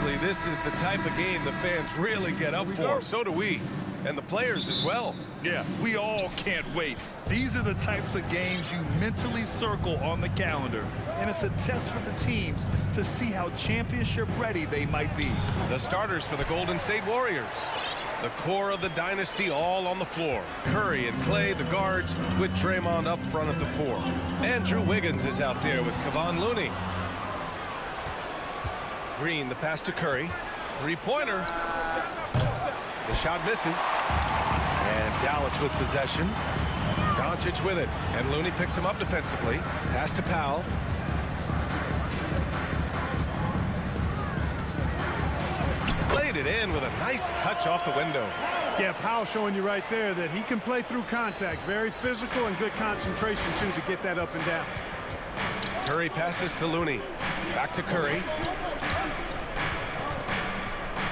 Obviously, this is the type of game the fans really get up for. So do we, and the players as well. Yeah, we all can't wait. These are the types of games you mentally circle on the calendar. And it's a test for the teams to see how championship ready they might be. The starters for the Golden State Warriors. The core of the dynasty all on the floor. Curry and Clay, the guards, with Draymond up front at the 4. Andrew Wiggins is out there with Kevon Looney. Green, the pass to Curry. Three-pointer. The shot misses. And Dallas with possession. Doncic with it. And Looney picks him up defensively. Pass to Powell. Played it in with a nice touch off the window. Yeah, Powell showing you right there that he can play through contact. Very physical and good concentration, too, to get that up and down. Curry passes to Looney. Back to Curry.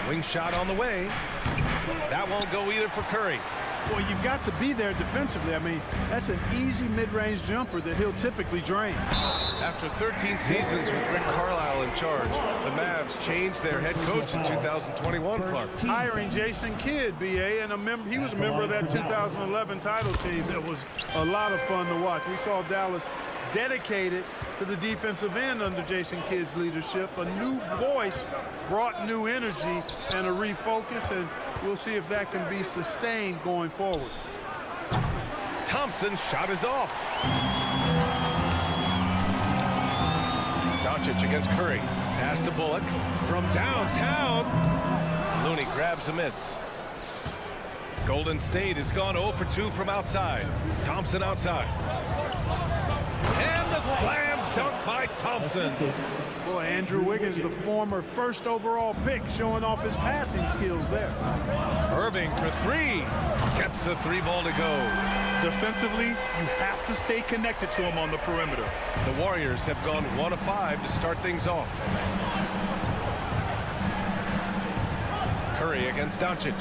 Wing shot on the way. That won't go either for Curry. Well, you've got to be there defensively. I mean, that's an easy mid-range jumper that he'll typically drain. After 13 seasons with Rick Carlisle in charge, the Mavs changed their head coach in 2021, Clark. Hiring Jason Kidd, B.A., and he was a member of that 2011 title team. That was a lot of fun to watch. We saw Dallas dedicated to the defensive end under Jason Kidd's leadership. A new voice brought new energy and a refocus, and we'll see if that can be sustained going forward. Thompson's shot is off. Doncic against Curry. Pass to Bullock from downtown. Looney grabs a miss. Golden State has gone 0 for 2 from outside. Thompson outside. And the slam dunk by Thompson. Boy, Andrew Wiggins, the former first overall pick, showing off his passing skills there. Irving for 3. Gets the 3-ball to go. Defensively, you have to stay connected to him on the perimeter. The Warriors have gone 1 of 5 to start things off. Curry against Doncic.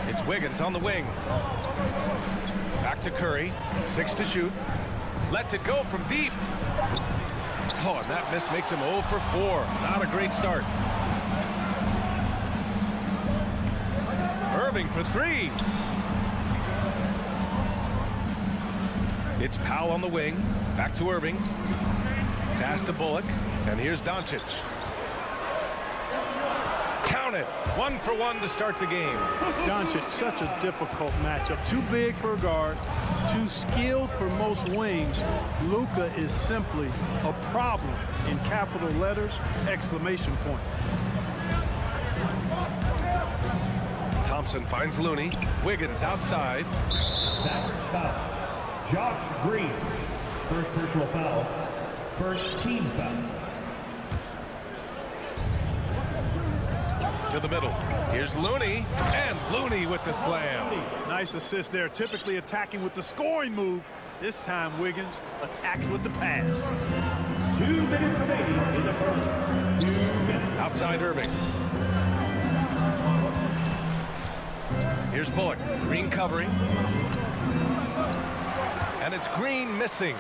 It's Wiggins on the wing. Back to Curry. 6 to shoot. Lets it go from deep. Oh, and that miss makes him 0 for 4. Not a great start. Irving for 3. It's Powell on the wing. Back to Irving. Pass to Bullock. And here's Doncic. Count it. 1 for 1 to start the game. Doncic, such a difficult matchup. Too big for a guard, too skilled for most wings. Luka is simply a problem in capital letters, exclamation point. Thompson finds Looney. Wiggins outside. Mavericks foul. Josh Green. First personal foul. First team foul. To the middle. Here's Looney. And Looney with the slam. Nice assist there. Typically attacking with the scoring move. This time Wiggins attacks with the pass. 2 minutes remaining in the first. 2 minutes. Outside Irving. Here's Bullock. Green covering. And it's Green missing.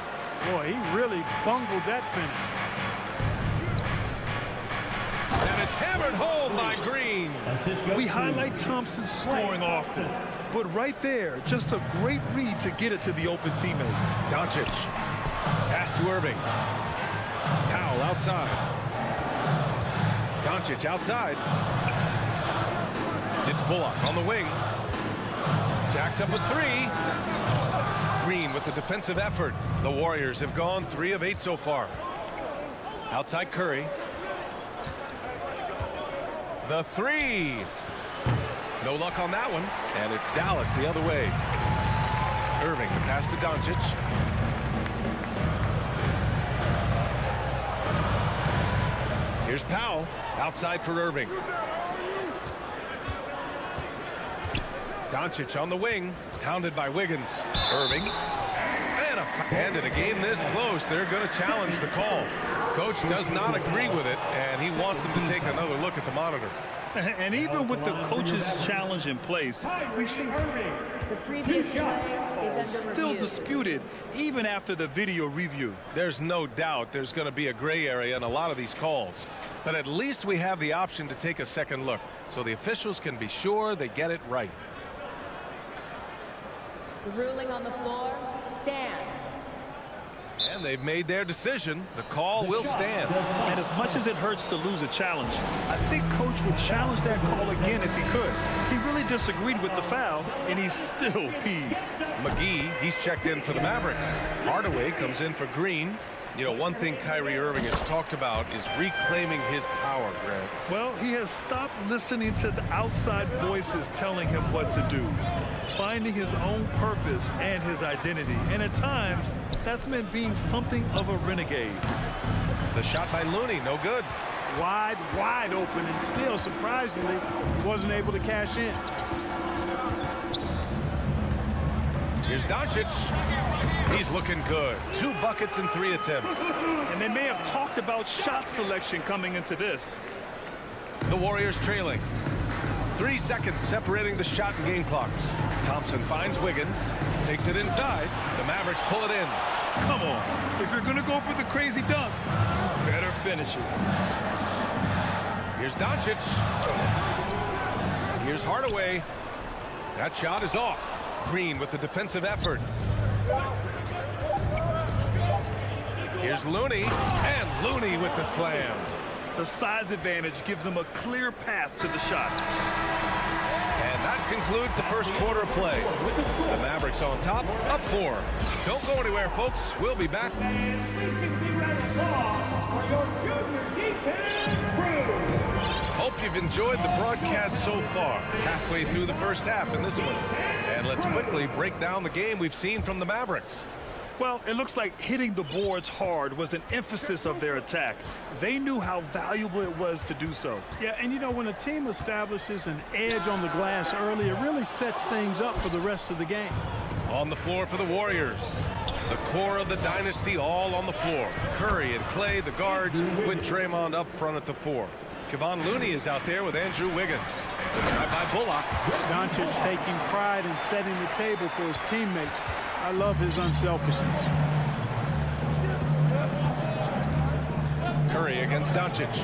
Boy, he really bungled that finish. And it's hammered home by Green. We highlight Thompson's scoring often, but right there, just a great read to get it to the open teammate. Doncic. Pass to Irving. Powell outside. Doncic outside. It's Bullock on the wing. Jacks up a 3. Green with the defensive effort. The Warriors have gone 3 of 8 so far. Outside Curry. The 3. No luck on that one. And it's Dallas the other way. Irving, the pass to Doncic. Here's Powell. Outside for Irving. Doncic on the wing. Hounded by Wiggins. Irving. And in a game this close, they're going to challenge the call. Coach does not agree with it, and he wants them to take another look at the monitor. And even with the coach's challenge in place, we've seen The previous play calls still disputed even after the video review. There's no doubt there's going to be a gray area in a lot of these calls. But at least we have the option to take a second look, so the officials can be sure they get it right. The ruling on the floor stands. And they've made their decision. The call will stand. And as much as it hurts to lose a challenge, I think Coach would challenge that call again if he could. He really disagreed with the foul, and he's still peeved. McGee, he's checked in for the Mavericks. Hardaway comes in for Green. You know, one thing Kyrie Irving has talked about is reclaiming his power, Grant. Well, he has stopped listening to the outside voices telling him what to do, finding his own purpose and his identity. And at times, that's meant being something of a renegade. The shot by Looney, no good. Wide open, and still, surprisingly, wasn't able to cash in. Here's Doncic. He's looking good. 2 buckets in 3 attempts. And they may have talked about shot selection coming into this. The Warriors trailing. 3 seconds separating the shot and game clocks. Thompson finds Wiggins. Takes it inside. The Mavericks pull it in. Come on. If you're going to go for the crazy dunk, better finish it. Here's Doncic. Here's Hardaway. That shot is off. Green with the defensive effort. Here's Looney, and Looney with the slam. The size advantage gives them a clear path to the shot. And that concludes the first quarter of play. The Mavericks on top, up 4. Don't go anywhere, folks. We'll be back. Hope you've enjoyed the broadcast so far. Halfway through the first half in this one. And let's quickly break down the game we've seen from the Mavericks. Well, it looks like hitting the boards hard was an emphasis of their attack. They knew how valuable it was to do so. Yeah, and you know, when a team establishes an edge on the glass early, it really sets things up for the rest of the game. On the floor for the Warriors. The core of the dynasty all on the floor. Curry and Clay, the guards, with Draymond up front at the 4. Kevon Looney is out there with Andrew Wiggins. The drive by Bullock. Doncic taking pride in setting the table for his teammates. I love his unselfishness. Curry against Doncic.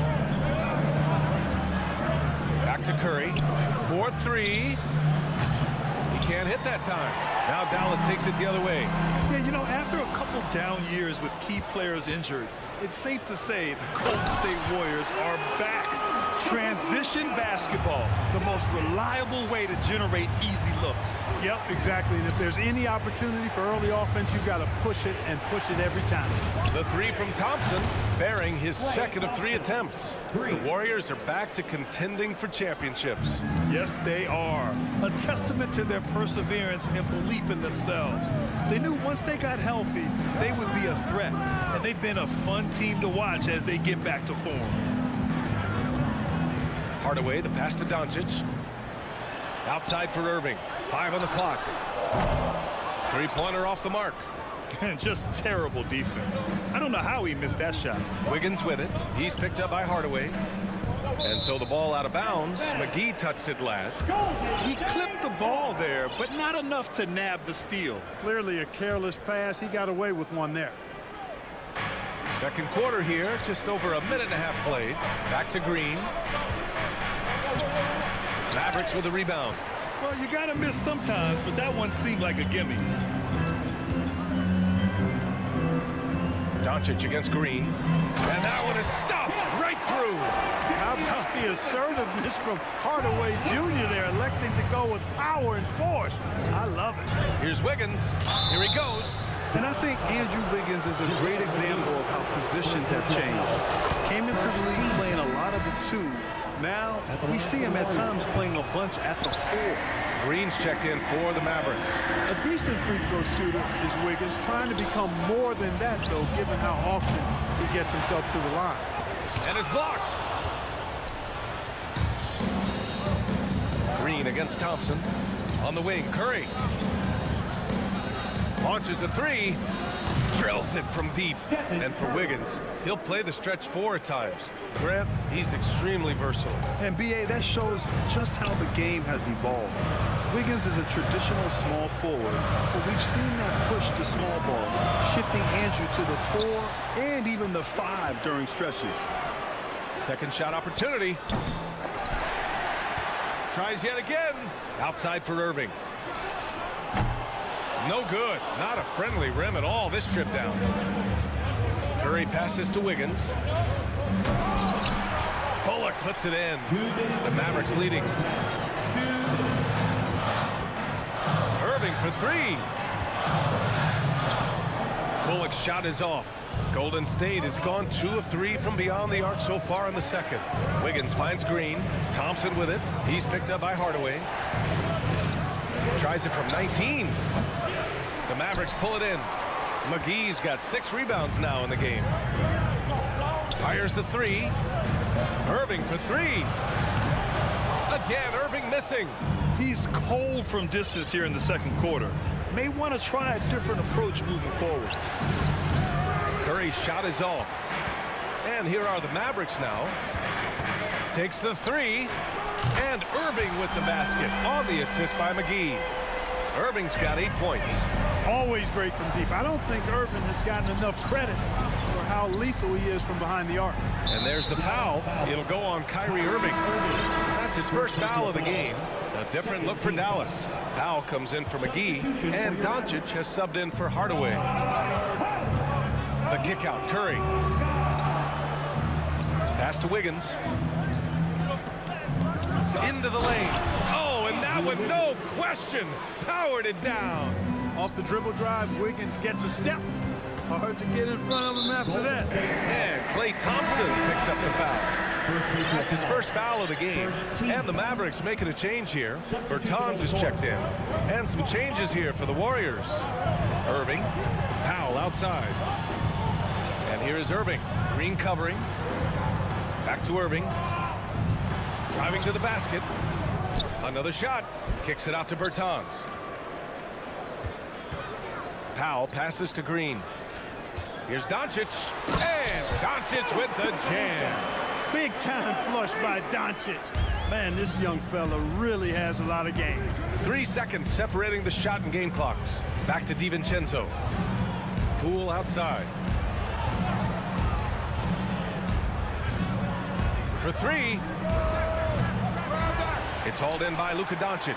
Back to Curry. 4-3. He can't hit that time. Now Dallas takes it the other way. Yeah, you know, after a couple down years with key players injured, it's safe to say the Golden State Warriors are back. Transition basketball, the most reliable way to generate easy looks. Yep, exactly. And if there's any opportunity for early offense, you've got to push it and push it every time. The 3 from Thompson, bearing his second of 3 attempts. The Warriors are back to contending for championships. Yes, they are. A testament to their perseverance and belief in themselves. They knew once they got healthy, they would be a threat. And they've been a fun team to watch as they get back to form. Hardaway, the pass to Doncic. Outside for Irving. 5 on the clock. 3-pointer off the mark. Just terrible defense. I don't know how he missed that shot. Wiggins with it. He's picked up by Hardaway. And so the ball out of bounds. McGee touched it last. He clipped the ball there, but not enough to nab the steal. Clearly a careless pass. He got away with one there. Second quarter here. Just over a minute and a half played. Back to Green. Mavericks with a rebound. Well, you got to miss sometimes, but that one seemed like a gimme. Doncic against Green. And that one is stuffed right through. How about the assertiveness from Hardaway Jr. there, electing to go with power and force. I love it. Here's Wiggins. Here he goes. And I think Andrew Wiggins is a great example of how positions have changed. Came into the league playing a lot of the 2. Now, we see him at times playing a bunch at the 4. Green's checked in for the Mavericks. A decent free throw shooter is Wiggins, trying to become more than that, though, given how often he gets himself to the line. And it's blocked. Green against Thompson. On the wing, Curry. Launches a 3. Drills it from deep. And for Wiggins, he'll play the stretch 4 at times. Grant, he's extremely versatile. And B.A., that shows just how the game has evolved. Wiggins is a traditional small forward, but we've seen that push to small ball, shifting Andrew to the 4 and even the 5 during stretches. Second shot opportunity. Tries yet again. Outside for Irving. No good. Not a friendly rim at all this trip down. Curry passes to Wiggins. Bullock puts it in. The Mavericks leading. Irving for 3. Bullock's shot is off. Golden State has gone 2 of 3 from beyond the arc so far in the second. Wiggins finds Green. Thompson with it. He's picked up by Hardaway. Tries it from 19. The Mavericks pull it in. McGee's got 6 rebounds now in the game. Fires the 3. Irving for 3. Again, Irving missing. He's cold from distance here in the second quarter. May want to try a different approach moving forward. Curry's shot is off. And here are the Mavericks now. Takes the 3. And Irving with the basket on the assist by McGee. Irving's got 8 points. Always great from deep. I don't think Irving has gotten enough credit for how lethal he is from behind the arc. And there's the foul. It'll go on Kyrie Irving. That's his first foul of the game. A different look for Dallas. Foul comes in for McGee, and Doncic has subbed in for Hardaway. The kick out, Curry. Pass to Wiggins. Into the lane. Oh, and that one, no question, powered it down. Off the dribble drive, Wiggins gets a step. Hard to get in front of him after that. And Klay Thompson picks up the foul. That's his first foul of the game. And the Mavericks making a change here. Bertans is checked in. And some changes here for the Warriors. Irving, Powell outside. And here is Irving. Green covering. Back to Irving. Driving to the basket. Another shot. Kicks it out to Bertans. Powell passes to Green. Here's Doncic. And Doncic with the jam. Big time flush by Doncic. Man, this young fella really has a lot of game. 3 seconds separating the shot and game clocks. Back to DiVincenzo. Poole outside. For 3. It's hauled in by Luka Doncic.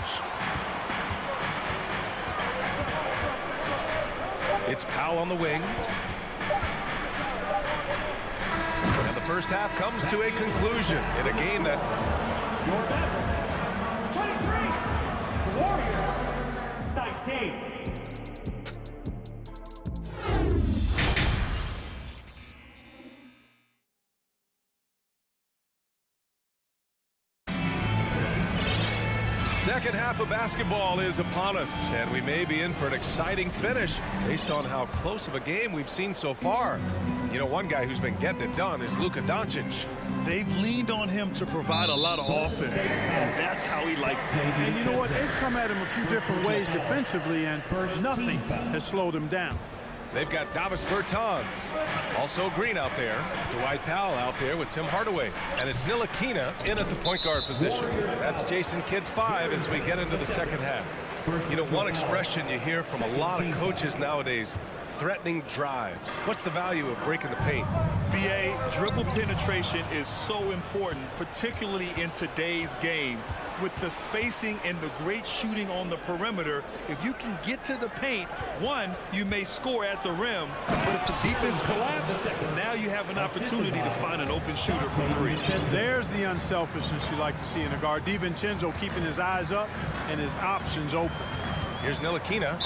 It's Powell on the wing. And the first half comes to a conclusion in a game that... Your Mavericks, 23. Warriors, 19. Second half of basketball is upon us, and we may be in for an exciting finish based on how close of a game we've seen so far. You know, one guy who's been getting it done is Luka Doncic. They've leaned on him to provide a lot of offense, and that's how he likes it. And you know what? They've come at him a few different ways defensively, and nothing has slowed him down. They've got Davis Bertans. Also Green out there. Dwight Powell out there with Tim Hardaway. And it's Ntilikina in at the point guard position. That's Jason Kidd's 5 as we get into the second half. You know, one expression you hear from a lot of coaches nowadays, threatening drives. What's the value of breaking the paint? B.A., dribble penetration is so important, particularly in today's game. With the spacing and the great shooting on the perimeter, if you can get to the paint, one, you may score at the rim, but if the defense collapses, now you have an opportunity to find an open shooter for 3. There's the unselfishness you like to see in a guard. DiVincenzo keeping his eyes up and his options open. Here's Ntilikina.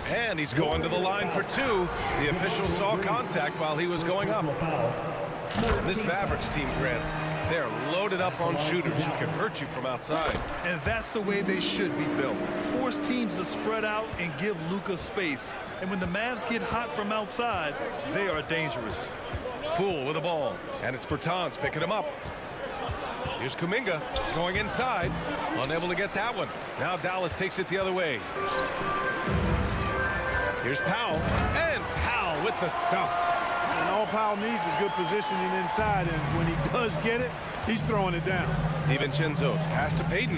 And he's going to the line for 2. The official saw contact while he was going up. And this Mavericks team, Grant, they're loaded up on shooters who can hurt you from outside. And that's the way they should be built. Force teams to spread out and give Luka space. And when the Mavs get hot from outside, they are dangerous. Poole with the ball. And it's Bertans picking him up. Here's Kuminga going inside. Unable to get that one. Now Dallas takes it the other way. Here's Powell. And Powell with the stuff. And all Powell needs is good positioning inside, and when he does get it, he's throwing it down. DiVincenzo, pass to Payton.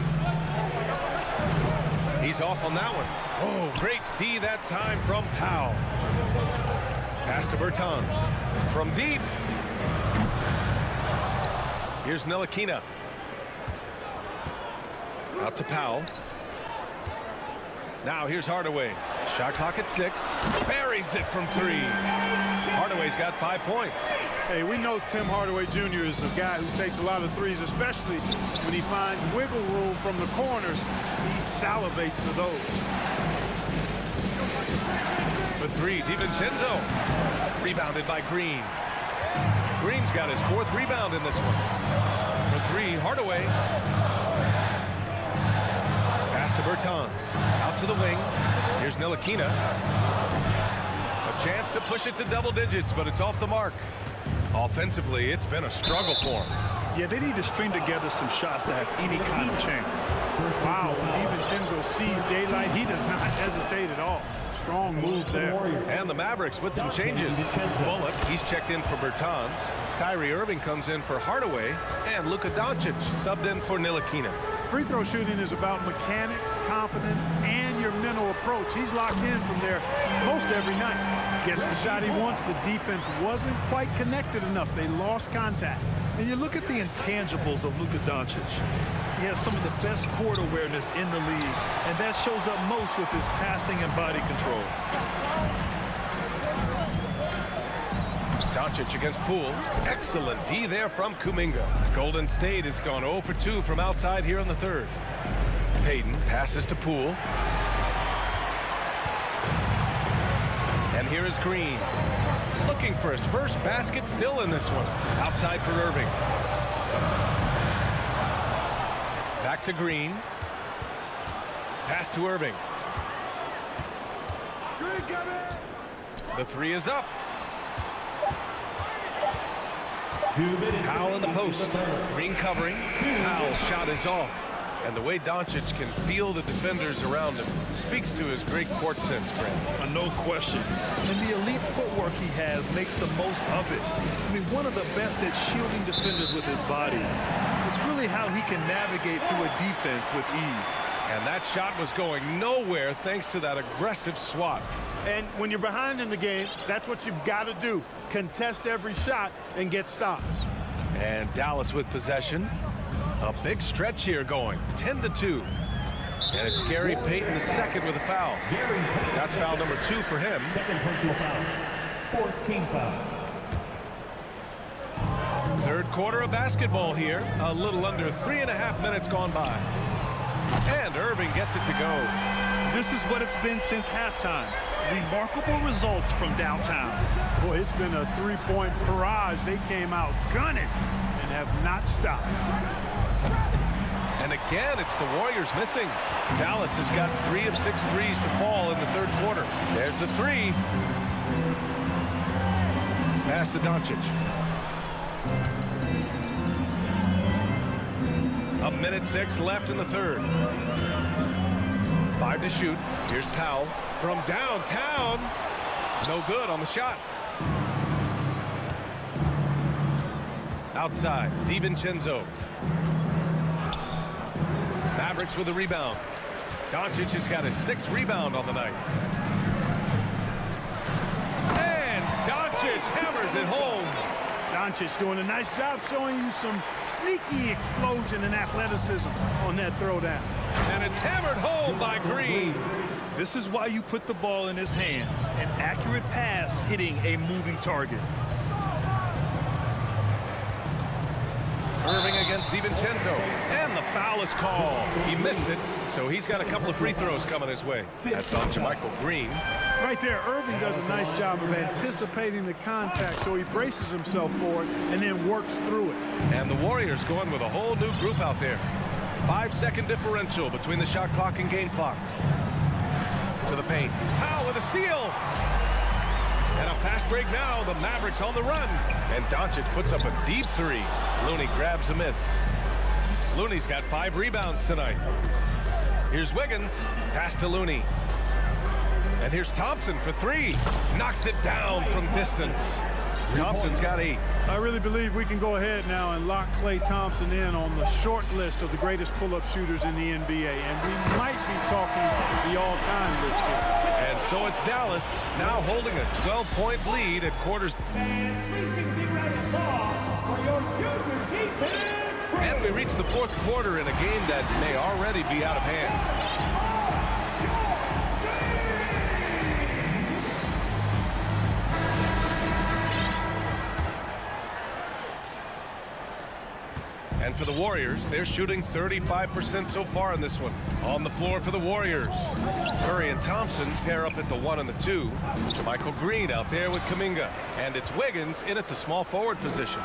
He's off on that one. Oh, great D that time from Powell. Pass to Bertans. From deep. Here's Ntilikina. Out to Powell. Now here's Hardaway. Shot clock at 6. Buries it from 3. Hardaway's got 5 points. Hey, we know Tim Hardaway Jr. is a guy who takes a lot of threes, especially when he finds wiggle room from the corners. He salivates for those. For 3, DiVincenzo. Rebounded by Green. Green's got his 4th rebound in this one. For 3, Hardaway. Pass to Bertans. Out to the wing. Here's Ntilikina. A chance to push it to double digits, but it's off the mark. Offensively, it's been a struggle for him. Yeah, they need to string together some shots to have any kind of chance. Wow, when DiVincenzo sees daylight, he does not hesitate at all. Strong move there. And the Mavericks with some changes. Bullock, he's checked in for Bertans. Kyrie Irving comes in for Hardaway. And Luka Doncic subbed in for Ntilikina. Free throw shooting is about mechanics, confidence, and your mental approach. He's locked in from there most every night. Gets the shot he wants. The defense wasn't quite connected enough. They lost contact. And you look at the intangibles of Luka Doncic. He has some of the best court awareness in the league, and that shows up most with his passing and body control. Doncic against Poole. Excellent D there from Kuminga. Golden State has gone 0 for 2 from outside here in the 3rd. Payton passes to Poole. And here is Green. Looking for his first basket still in this one. Outside for Irving. Back to Green. Pass to Irving. The 3 is up. Powell in the post. Green covering. Powell's shot is off. And the way Doncic can feel the defenders around him speaks to his great court sense, Grant. No question. And the elite footwork he has makes the most of it. I mean, one of the best at shielding defenders with his body. It's really how he can navigate through a defense with ease. And that shot was going nowhere thanks to that aggressive swat. And when you're behind in the game, that's what you've got to do. Contest every shot and get stops. And Dallas with possession. A big stretch here going, 10-2. And it's Gary Payton II with a foul. That's foul number 2 for him. Second personal foul. 14th foul. 3rd quarter of basketball here. A little under 3.5 minutes gone by. And Irving gets it to go. This is what it's been since halftime. Remarkable results from downtown. Boy, it's been a three-point barrage. They came out gunning and have not stopped. And again, it's the Warriors missing. Dallas has got 3 of 6 threes to fall in the 3rd quarter. There's the 3. Pass to Doncic. A minute 6 left in the 3rd. 5 to shoot. Here's Powell from downtown. No good on the shot. Outside, DiVincenzo. Mavericks with a rebound. Doncic has got his 6th rebound on the night. And Doncic hammers it home. Doncic doing a nice job showing you some sneaky explosion and athleticism on that throwdown. And it's hammered home by Green. This is why you put the ball in his hands. An accurate pass hitting a moving target. Irving against DiVincenzo. And the foul is called. He missed it, so he's got a couple of free throws coming his way. That's on Jermichael Green. Right there, Irving does a nice job of anticipating the contact, so he braces himself for it and then works through it. And the Warriors going with a whole new group out there. 5-second differential between the shot clock and game clock. To the paint. Powell with a steal. And a fast break now. The Mavericks on the run. And Doncic puts up a deep 3. Looney grabs a miss. Looney's got 5 rebounds tonight. Here's Wiggins. Pass to Looney. And here's Thompson for three. Knocks it down from distance. Thompson's got 8. I really believe we can go ahead now and lock Klay Thompson in on the short list of the greatest pull-up shooters in the NBA. And we might be talking the all-time list here. And so it's Dallas now holding a 12-point lead at quarters. And we reach the fourth quarter in a game that may already be out of hand. And for the Warriors, they're shooting 35% so far in this one. On the floor for the Warriors, Curry and Thompson pair up at the 1 and the 2. Michael Green out there with Kuminga. And it's Wiggins in at the small forward position.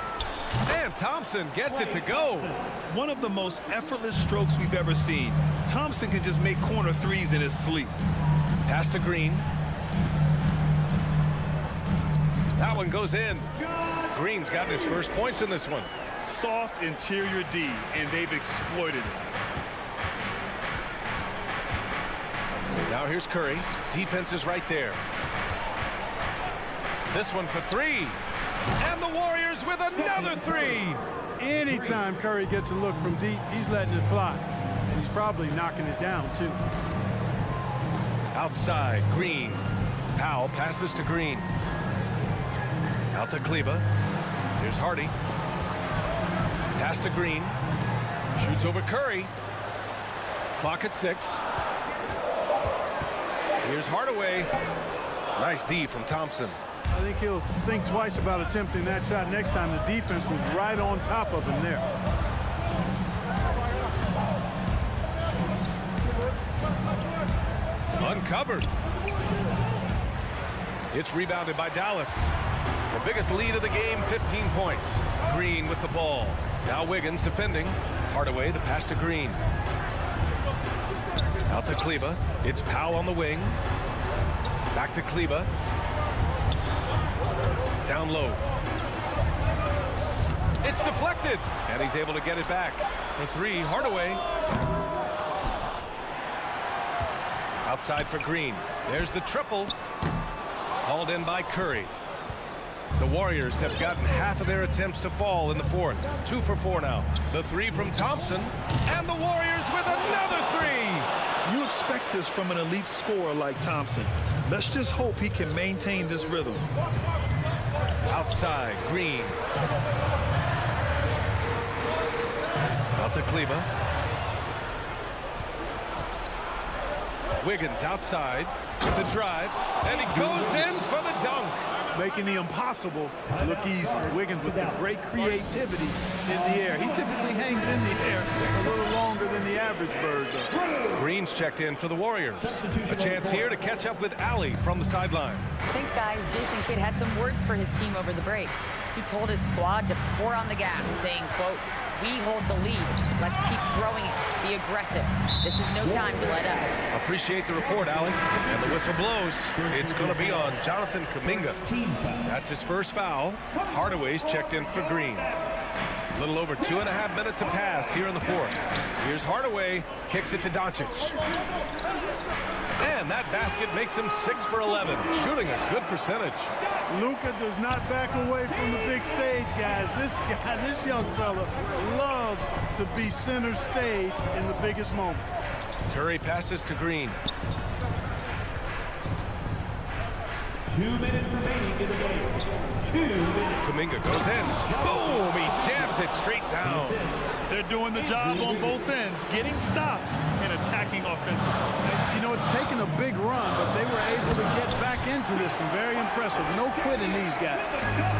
And Thompson gets it to go. One of the most effortless strokes we've ever seen. Thompson can just make corner threes in his sleep. Pass to Green. That one goes in. Green's gotten his first points in this one. Soft interior D, and they've exploited it. Now here's Curry. Defense is right there. This one for 3. And the Warriors with another 3. Anytime Curry gets a look from deep, he's letting it fly. And he's probably knocking it down, too. Outside, Green. Powell passes to Green. Out to Kleba. Here's Hardy. Pass to Green. Shoots over Curry. Clock at 6. Here's Hardaway. Nice D from Thompson. I think he'll think twice about attempting that shot next time. The defense was right on top of him there. Uncovered. It's rebounded by Dallas. The biggest lead of the game, 15 points. Green with the ball. Now Wiggins defending. Hardaway, the pass to Green. Out to Kleba. It's Powell on the wing. Back to Kleba. Down low. It's deflected. And he's able to get it back. For 3, Hardaway. Outside for Green. There's the triple. Hauled in by Curry. The Warriors have gotten half of their attempts to fall in the fourth. 2 for 4 now. The 3 from Thompson. And the Warriors with another 3. You expect this from an elite scorer like Thompson. Let's just hope he can maintain this rhythm. Outside, Green. Out to Kleba. Wiggins outside with the drive. And he goes in for the dunk. Making the impossible look easy. Wiggins with the great creativity in the air. He typically hangs in the air a little longer than the average bird does. Green's checked in for the Warriors. A chance here to catch up with Allie from the sideline. Thanks, guys. Jason Kidd had some words for his team over the break. He told his squad to pour on the gas, saying, quote, "We hold the lead. Let's keep throwing it. Be aggressive. This is no time to let up." Appreciate the report, Allie. And the whistle blows. It's going to be on Jonathan Kuminga. That's his first foul. Hardaway's checked in for Green. A little over 2.5 minutes have passed here in the fourth. Here's Hardaway. Kicks it to Doncic. And that basket makes him 6 for 11. Shooting a good percentage. Luka does not back away from the big stage, guys. This young fella loves to be center stage in the biggest moments. Curry passes to Green. 2 minutes remaining in the game. 2 minutes. Kuminga goes in. Boom! He jams it straight down. They're doing the job on both ends, getting stops and attacking offensively. You know, it's taken a big run, but they were able to get back into this one. Very impressive. No quitting these guys.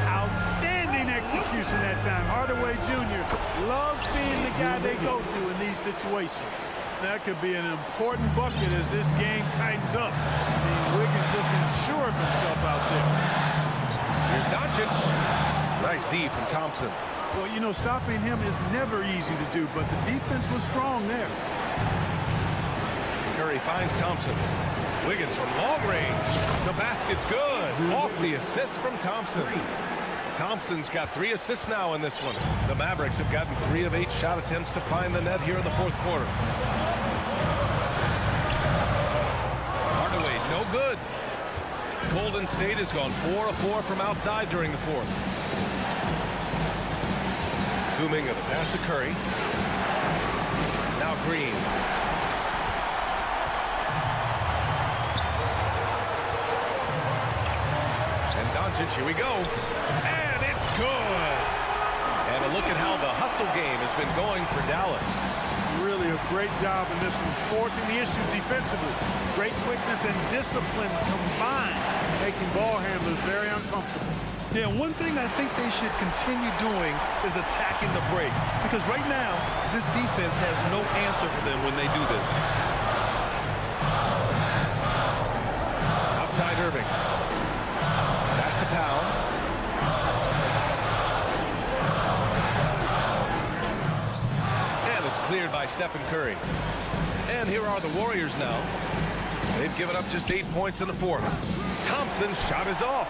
Outstanding execution that time. Hardaway Jr. loves being the guy they go to in these situations. That could be an important bucket as this game tightens up. I mean, Wiggins looking sure of himself out there. Here's Doncic. Nice D from Thompson. Well, you know, stopping him is never easy to do, but the defense was strong there. Curry finds Thompson. Wiggins from long range. The basket's good. Off the assist from Thompson. Thompson's got 3 assists now in this one. The Mavericks have gotten 3 of 8 shot attempts to find the net here in the fourth quarter. Hardaway, no good. Golden State has gone 4 of 4 from outside during the fourth. Kuminga, the pass to Curry. Now Green. And Doncic, here we go. And it's good. And a look at how the hustle game has been going for Dallas. Really a great job in this one, forcing the issue defensively. Great quickness and discipline combined, making ball handlers very uncomfortable. Yeah, one thing I think they should continue doing is attacking the break. Because right now, this defense has no answer for them when they do this. Outside Irving. Pass to Powell. And it's cleared by Stephen Curry. And here are the Warriors now. They've given up just 8 points in the fourth. Thompson's shot is off.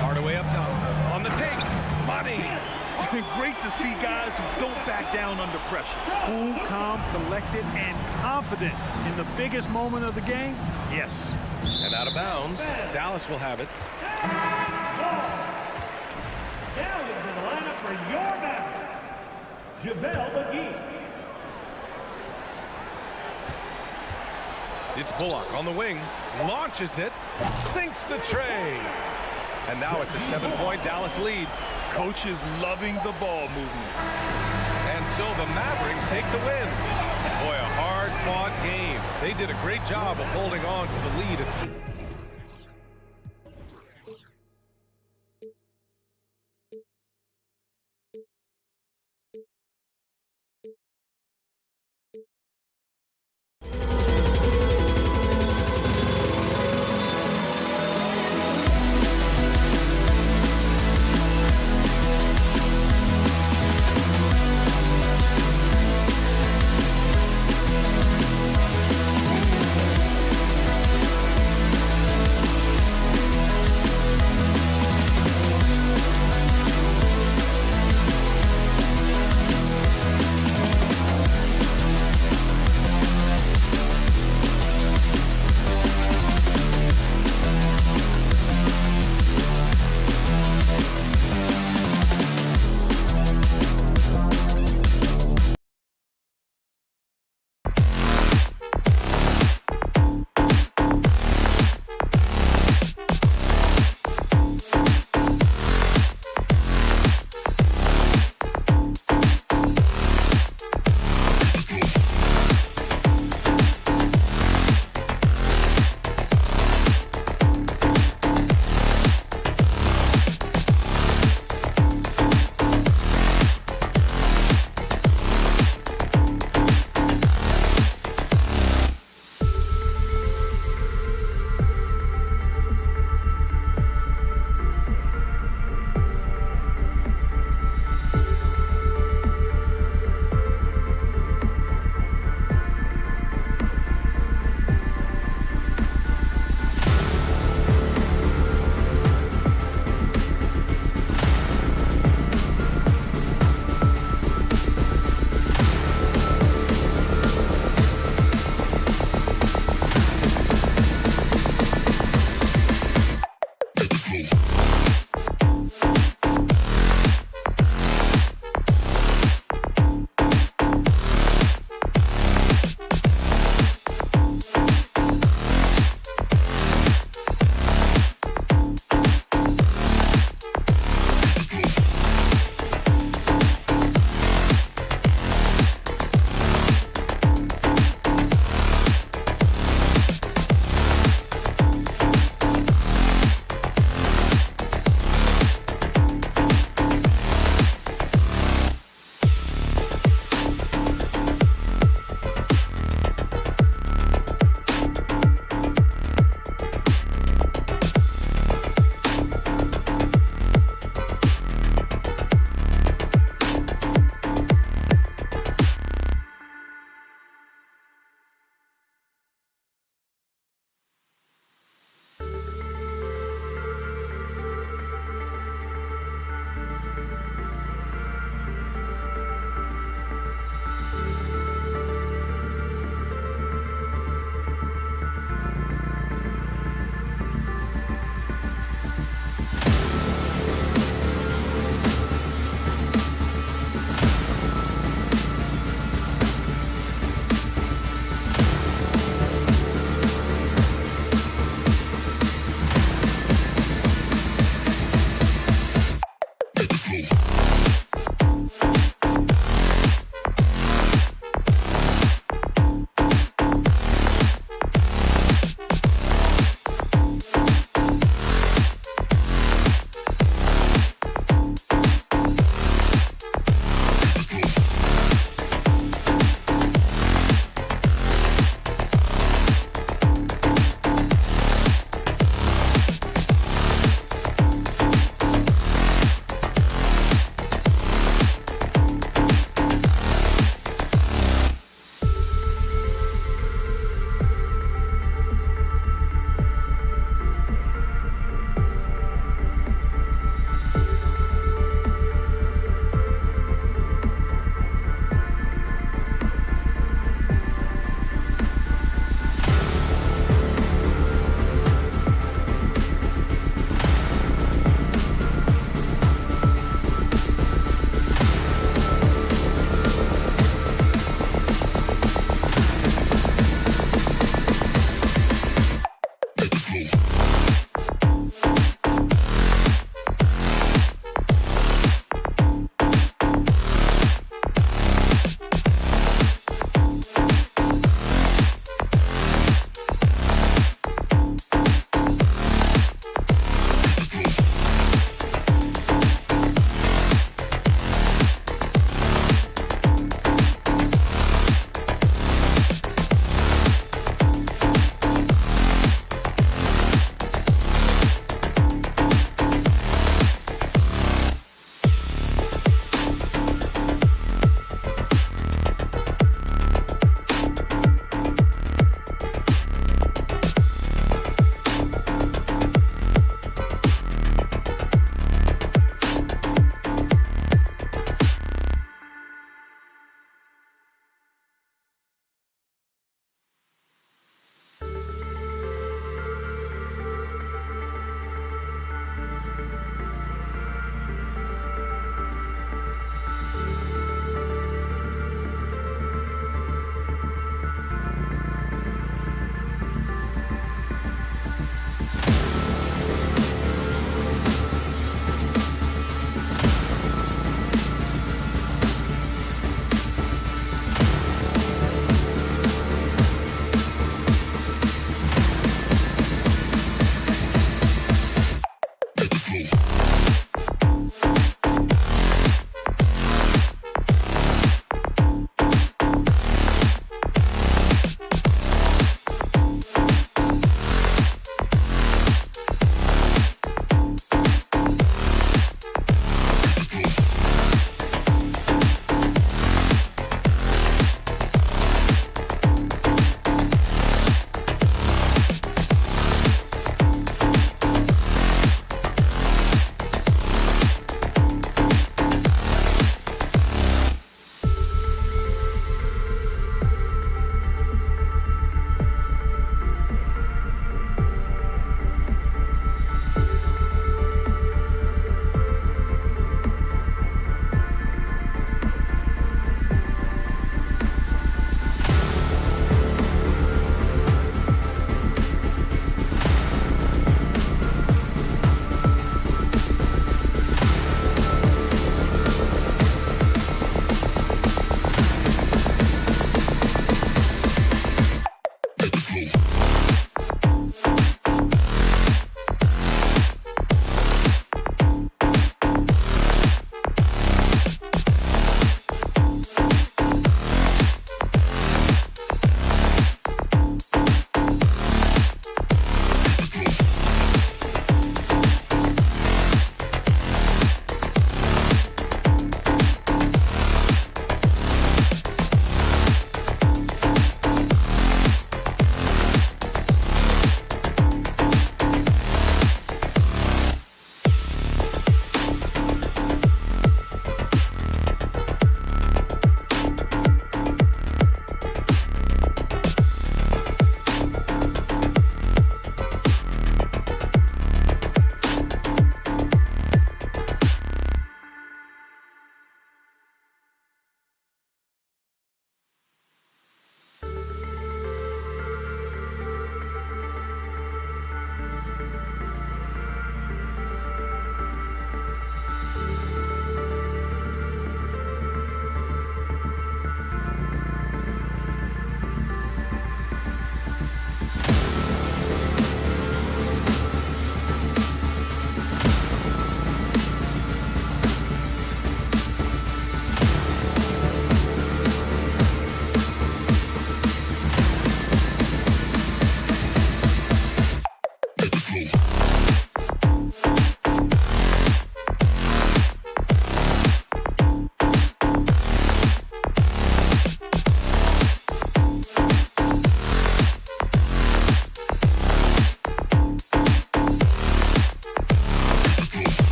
Hardaway up top. On the take. Money. Great to see guys who don't back down under pressure. Cool, calm, collected, and confident in the biggest moment of the game. Yes. And out of bounds. Dallas will have it. Down into the lineup for your Mavericks, JaVale McGee. It's Bullock on the wing. Launches it. Sinks the tray. And now it's a 7-point Dallas lead. Coach is loving the ball movement. And so the Mavericks take the win. Boy, a hard-fought game. They did a great job of holding on to the lead.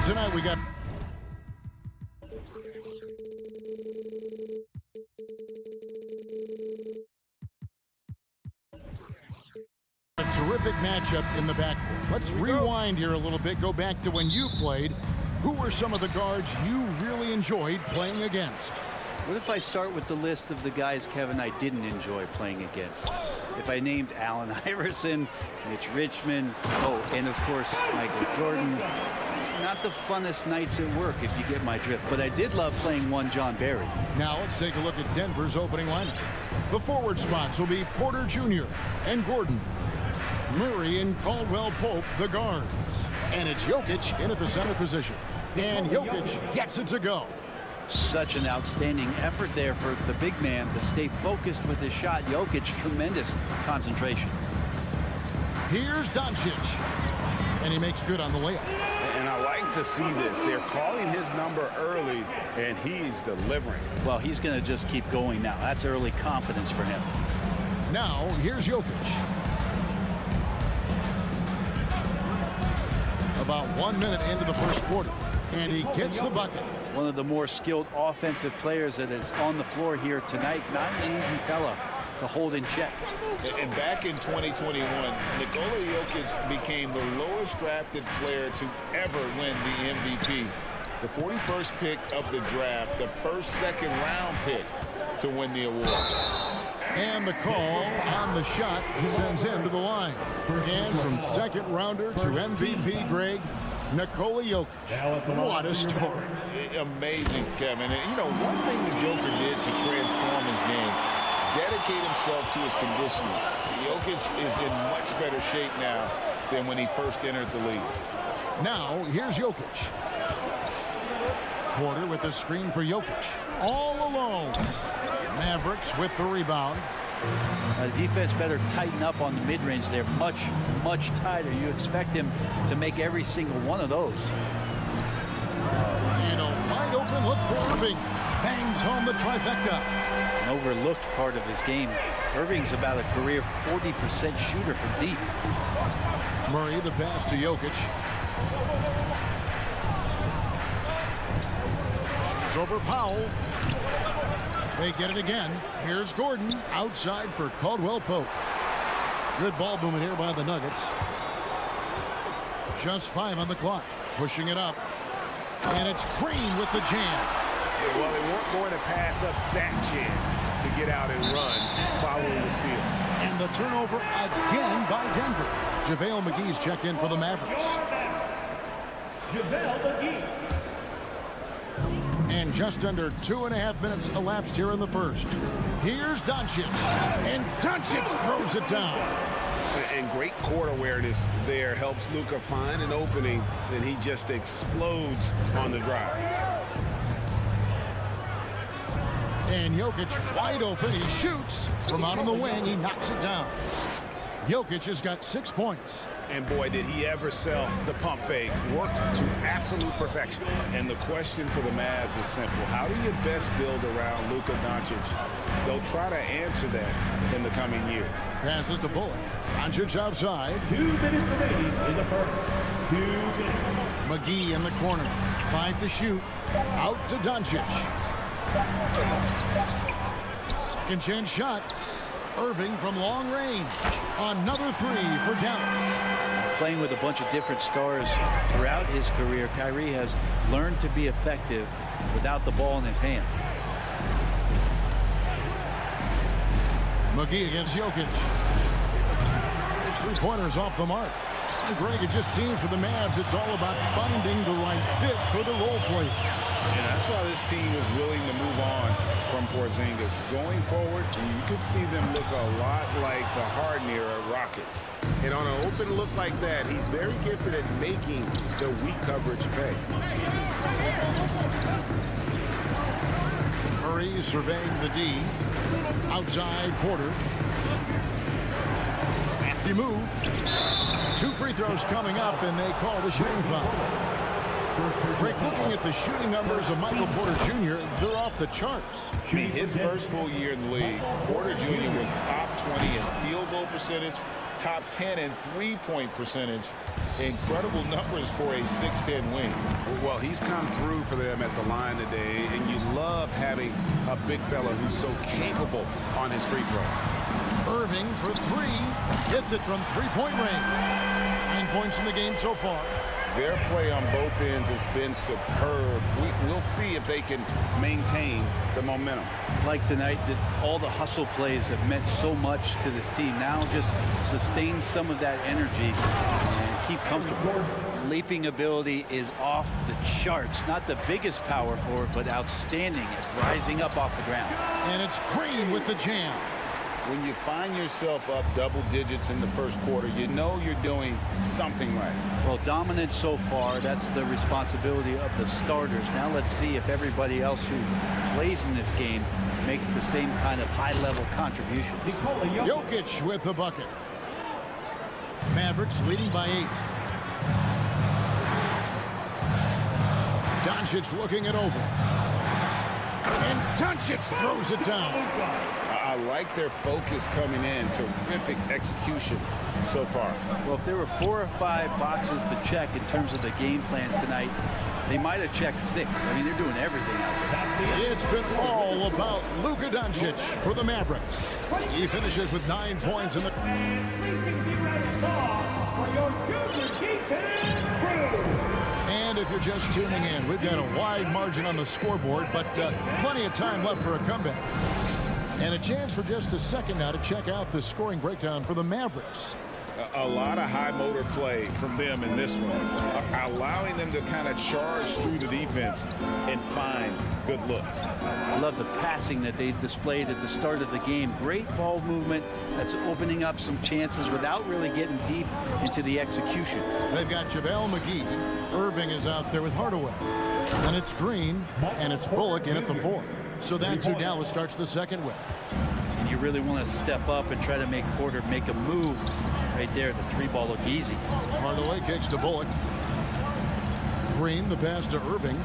Tonight we got a terrific matchup in the backcourt. Let's rewind here a little bit, go back to when you played. Who were some of the guards you really enjoyed playing against? What if I start with the list of the guys, Kevin, I didn't enjoy playing against? If I named Allen Iverson, Mitch Richmond, and of course, Michael Jordan. Not the funnest nights at work, if you get my drift. But I did love playing one John Barry. Now let's take a look at Denver's opening lineup. The forward spots will be Porter Jr. and Gordon. Murray and Caldwell Pope, the guards. And it's Jokic in at the center position. And Jokic gets it to go. Such an outstanding effort there for the big man to stay focused with his shot. Jokic, tremendous concentration. Here's Doncic. And he makes good on the layup. And I like to see this. They're calling his number early, and he's delivering. Well, he's going to just keep going now. That's early confidence for him. Now, here's Jokic. About 1 minute into the first quarter, and he gets the bucket. One of the more skilled offensive players that is on the floor here tonight. Not an easy fella to hold in check. And back in 2021, Nikola Jokic became the lowest drafted player to ever win the MVP. The 41st pick of the draft, the first second-round pick to win the award. And the call on the shot sends him to the line. And from second rounder to MVP, Greg, Nikola Jokic. What a story. Amazing, Kevin. And, you know, one thing the Joker did to transform his game, dedicate himself to his conditioning. Jokic is in much better shape now than when he first entered the league. Now, here's Jokic. Porter with the screen for Jokic. All alone. Mavericks with the rebound. The defense better tighten up on the mid-range. They're much, much tighter. You expect him to make every single one of those. And a wide open look for Irving. Bangs home the trifecta. An overlooked part of his game. Irving's about a career 40% shooter from deep. Murray the pass to Jokic. Shoots over Powell. They get it again. Here's Gordon outside for Caldwell Pope. Good ball movement here by the Nuggets. Just 5 on the clock. Pushing it up. And it's Green with the jam. Well, they weren't going to pass up that chance to get out and run following the steal. And the turnover again by Denver. JaVale McGee's checked in for the Mavericks. JaVale McGee. And just under 2.5 minutes elapsed here in the first. Here's Doncic. And Doncic throws it down. And great court awareness there helps Luka find an opening, and he just explodes on the drive. And Jokic wide open. He shoots from out on the wing. He knocks it down. Jokic has got 6 points. And boy, did he ever sell the pump fake. Worked to absolute perfection. And the question for the Mavs is simple. How do you best build around Luka Doncic? They'll try to answer that in the coming years. Passes to Bullock. Doncic outside. 2 minutes remaining in the first. 2 minutes. McGee in the corner. 5 to shoot. Out to Doncic. Second chance shot. Irving from long range. Another 3 for Dallas. Playing with a bunch of different stars throughout his career, Kyrie has learned to be effective without the ball in his hand. McGee against Jokic. His 3-pointers off the mark. And Greg, it just seems for the Mavs it's all about finding the right fit for the role play. And that's why this team is willing to move on from Porzingis. Going forward, you could see them look a lot like the Harden era Rockets. And on an open look like that, he's very gifted at making the weak coverage pay. Murray surveying the D. Outside Porter. Crafty move. 2 free throws coming up, and they call the shooting foul. Rick, looking at the shooting numbers of Michael Porter Jr., they're off the charts. His first full year in the league, Porter Jr. was top 20 in field goal percentage, top 10 in three-point percentage. Incredible numbers for a 6'10" wing. Well, he's come through for them at the line today, and you love having a big fella who's so capable on his free throw. Irving for three. Hits it from three-point range. 9 points in the game so far. Their play on both ends has been superb. We'll see if they can maintain the momentum. Like tonight, that all the hustle plays have meant so much to this team. Now just sustain some of that energy and keep comfortable. Leaping ability is off the charts. Not the biggest power forward, but outstanding at rising up off the ground. And it's Green with the jam. When you find yourself up double digits in the first quarter, you know you're doing something right. Well, dominant so far. That's the responsibility of the starters. Now let's see if everybody else who plays in this game makes the same kind of high-level contribution. Jokic with the bucket. Mavericks leading by 8. Doncic looking it over. And Doncic throws it down. I like their focus coming in. Terrific execution so far. Well, if there were 4 or 5 boxes to check in terms of the game plan tonight, they might have checked 6. I mean, they're doing everything out there. It's been all about Luka Doncic for the Mavericks. He finishes with 9 points in the... And if you're just tuning in, we've got a wide margin on the scoreboard, but plenty of time left for a comeback. And a chance for just a second now to check out the scoring breakdown for the Mavericks. A lot of high motor play from them in this one, allowing them to kind of charge through the defense and find good looks. I love the passing that they displayed at the start of the game. Great ball movement that's opening up some chances without really getting deep into the execution. They've got JaVale McGee. Irving is out there with Hardaway. And it's Green, and it's Bullock in at the 4. So that's who Dallas starts the second with. And you really want to step up and try to make Porter make a move. Right there, the 3-ball look easy. Hardaway kicks to Bullock. Green, the pass to Irving.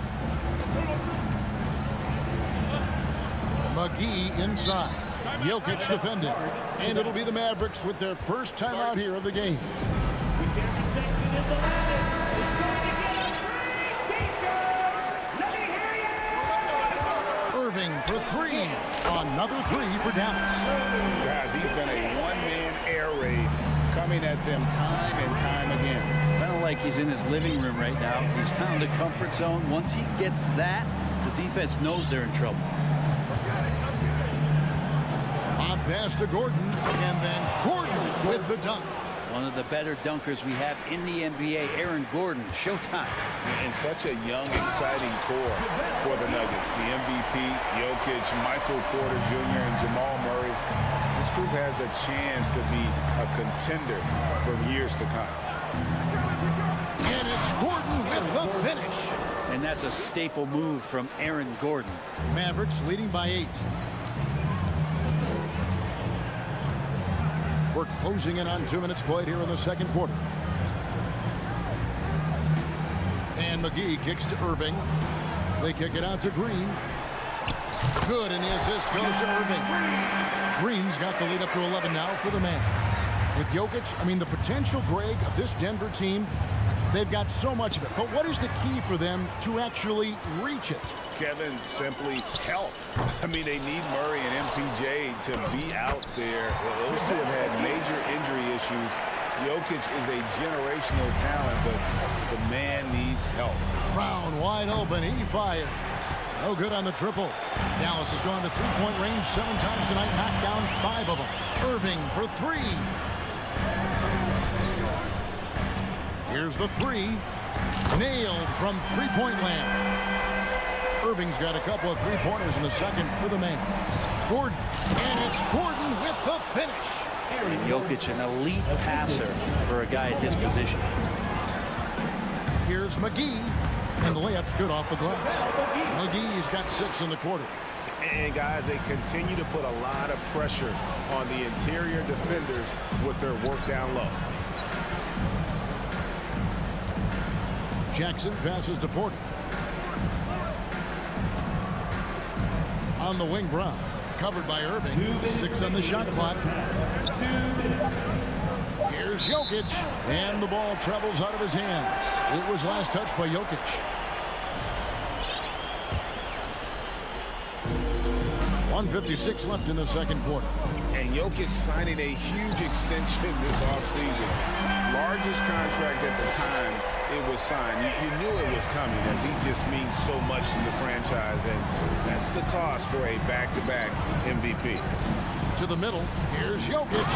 McGee inside. Jokic defending. And it'll be the Mavericks with their first time out here of the game. Irving for 3. Another 3 for Dallas. Guys, he's been a one-man air raid coming at them time and time again. Kind of like he's in his living room right now. He's found a comfort zone. Once he gets that, the defense knows they're in trouble. On pass to Gordon, and then Gordon with the dunk. One of the better dunkers we have in the NBA, Aaron Gordon. Showtime. And such a young, exciting core for the Nuggets. The MVP, Jokic, Michael Porter Jr., and Jamal Murray. This group has a chance to be a contender for years to come. And it's Gordon with the finish. And that's a staple move from Aaron Gordon. Mavericks leading by 8. We're closing in on 2 minutes played here in the second quarter. And McGee kicks to Irving. They kick it out to Green. Good, and the assist goes to Irving. Green's got the lead up to 11 now for the Mavs. With Jokic, I mean, the potential, Greg, of this Denver team, they've got so much of it. But what is the key for them to actually reach it? Kevin, simply health. I mean, they need Murray and MPJ to be out there. Those two have had major injury issues. Jokic is a generational talent, but the man needs help. Brown wide open. He fires. No good on the triple. Dallas has gone to three-point range 7 times tonight, knocked down 5 of them. Irving for 3. Here's the 3. Nailed from three-point land. Irving's got a couple of three-pointers in the second for the Mavs. Gordon, and it's Gordon with the finish. And Jokic, an elite passer for a guy at his position. Here's McGee, and the layup's good off the glass. McGee's got 6 in the quarter. And guys, they continue to put a lot of pressure on the interior defenders with their work down low. Jackson passes to Porter. On the wing, Brown. Covered by Irving. 6 on the shot clock. Here's Jokic, and the ball travels out of his hands. It was last touched by Jokic. .156 left in the second quarter. And Jokic signing a huge extension this offseason. Largest contract at the time it was signed. You knew it was coming, as he just means so much to the franchise, and that's the cost for a back-to-back MVP. To the middle, here's Jokic,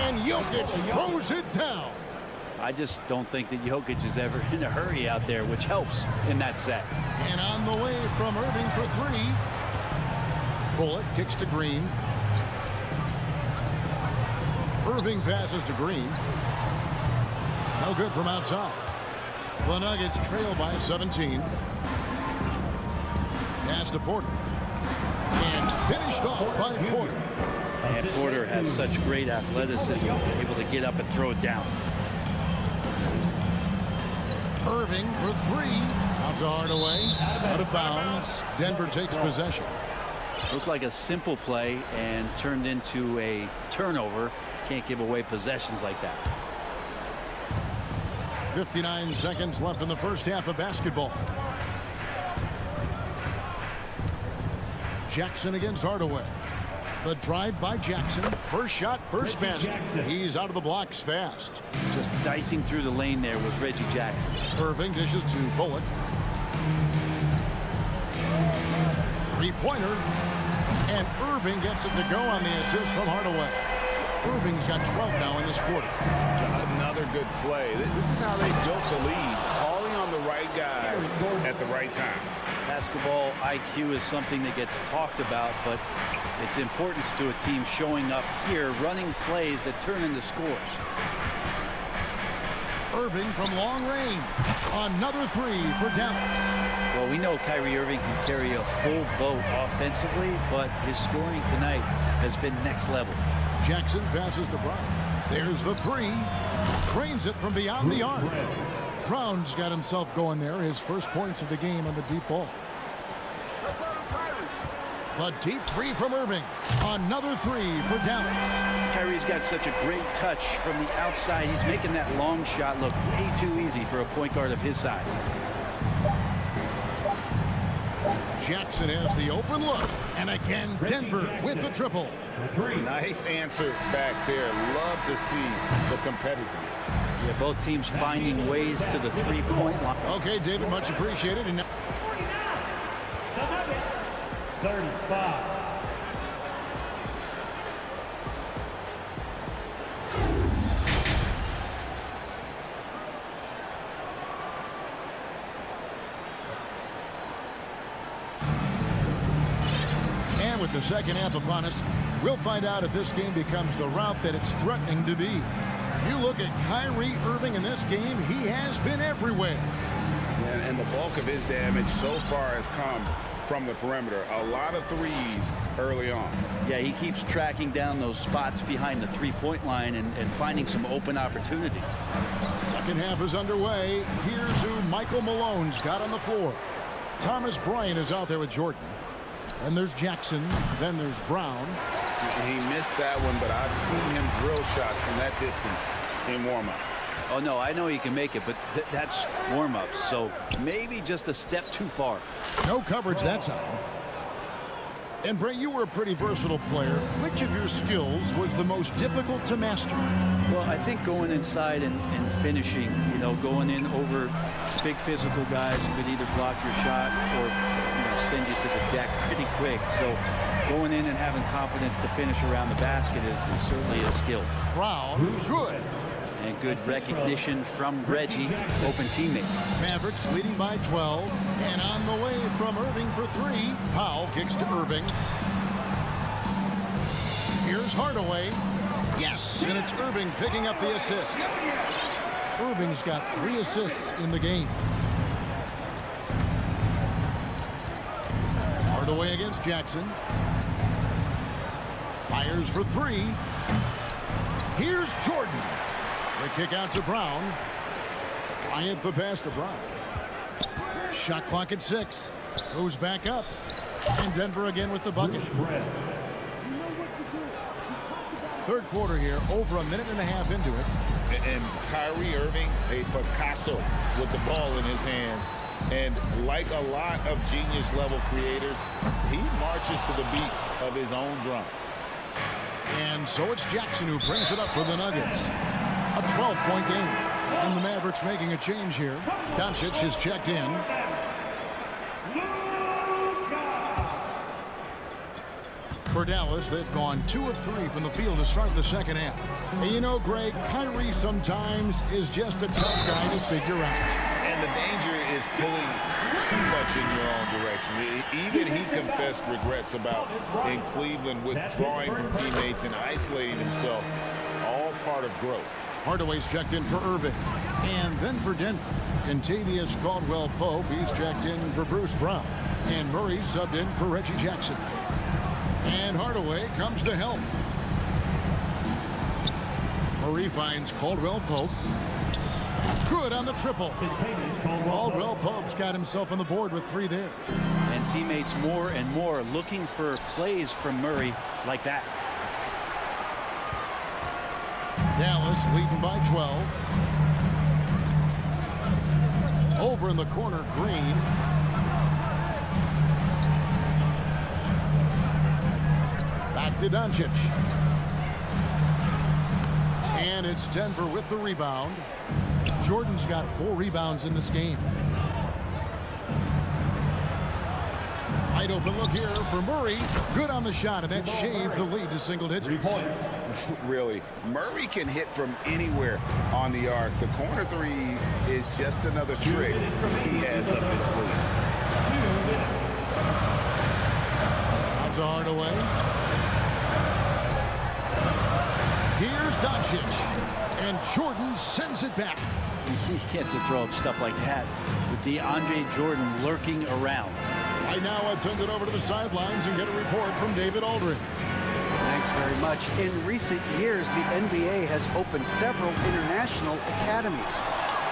and Jokic throws it down. I just don't think that Jokic is ever in a hurry out there, which helps in that set. And on the way from Irving for three. Bullock kicks to Green. Irving passes to Green. No good from outside. The Nuggets trail by 17. Pass to Porter. And finished off by Porter. And Porter has such great athleticism, able to get up and throw it down. Irving for three. Out to Hardaway. Out of bounds. Denver takes possession. Looked like a simple play and turned into a turnover. Can't give away possessions like that. 59 seconds left in the first half of basketball. Jackson against Hardaway. The drive by Jackson. First shot, first basket. He's out of the blocks fast. Just dicing through the lane there was Reggie Jackson. Irving dishes to Bullock. Three-pointer. And Irving gets it to go on the assist from Hardaway. Irving's got 12 now in this quarter. Another good play. This is how they built the lead, calling on the right guys at the right time. Basketball IQ is something that gets talked about, but its importance to a team showing up here, running plays that turn into scores. Irving from long range. Another three for Dallas. Well, we know Kyrie Irving can carry a full boat offensively, but his scoring tonight has been next level. Jackson passes to Brown. There's the three. Trains it from beyond the arc. Brown's got himself going there. His first points of the game on the deep ball. A deep three from Irving. Another three for Dallas. Kyrie's got such a great touch from the outside. He's making that long shot look way too easy for a point guard of his size. Jackson has the open look. And again, Denver with the triple. Nice answer back there. Love to see the competitiveness. Yeah, both teams finding ways to the three-point line. Okay, David, much appreciated. And 35. And with the second half upon us, we'll find out if this game becomes the route that it's threatening to be. You look at Kyrie Irving in this game, he has been everywhere. And the bulk of his damage so far has come from the perimeter. A lot of threes early on. Yeah, he keeps tracking down those spots behind the three-point line and finding some open opportunities. Second half is underway. Here's who Michael Malone's got on the floor. Thomas Bryant is out there with Jordan. And there's Jackson. Then there's Brown. He missed that one, but I've seen him drill shots from that distance in warm-up. Oh, no, I know he can make it, but that's warm-ups, so maybe just a step too far. No coverage that time. And, Brent, you were a pretty versatile player. Which of your skills was the most difficult to master? Well, I think going inside and finishing, you know, going in over big physical guys who could either block your shot or, you know, send you to the deck pretty quick. So going in and having confidence to finish around the basket is certainly a skill. Brown, good. And good recognition from Reggie, open teammate. Mavericks leading by 12. And on the way from Irving for three. Powell kicks to Irving. Here's Hardaway. Yes, and it's Irving picking up the assist. Irving's got 3 assists in the game. Hardaway against Jackson. Fires for three. Here's Jordan. The kick out to Brown. Bryant the pass to Brown. Shot clock at 6. Goes back up. And Denver again with the bucket. Third quarter here, over a minute and a half into it. And Kyrie Irving, a Picasso with the ball in his hands. And like a lot of genius-level creators, he marches to the beat of his own drum. And so it's Jackson who brings it up for the Nuggets. A 12-point game. And the Mavericks making a change here. Doncic is checked in. For Dallas, they've gone 2 of 3 from the field to start the second half. And you know, Greg, Kyrie sometimes is just a tough guy to figure out. And the danger is pulling too much in your own direction. Even he confessed regrets about in Cleveland withdrawing from teammates and isolating himself. All part of growth. Hardaway's checked in for Irving. And then for Denver, Contavious Caldwell-Pope, he's checked in for Bruce Brown. And Murray subbed in for Reggie Jackson. And Hardaway comes to help. Murray finds Caldwell-Pope. Good on the triple. Caldwell-Pope's got himself on the board with 3 there. And teammates more and more looking for plays from Murray like that. Dallas leading by 12. Over in the corner, Green. Back to Doncic. And it's Denver with the rebound. Jordan's got 4 rebounds in this game. Wide open look here for Murray. Good on the shot, and that shaves the lead to single digits. Really, Murray can hit from anywhere on the arc. The corner 3 is just another trick he has up his sleeve. That's Hardaway. Here's Doncic. And Jordan sends it back. You can't just throw up stuff like that with DeAndre Jordan lurking around. Right now, I'd send it over to the sidelines and get a report from David Aldridge. Thanks very much. In recent years, the NBA has opened several international academies.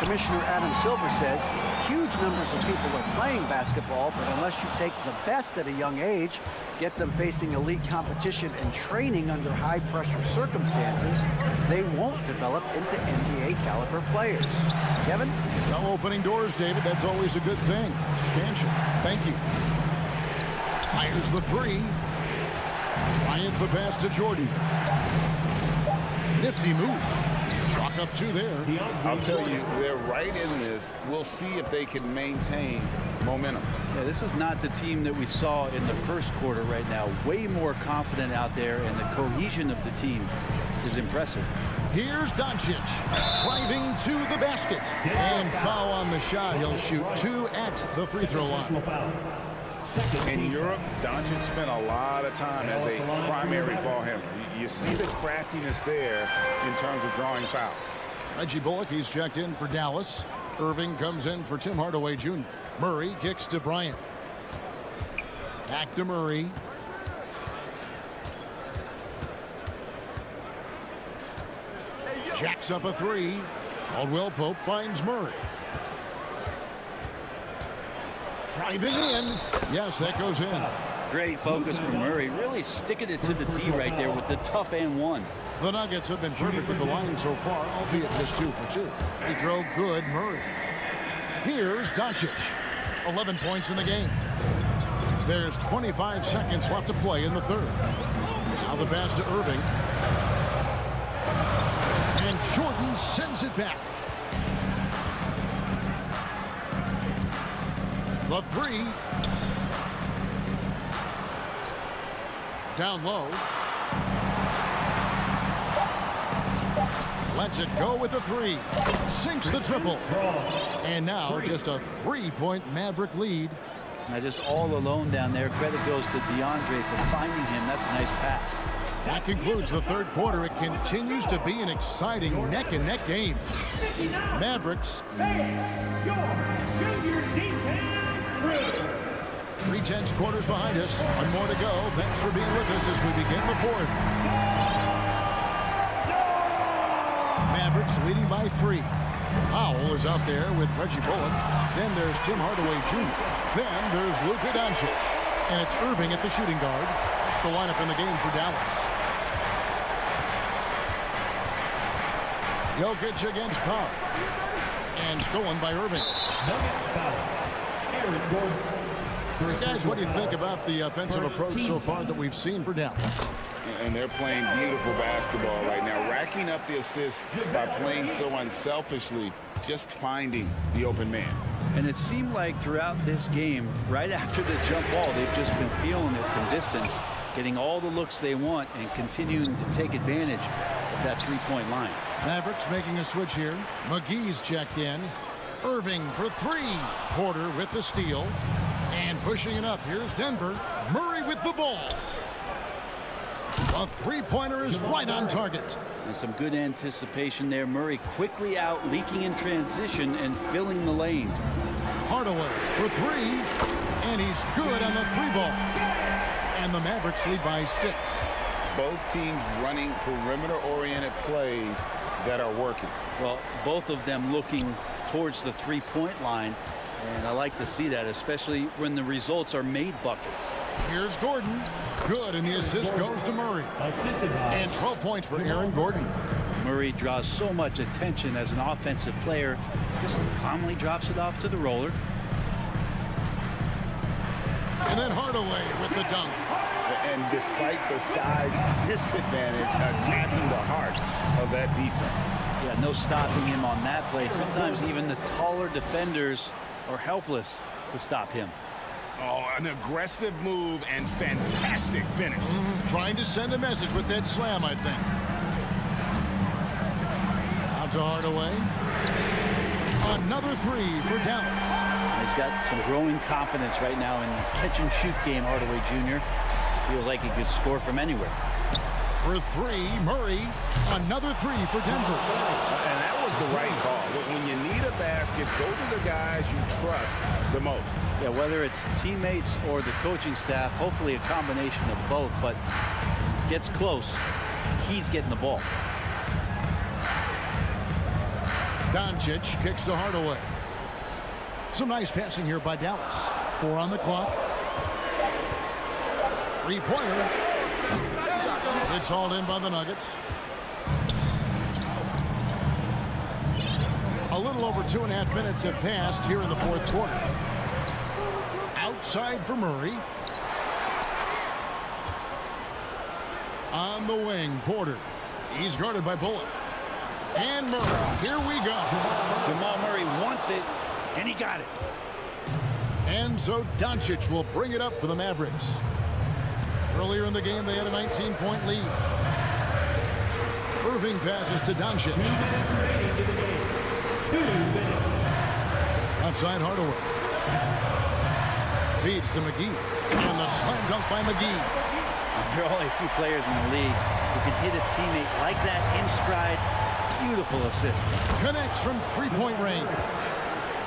Commissioner Adam Silver says huge numbers of people are playing basketball, but unless you take the best at a young age, get them facing elite competition and training under high-pressure circumstances, they won't develop into NBA-caliber players. Kevin? Well, opening doors, David. That's always a good thing. Expansion. Thank you. Fires the 3. Bryant the pass to Jordan. Nifty move. Chalk up 2 there. I'll tell you, they're right in this. We'll see if they can maintain momentum. Yeah, this is not the team that we saw in the first quarter right now. Way more confident out there, and the cohesion of the team is impressive. Here's Doncic driving to the basket. And foul on the shot. He'll shoot 2 at the free throw line. In Europe, Doncic spent a lot of time as a primary ball handler. You see the craftiness there in terms of drawing fouls. Reggie Bullock, he's checked in for Dallas. Irving comes in for Tim Hardaway Jr. Murray kicks to Bryant. Back to Murray. Jacks up a 3. Caldwell-Pope finds Murray. Driving in. Yes, that goes in. Great focus from Murray. Really sticking it to the D right there with the tough and 1. The Nuggets have been perfect with the line so far, albeit just 2 for 2. Free throw good, Murray. Here's Doncic. 11 points in the game. There's 25 seconds left to play in the third. Now the pass to Irving. And Jordan sends it back. The 3. Down low. Lets it go with the 3. Sinks the triple. And now just a 3-point Maverick lead. Now just all alone down there. Credit goes to DeAndre for finding him. That's a nice pass. That concludes the third quarter. It continues to be an exciting neck-and-neck game. Mavericks. 3/10 quarters behind us. 1 more to go. Thanks for being with us as we begin the 4th. Mavericks leading by 3. Powell is out there with Reggie Bullock. Then there's Tim Hardaway Jr. Then there's Luka Doncic. And it's Irving at the shooting guard. That's the lineup in the game for Dallas. Jokic against Pop. And stolen by Irving. Guys, what do you think about the offensive approach so far that we've seen for Dallas? And they're playing beautiful basketball right now, racking up the assists by playing so unselfishly, just finding the open man. And it seemed like throughout this game, right after the jump ball, they've just been feeling it from distance, getting all the looks they want and continuing to take advantage of that three-point line. Mavericks making a switch here. McGee's checked in. Irving for three. Porter with the steal. And pushing it up, here's Denver. Murray with the ball. A three-pointer is right on target. And some good anticipation there. Murray quickly out, leaking in transition and filling the lane. Hardaway for three. And he's good on the three ball. And the Mavericks lead by 6. Both teams running perimeter-oriented plays that are working. Well, both of them looking towards the three-point line. And I like to see that, especially when the results are made buckets. Here's Gordon. Good, and the assist goes to Murray. And 12 points for Aaron Gordon. Murray draws so much attention as an offensive player. Just calmly drops it off to the roller. And then Hardaway with the dunk. And despite the size disadvantage, attacking the heart of that defense. Yeah, no stopping him on that play. Sometimes even the taller defenders are helpless to stop him. Oh, an aggressive move and fantastic finish. Trying to send a message with that slam, I think. Out to Hardaway. Another three for Dallas. He's got some growing confidence right now in the catch-and-shoot game, Hardaway Jr. Feels like he could score from anywhere. For three, Murray. Another three for Denver. And that was the right call. When you need a basket, go to the guys you trust the most. Yeah, whether it's teammates or the coaching staff, hopefully a combination of both, but gets close, he's getting the ball. Doncic kicks to Hardaway. Some nice passing here by Dallas. 4 on the clock. Three-pointer. It's hauled in by the Nuggets. A little over 2.5 minutes have passed here in the fourth quarter. Outside for Murray. On the wing, Porter. He's guarded by Bullock. And Murray. Here we go. Jamal Murray wants it, and he got it. And so Doncic will bring it up for the Mavericks. Earlier in the game, they had a 19-point lead. Irving passes to Doncic. Outside Hardaway. Feeds to McGee. And the slam dunk by McGee. There are only a few players in the league who can hit a teammate like that in stride. Beautiful assist. Connects from three-point range.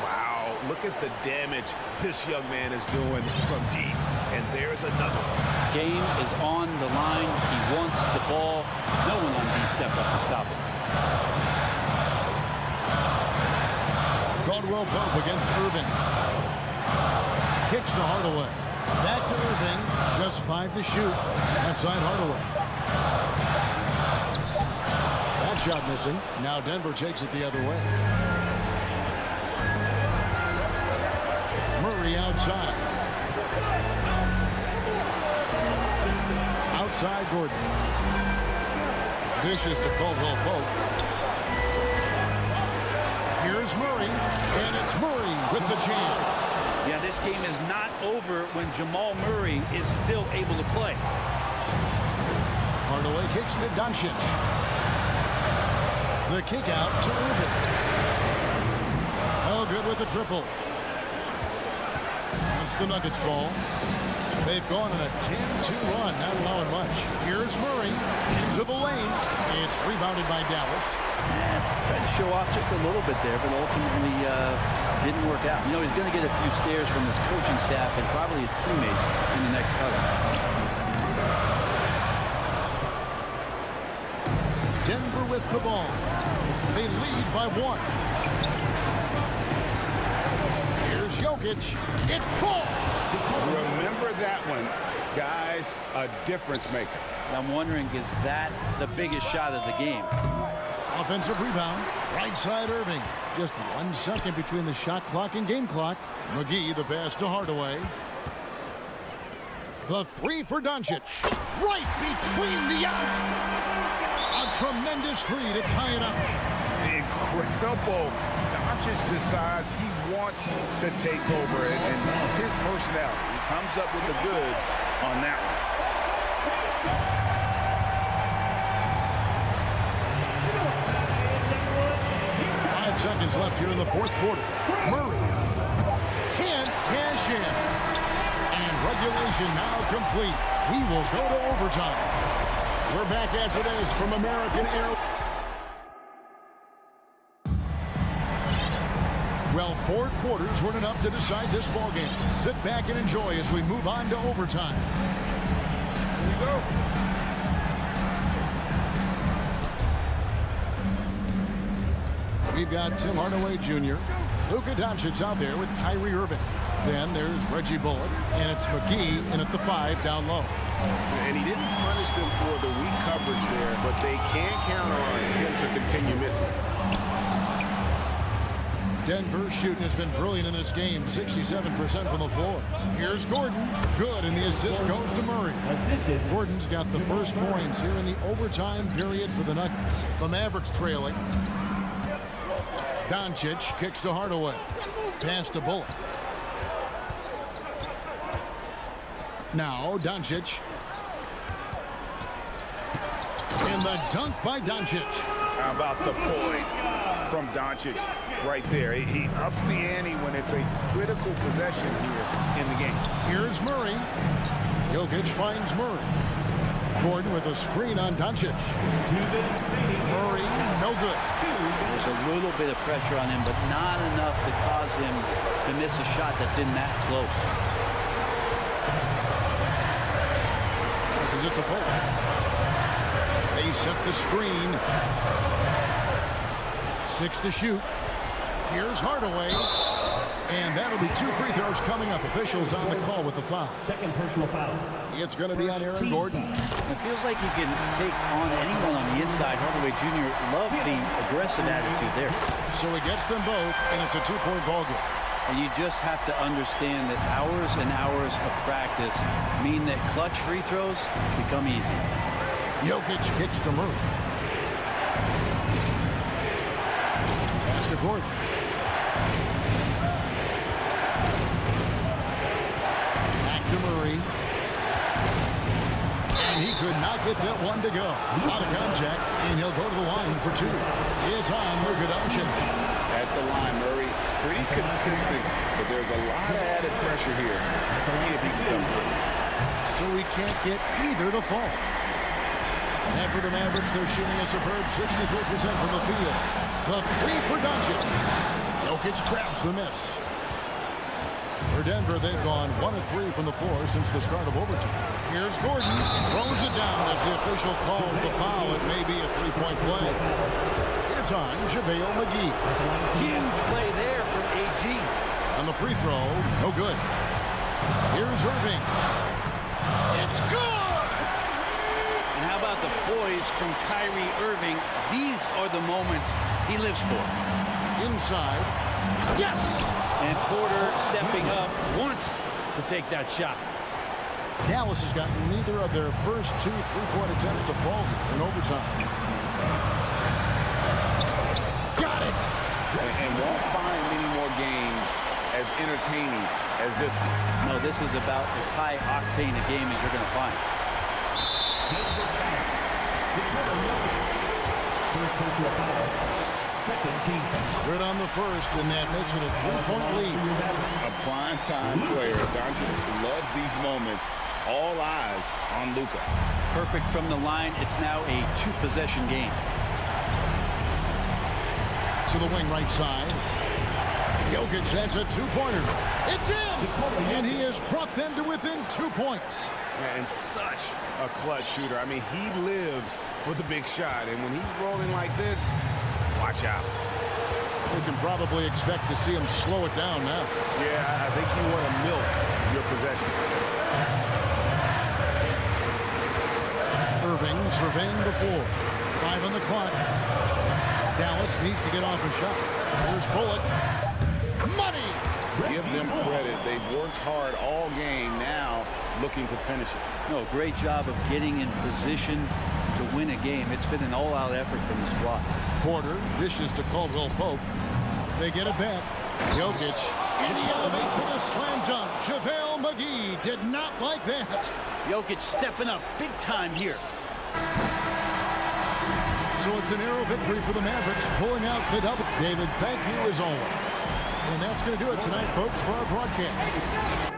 Wow, look at the damage this young man is doing from deep. And there's another one. Game is on the line. He wants the ball. No one on D stepped up to stop it. Caldwell Pope against Irving. Kicks to Hardaway. Back to Irving. Just 5 to shoot. Outside Hardaway. That shot missing. Now Denver takes it the other way. Murray outside. Outside Gordon. Dishes to Caldwell Pope. Here's Murray, and it's Murray with the jam. Yeah, this game is not over when Jamal Murray is still able to play. Hardaway kicks to Doncic. The kick out to Irving. Oh, good with the triple. That's the Nuggets ball. They've gone on a 10-2 run, not allowing much. Here's Murray into the lane. It's rebounded by Dallas. Tried to show off just a little bit there, but ultimately didn't work out. You know, he's going to get a few stares from his coaching staff and probably his teammates in the next huddle. Denver with the ball. They lead by 1. Here's Jokic. It falls. Remember that one, guys, a difference maker. I'm wondering, is that the biggest shot of the game? Offensive rebound. Right side Irving. Just 1 second between the shot clock and game clock. McGee the pass to Hardaway. The three for Doncic. Right between the eyes. A tremendous three to tie it up. Incredible. Doncic decides he wants to take over, and it's his personality. He comes up with the goods on that one. 5 seconds left here in the fourth quarter. Murray can't cash in. And regulation now complete. We will go to overtime. We're back after this from American Air. Well, 4 quarters weren't enough to decide this ballgame. Sit back and enjoy as we move on to overtime. Here we go. We've got Tim Hardaway Jr., Luka Doncic out there with Kyrie Irving. Then there's Reggie Bullock, and it's McGee in at the 5 down low. And he didn't punish them for the weak coverage there, but they can't count on him to continue missing. Denver's shooting has been brilliant in this game, 67% from the floor. Here's Gordon. Good, and the assist goes to Murray. Gordon's got the first points here in the overtime period for the Nuggets. The Mavericks trailing. Doncic kicks to Hardaway. Pass to Bullock. Now Doncic. And the dunk by Doncic. How about the poise from Doncic right there? He ups the ante when it's a critical possession here in the game. Here's Murray. Jokic finds Murray. Gordon with a screen on Doncic. Murray, no good. There's a little bit of pressure on him, but not enough to cause him to miss a shot that's in that close. This is it to Bullock. They set the screen. 6 to shoot. Here's Hardaway. And that'll be 2 free throws coming up. Officials on the call with the foul. Second personal foul. It's going to be on Aaron Gordon. It feels like he can take on anyone on the inside. Hardaway Jr. loved the aggressive attitude there. So he gets them both, and it's a 2-point ball game. And you just have to understand that hours and hours of practice mean that clutch free throws become easy. Jokic kicks to Murray. Pass to Gordon. Back to Murray. And he could not get that one to go. Out of contact, and he'll go to the line for 2. It's on Luka Doncic. At the line, Murray, pretty consistent, but there's a lot of added pressure here. See if he can come through. So he can't get either to fall. And for the Mavericks, they're shooting a superb 63% from the field. The 3 for Doncic. Jokic grabs the miss. For Denver, they've gone 1 of 3 from the floor since the start of overtime. Here's Gordon. Throws it down as the official calls the foul. It may be a 3-point play. It's on JaVale McGee. Huge play there from AG. On the free throw, no good. Here's Irving. It's good! And how about the poise from Kyrie Irving? These are the moments he lives for. Inside. Yes! And Porter stepping up wants to take that shot. Dallas has gotten neither of their first 2 3-point attempts to fall in overtime. Got it! And won't find many more games as entertaining as this one. No, this is about as high octane a game as you're going to find. First personal foul. Second team foul. Good on the first, and that makes it a 3-point lead. A prime-time player. Doncic loves these moments. All eyes on Luka. Perfect from the line. It's now a 2-possession game. To the wing right side. Jokic, that's a 2-pointer. It's in! And he has brought them to within 2 points. And such a clutch shooter. I mean, he lives for the big shot. And when he's rolling like this, watch out. We can probably expect to see him slow it down now. Yeah, I think you want to milk your possession. Irving surveying the floor. 5 on the clock. Dallas needs to get off a shot. Here's Bullock. Money! Give them credit. They've worked hard all game, now looking to finish it. No, great job of getting in position to win a game. It's been an all-out effort from the squad. Porter dishes to Caldwell Pope. They get it back. Jokic, and he elevates for the slam dunk. JaVale McGee did not like that. Jokic stepping up big time here. So it's a narrow victory for the Mavericks, pulling out the double. David, thank you as always. And that's going to do it tonight, folks, for our broadcast.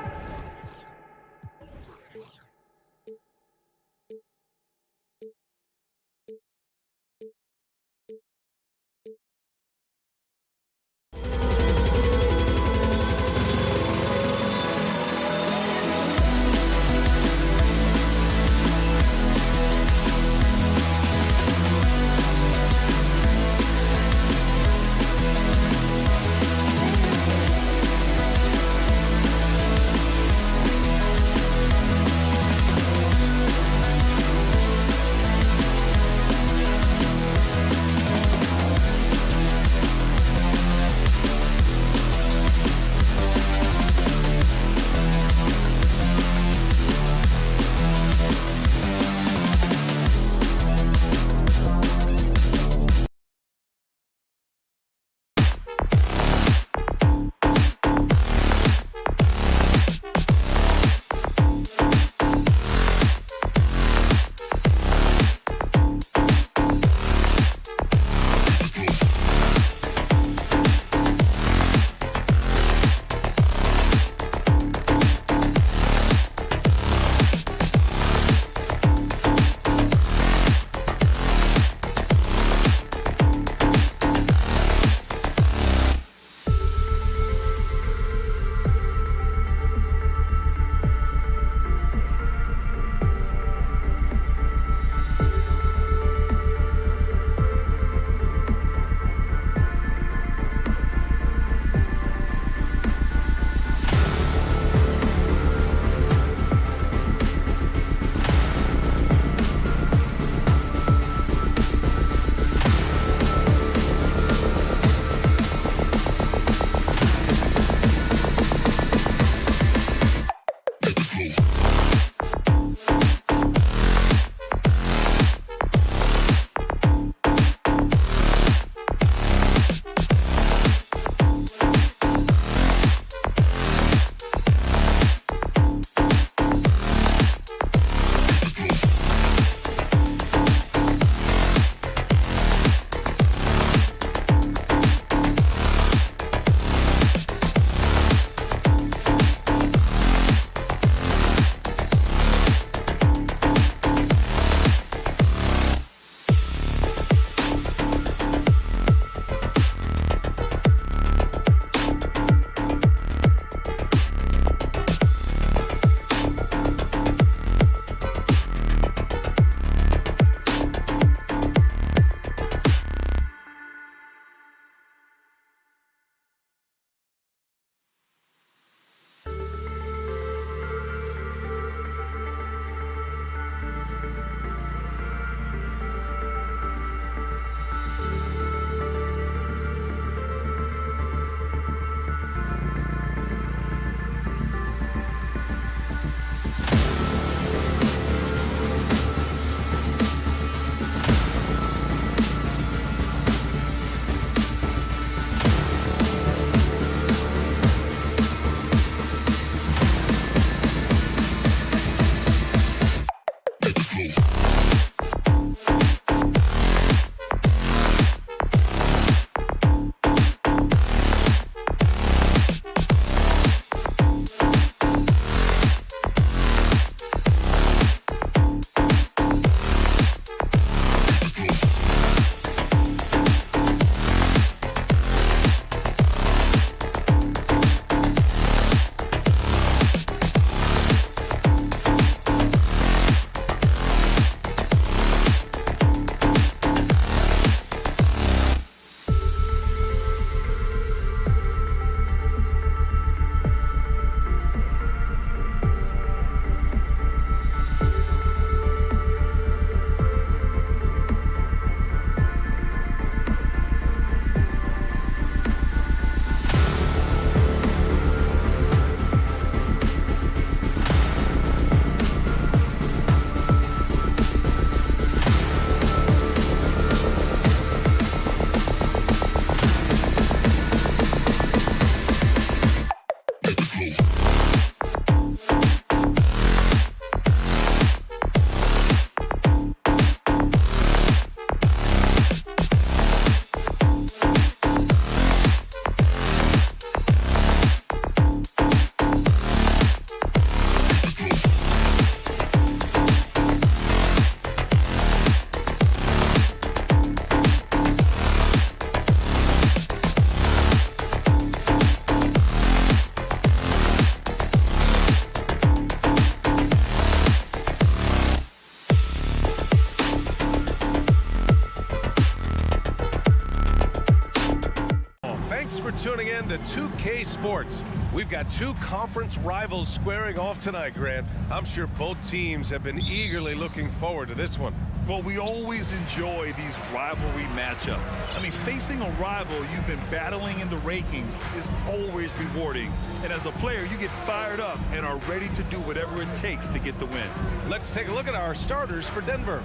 NBA2K Sports. We've got two conference rivals squaring off tonight, Grant. I'm sure both teams have been eagerly looking forward to this one. Well, we always enjoy these rivalry matchups. I mean, facing a rival you've been battling in the rankings is always rewarding. And as a player, you get fired up and are ready to do whatever it takes to get the win. Let's take a look at our starters for Denver.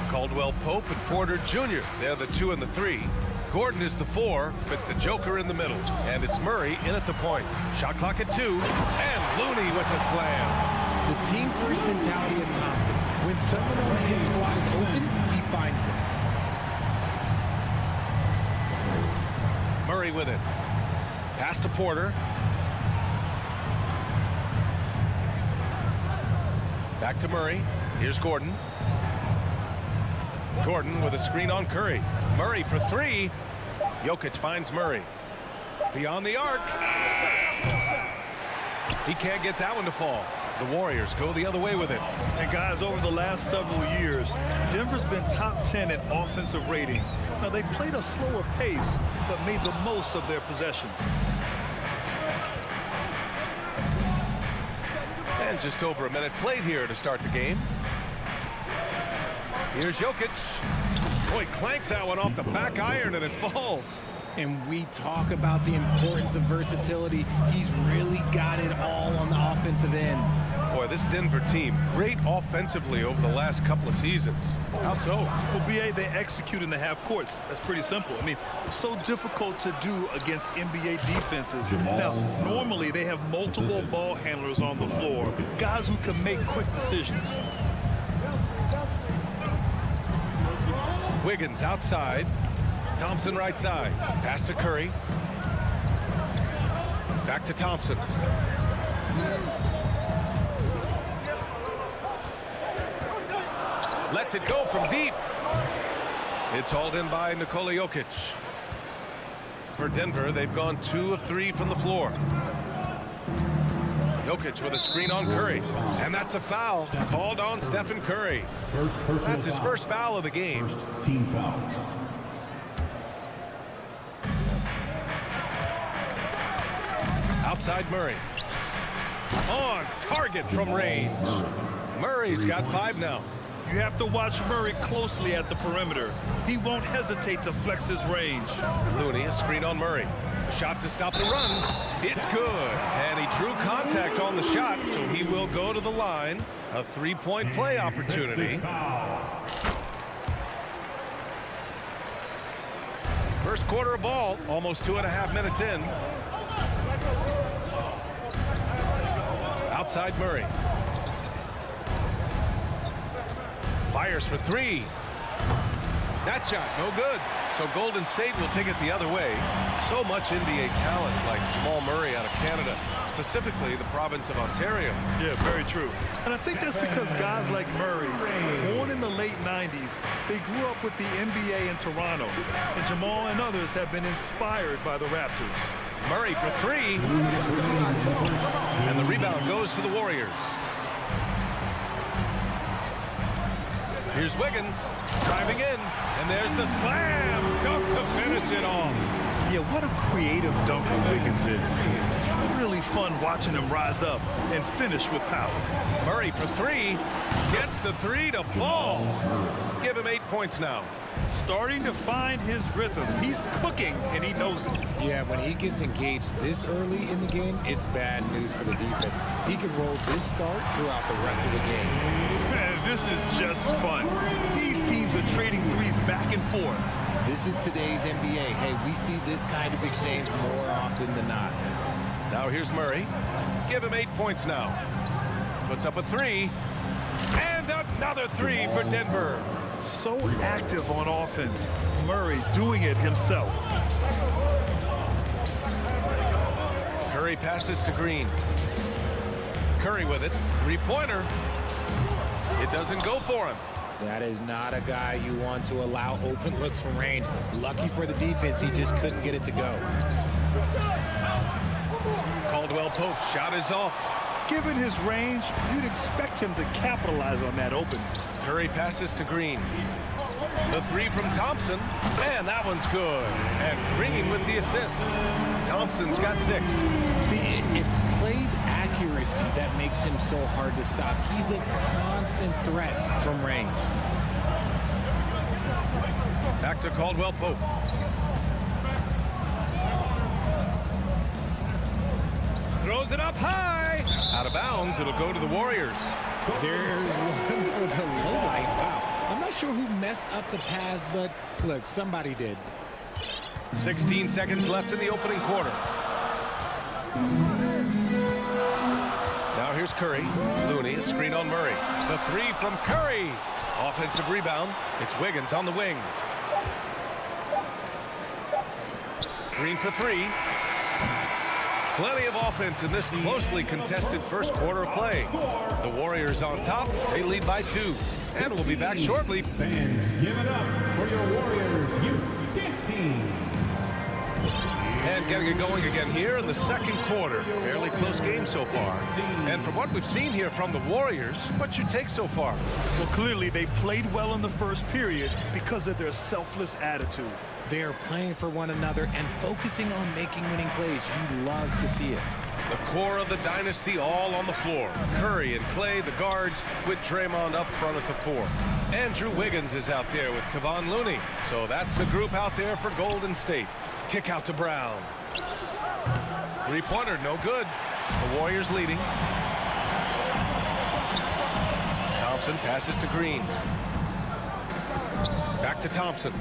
Caldwell Pope and Porter Jr. They're the 2 and the 3. Gordon is the 4, with the Joker in the middle. And it's Murray in at the point. Shot clock at 2, and Looney with the slam. The team-first mentality of Thompson. When someone on his squad is open, he finds them. Murray with it. Pass to Porter. Back to Murray. Here's Gordon. Gordon with a screen on Curry. Murray for 3. Jokic finds Murray. Beyond the arc. He can't get that one to fall. The Warriors go the other way with it. And guys, over the last several years, Denver's been top 10 in offensive rating. Now, they played a slower pace, but made the most of their possessions. And just over a minute played here to start the game. Here's Jokic. Boy, clanks that one off the back iron and it falls. And we talk about the importance of versatility. He's really got it all on the offensive end. Boy, this Denver team, great offensively over the last couple of seasons. How so? Well, BA, they execute in the half courts. That's pretty simple. I mean, so difficult to do against NBA defenses. Now, normally they have multiple ball handlers on the floor, guys who can make quick decisions. Wiggins outside. Thompson right side. Pass to Curry. Back to Thompson. Lets it go from deep. It's hauled in by Nikola Jokic. For Denver, they've gone 2 of 3 from the floor. Jokic with a screen on Curry. And that's a foul called on Stephen Curry. That's his first foul of the game. Team foul. Outside Murray. On target from range. Murray's got 5 now. You have to watch Murray closely at the perimeter. He won't hesitate to flex his range. Looney, a screen on Murray. Shot to stop the run. It's good. And he drew contact on the shot, so he will go to the line. A 3-point play opportunity. First quarter of ball, almost 2.5 minutes in. Outside Murray. Fires for 3. That shot, no good. So Golden State will take it the other way. So much NBA talent like Jamal Murray out of Canada, specifically the province of Ontario. Yeah, very true. And I think that's because guys like Murray, born in the late 90s, they grew up with the NBA in Toronto. And Jamal and others have been inspired by the Raptors. Murray for 3. And the rebound goes to the Warriors. Here's Wiggins driving in, and there's the slam dunk to finish it off. Yeah, what a creative dunker Wiggins is. It's really fun watching him rise up and finish with power. Murray for 3, gets the 3 to fall. Give him 8 points now. Starting to find his rhythm. He's cooking, and he knows it. Yeah, when he gets engaged this early in the game, it's bad news for the defense. He can roll this start throughout the rest of the game. Man, this is just fun. These teams are trading threes back and forth. This is today's NBA. Hey, we see this kind of exchange more often than not. Now here's Murray. Give him 8 points now. Puts up a 3. And another 3 for Denver. So active on offense. Murray doing it himself. Curry passes to Green. Curry with it. 3-pointer. It doesn't go for him. That is not a guy you want to allow open looks from range. Lucky for the defense, he just couldn't get it to go. Caldwell Pope's shot is off. Given his range, you'd expect him to capitalize on that open. Curry passes to Green. The three from Thompson, and that one's good. And Green with the assist. Thompson's got 6. See, it's Clay's accuracy that makes him so hard to stop. He's a constant threat from range. Back to Caldwell Pope. Throws it up high. Out of bounds. It'll go to the Warriors. There's one for the low light. Wow. I'm not sure who messed up the pass, but look, somebody did. 16 seconds left in the opening quarter. Now here's Curry. Looney, a screen on Murray. The three from Curry. Offensive rebound. It's Wiggins on the wing. Green for 3. Plenty of offense in this closely contested first quarter of play. The Warriors on top. They lead by 2. And we'll be back shortly. Fans, give it up for your Warriors U15. And getting it going again here in the second quarter. Fairly close game so far. And from what we've seen here from the Warriors, what's your take so far? Well, clearly they played well in the first period because of their selfless attitude. They're playing for one another and focusing on making winning plays. You love to see it. The core of the dynasty all on the floor. Curry and Clay, the guards, with Draymond up front at the 4. Andrew Wiggins is out there with Kevon Looney. So that's the group out there for Golden State. Kick out to Brown. Three-pointer, no good. The Warriors leading. Thompson passes to Green. Back to Thompson.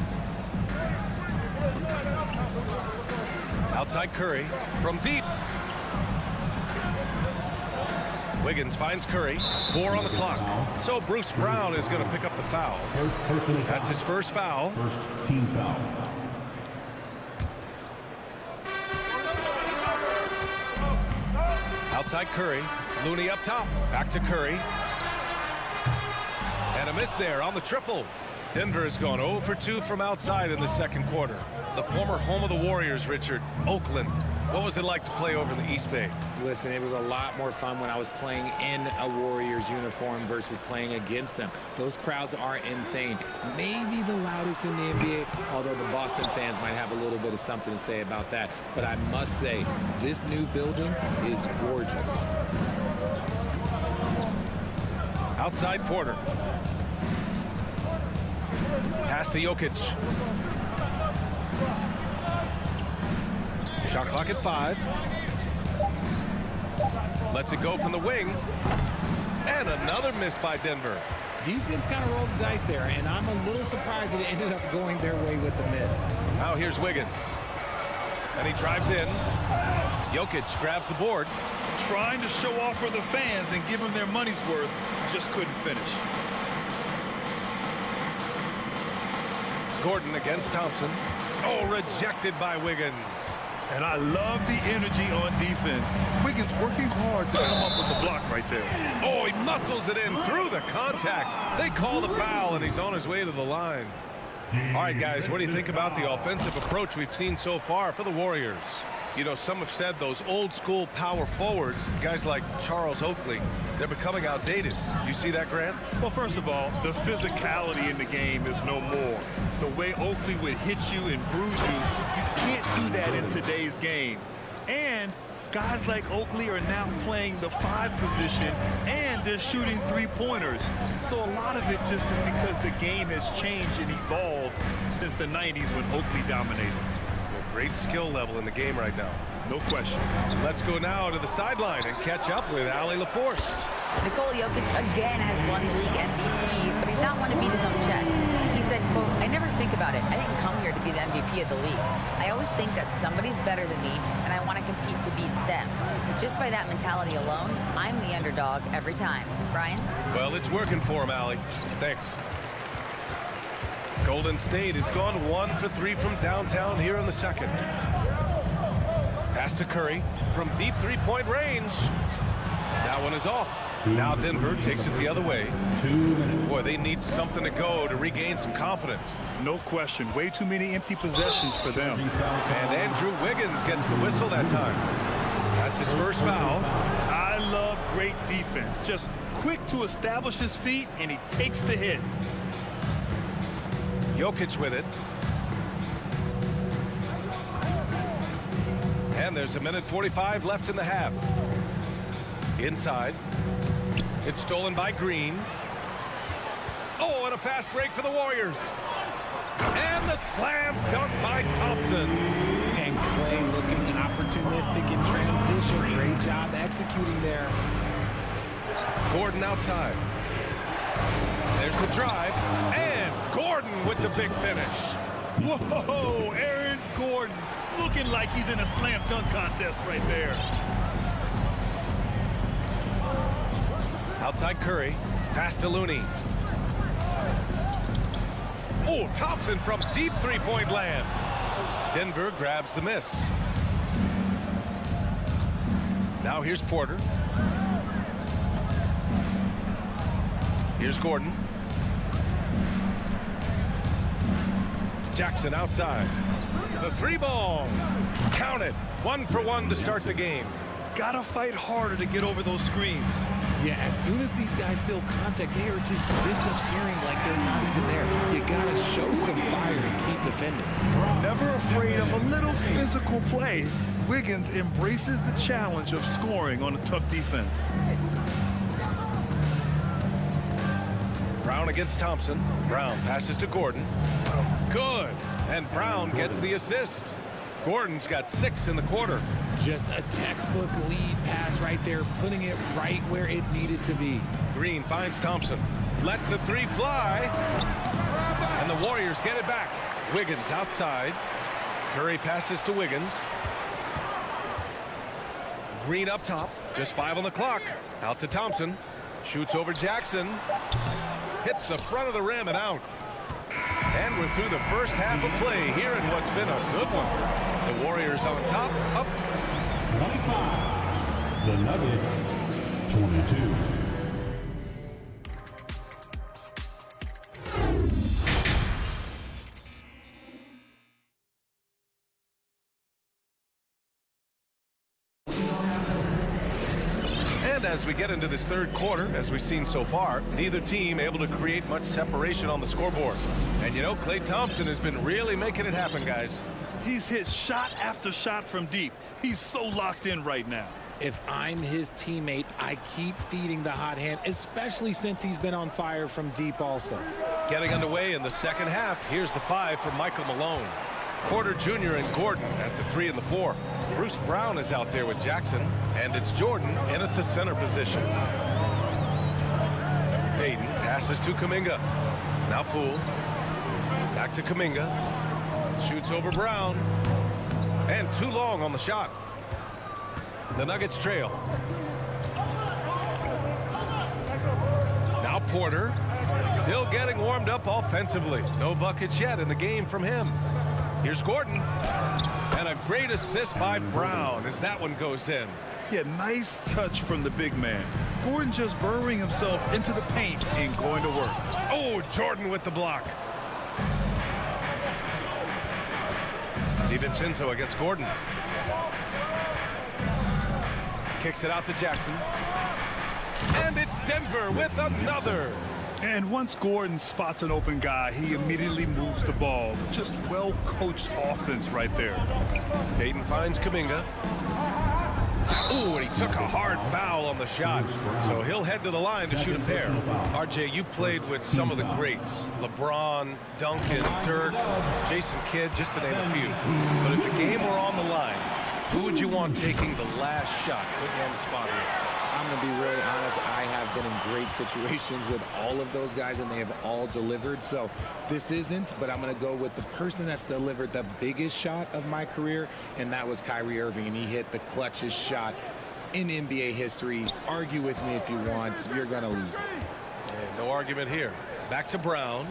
Outside Curry from deep. Wiggins finds Curry. 4 on the clock. So Bruce Brown is going to pick up the foul. That's his first foul. First team foul. Outside Curry. Looney up top. Back to Curry. And a miss there on the triple. Denver has gone 0 for 2 from outside in the second quarter. The former home of the Warriors, Richard, Oakland. What was it like to play over in the East Bay? Listen, it was a lot more fun when I was playing in a Warriors uniform versus playing against them. Those crowds are insane. Maybe the loudest in the NBA, although the Boston fans might have a little bit of something to say about that. But I must say, this new building is gorgeous. Outside Porter. Pass to Jokic. Shot clock at 5. Lets it go from the wing. And another miss by Denver. Defense kind of rolled the dice there, and I'm a little surprised that it ended up going their way with the miss. Now here's Wiggins. And he drives in. Jokic grabs the board. Trying to show off for the fans and give them their money's worth, just couldn't finish. Gordon against Thompson. Oh, rejected by Wiggins. And I love the energy on defense. Wiggins working hard to come up with the block right there. Oh, he muscles it in through the contact. They call the foul, and he's on his way to the line. All right, guys, what do you think about the offensive approach we've seen so far for the Warriors? You know, some have said those old-school power forwards, guys like Charles Oakley, they're becoming outdated. You see that, Grant? Well, first of all, the physicality in the game is no more. The way Oakley would hit you and bruise you, you can't do that in today's game. And guys like Oakley are now playing the 5 position, and they're shooting 3-pointers. So a lot of it just is because the game has changed and evolved since the 90s when Oakley dominated. Great skill level in the game right now. No question. Let's go now to the sideline and catch up with Allie LaForce. Nikola Jokic again has won the league MVP, but he's not one to beat his own chest. He said, quote, "I never think about it. I didn't come here to be the MVP of the league. I always think that somebody's better than me, and I want to compete to beat them. Just by that mentality alone, I'm the underdog every time." Brian? Well, it's working for him, Allie. Thanks. Golden State has gone 1 for 3 from downtown here in the second. Pass to Curry from deep 3-point range. That one is off. Now Denver takes it the other way. Boy, they need something to go to regain some confidence. No question. Way too many empty possessions for them. And Andrew Wiggins gets the whistle that time. That's his first foul. I love great defense. Just quick to establish his feet, and he takes the hit. Jokic with it. And there's 1:45 left in the half. Inside. It's stolen by Green. Oh, and a fast break for the Warriors. And the slam dunk by Thompson. And Clay looking opportunistic in transition. Great job executing there. Gordon outside. There's the drive. And Gordon with the big finish. Whoa, Aaron Gordon looking like he's in a slam dunk contest right there. Outside Curry. Pass to Looney. Oh, Thompson from deep three-point land. Denver grabs the miss. Now here's Porter. Here's Gordon. Jackson outside. The three ball. Count it. 1 for 1 to start the game. Gotta fight harder to get over those screens. Yeah, as soon as these guys feel contact, they are just disappearing like they're not even there. You gotta show some fire and keep defending. Never afraid of a little physical play. Wiggins embraces the challenge of scoring on a tough defense. Brown against Thompson. Brown passes to Gordon. Good. And Brown gets the assist. Gordon's got 6 in the quarter. Just a textbook lead pass right there, putting it right where it needed to be. Green finds Thompson. Lets the three fly. And the Warriors get it back. Wiggins outside. Curry passes to Wiggins. Green up top. Just 5 on the clock. Out to Thompson. Shoots over Jackson. Hits the front of the rim and out. And we're through the first half of play here in what's been a good one. The Warriors on top, up 25. The Nuggets, 22. And as we get into this third quarter, as we've seen so far, neither team able to create much separation on the scoreboard. And you know, Klay Thompson has been really making it happen, guys. He's hit shot after shot from deep. He's so locked in right now. If I'm his teammate, I keep feeding the hot hand, especially since he's been on fire from deep also. Getting underway in the second half. Here's the 5 for Michael Malone. Porter Jr. and Gordon at the 3 and the 4. Bruce Brown is out there with Jackson, and it's Jordan in at the center position. Payton passes to Kuminga. Now Poole. Back to Kuminga. Shoots over Brown. And too long on the shot. The Nuggets trail. Now Porter. Still getting warmed up offensively. No buckets yet in the game from him. Here's Gordon. And a great assist by Brown as that one goes in. Yeah, nice touch from the big man. Gordon just burrowing himself into the paint and going to work. Oh, Jordan with the block. DiVincenzo against Gordon. Kicks it out to Jackson. And it's Denver with another. And once Gordon spots an open guy, he immediately moves the ball. Just well-coached offense right there. Payton finds Kuminga. Ooh, and he took a hard foul on the shot. So he'll head to the line to shoot a pair. RJ, you played with some of the greats. LeBron, Duncan, Dirk, Jason Kidd, just to name a few. But if the game were on the line, who would you want taking the last shot? Put you on the spot here. I'm going to be really honest. I have been in great situations with all of those guys, and they have all delivered. So this isn't, but I'm going to go with the person that's delivered the biggest shot of my career, and that was Kyrie Irving, and he hit the clutchest shot in NBA history. Argue with me if you want. You're going to lose it. And no argument here. Back to Brown.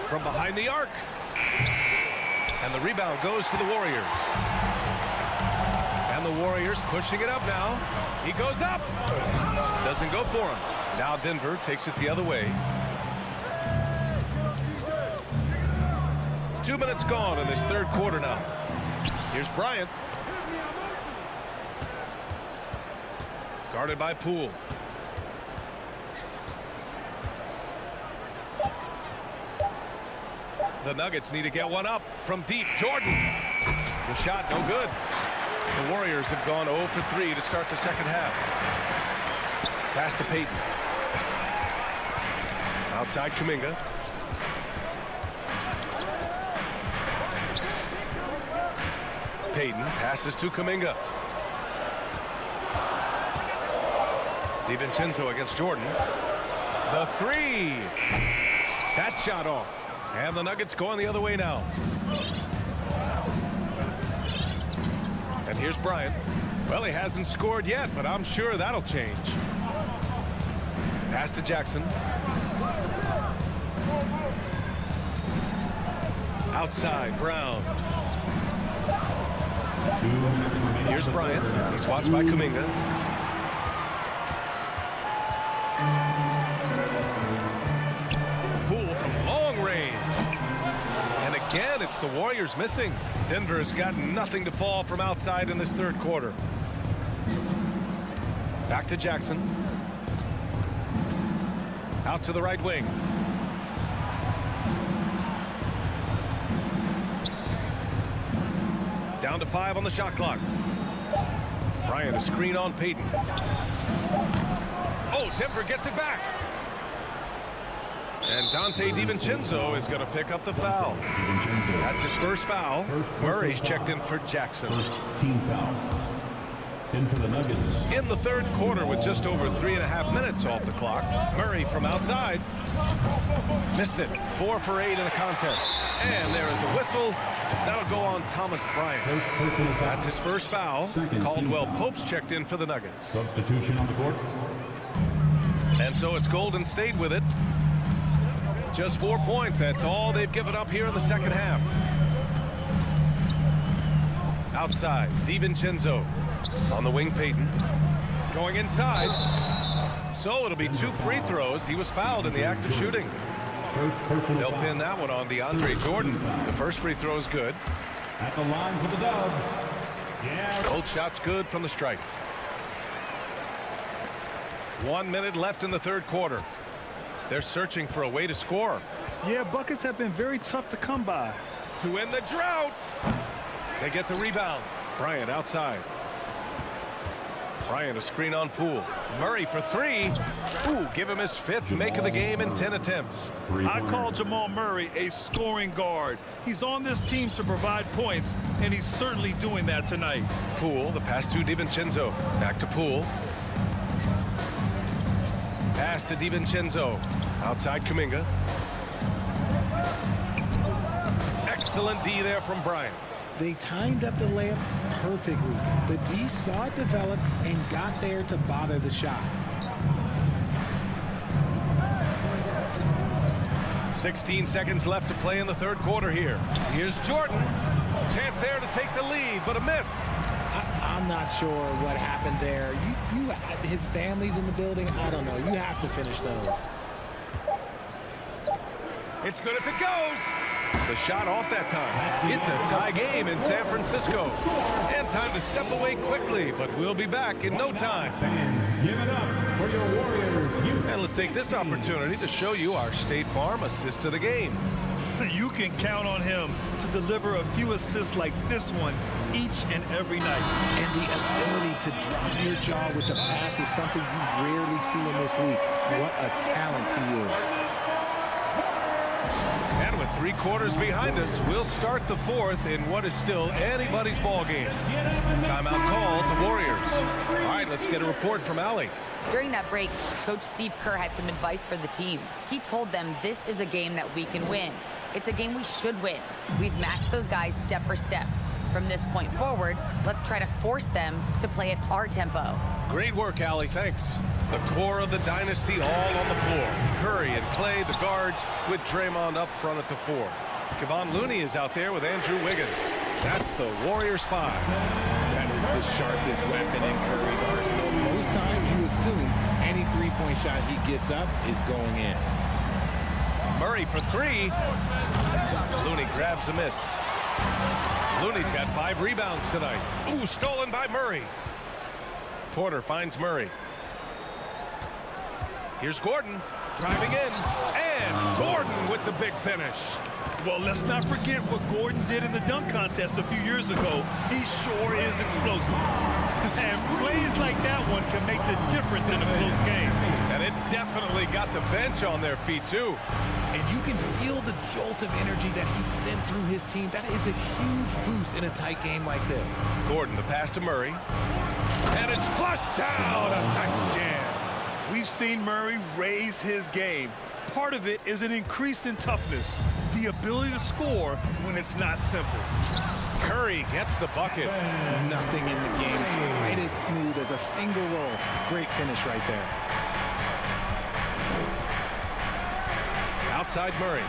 From behind the arc. And the rebound goes to the Warriors. And the Warriors pushing it up now. He goes up. Doesn't go for him. Now Denver takes it the other way. 2 minutes gone in this third quarter now. Here's Bryant. Guarded by Poole. The Nuggets need to get one up from deep. Jordan. The shot no good. The Warriors have gone 0 for 3 to start the second half. Pass to Payton. Outside Kuminga. Payton passes to Kuminga. DiVincenzo against Jordan. The three. That shot off. And the Nuggets going the other way now. And here's Bryant. Well, he hasn't scored yet, but I'm sure that'll change. Pass to Jackson. Outside, Brown. Here's Bryant. He's watched by Kuminga. Poole from long range. And again, it's the Warriors missing. Denver has got nothing to fall from outside in this third quarter. Back to Jackson. Out to the right wing. Down to 5 on the shot clock. Bryant, a screen on Payton. Oh, Denver gets it back. And Dante DiVincenzo is going to pick up the foul. That's his first foul. Murray's checked in for Jackson. First team foul. In for the Nuggets. In the third quarter with just over 3.5 minutes off the clock. Murray from outside. Missed it. 4 for 8 in the contest. And there is a whistle. That'll go on Thomas Bryant. That's his first foul. Caldwell Pope's checked in for the Nuggets. Substitution on the court. And so it's Golden State with it. Just 4 points. That's all they've given up here in the second half. Outside, DiVincenzo. On the wing, Payton. Going inside. So it'll be 2 free throws. He was fouled in the act of shooting. They'll pin that one on DeAndre Jordan. The first free throw is good. At the line for the Dubs. Yeah. Both shots good from the strike. 1 minute left in the third quarter. They're searching for a way to score. Yeah, buckets have been very tough to come by. To end the drought. They get the rebound. Bryant outside. Bryant a screen on Poole. Murray for 3. Ooh, give him his 5th make of the game in 10 attempts. I call Jamal Murray a scoring guard. He's on this team to provide points, and he's certainly doing that tonight. Poole, the pass to DiVincenzo. Back to Poole. Pass to DiVincenzo. Outside Kuminga. Excellent D there from Bryant. They timed up the layup perfectly. The D saw it develop and got there to bother the shot. 16 seconds left to play in the third quarter here. Here's Jordan. Chance there to take the lead, but a miss. I'm not sure what happened there. His family's in the building. I don't know. You have to finish those. It's good if it goes. The shot off that time. It's a tie game in San Francisco. And time to step away quickly, but we'll be back in no time. Fans, give it up for your Warriors. And let's take this opportunity to show you our State Farm assist to the game. You can count on him to deliver a few assists like this one each and every night. And the ability to drop your jaw with the pass is something you rarely see in this league. What a talent he is. And with 3 quarters behind us, we'll start the fourth in what is still anybody's ball game. Timeout called, the Warriors. All right, let's get a report from Allie. During that break, Coach Steve Kerr had some advice for the team. He told them this is a game that we can win. It's a game we should win. We've matched those guys step for step. From this point forward, let's try to force them to play at our tempo. Great work, Allie. Thanks. The core of the dynasty all on the floor. Curry and Clay, the guards, with Draymond up front at the 4. Kevon Looney is out there with Andrew Wiggins. That's the Warriors 5. That is the sharpest weapon in Curry's arsenal. Most times you assume any three-point shot he gets up is going in. Murray for 3. Looney grabs a miss. Looney's got 5 rebounds tonight. Ooh, stolen by Murray. Porter finds Murray. Here's Gordon driving in. And Gordon with the big finish. Well, let's not forget what Gordon did in the dunk contest a few years ago. He sure is explosive. And plays like that one can make the difference in a close game. And it definitely got the bench on their feet, too. And you can feel the jolt of energy that he sent through his team. That is a huge boost in a tight game like this. Gordon, the pass to Murray. And it's flushed down. A nice jam. We've seen Murray raise his game. Part of it is an increase in toughness, the ability to score when it's not simple. Curry gets the bucket. Nothing in the game is quite as smooth as a finger roll. Great finish right there. Outside Murray.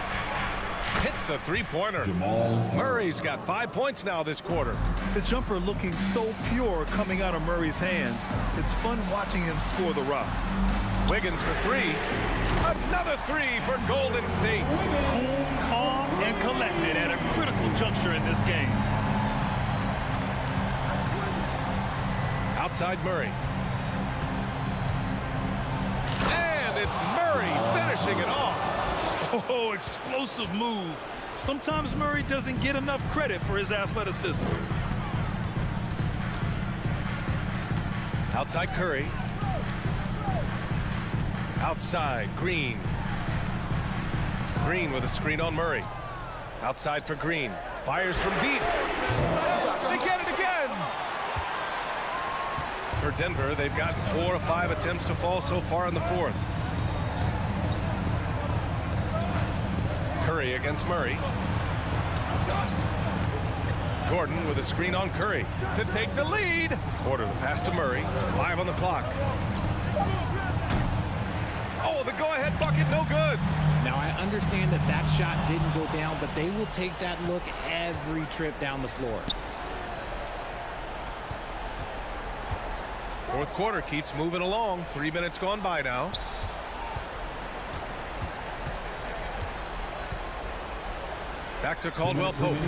Hits the three-pointer. Murray's got 5 points now this quarter. The jumper looking so pure coming out of Murray's hands. It's fun watching him score the rock. Wiggins for three. Another three for Golden State. Cool, calm, and collected at a critical juncture in this game. Outside Murray. And it's Murray finishing it off. Oh, explosive move. Sometimes Murray doesn't get enough credit for his athleticism. Outside Curry. Outside Green. Green with a screen on Murray. Outside for Green. Fires from deep. They get it again. For Denver, they've gotten 4 of 5 attempts to fall so far in the fourth. Curry against Murray. Gordon with a screen on Curry to take the lead. Order the pass to Murray. 5 on the clock. Oh, the go-ahead bucket, no good. Now, I understand that that shot didn't go down, but they will take that look every trip down the floor. Fourth quarter keeps moving along. 3 minutes gone by now. Back to Caldwell Pope.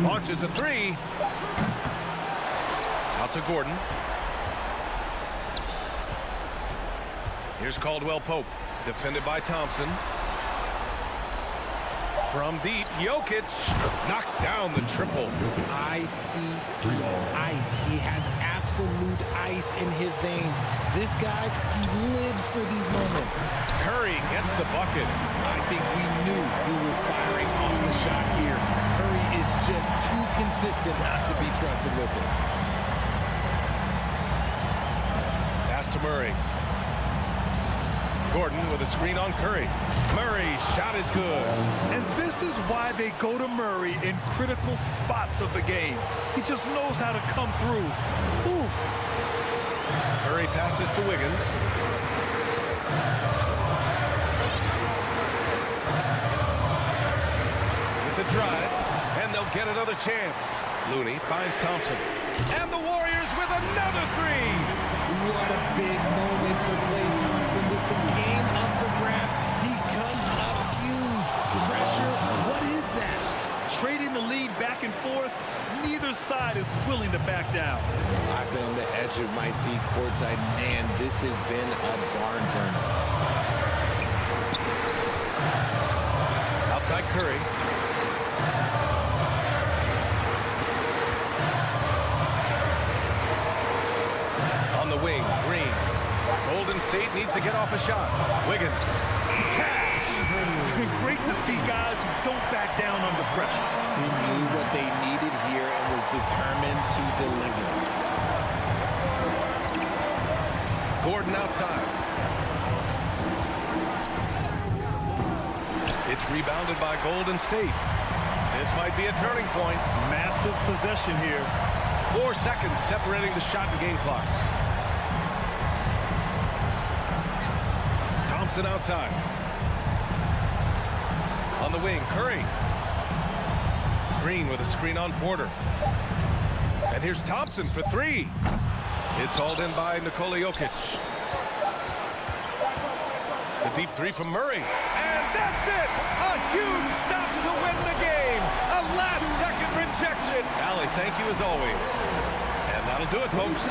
Launches a three. Out to Gordon. Here's Caldwell Pope. Defended by Thompson. From deep, Jokic knocks down the triple. I see ice. He has absolute ice in his veins. This guy, he lives for these moments. Curry gets the bucket. I think we knew who was firing off the shot here. Curry is just too consistent not to be trusted with it. Pass to Murray. Gordon with a screen on Curry. Murray's shot is good. And this is why they go to Murray in critical spots of the game. He just knows how to come through. Ooh. Curry passes to Wiggins. With the drive, and they'll get another chance. Looney finds Thompson. And the Warriors with another three. What a big moment for Klay Thompson with the game up for grabs. He comes up huge. Pressure, what is that? Trading the lead back and forth, neither side is willing to back down. I've been on the edge of my seat courtside. Man, this has been a barn burner. Outside Curry. On the wing, Green. Golden State needs to get off a shot. Wiggins. Cash. Great to see guys who don't back down under pressure. He knew what they needed here and was determined to deliver. Gordon outside. It's rebounded by Golden State. This might be a turning point. Massive possession here. 4 seconds separating the shot and game clocks. Thompson outside. On the wing, Curry. Green with a screen on Porter. And here's Thompson for three. It's hauled in by Nikola Jokic. The deep three from Murray. And that's it! A huge stop to win the game! A last-second rejection! Allie, thank you as always. And that'll do it, folks.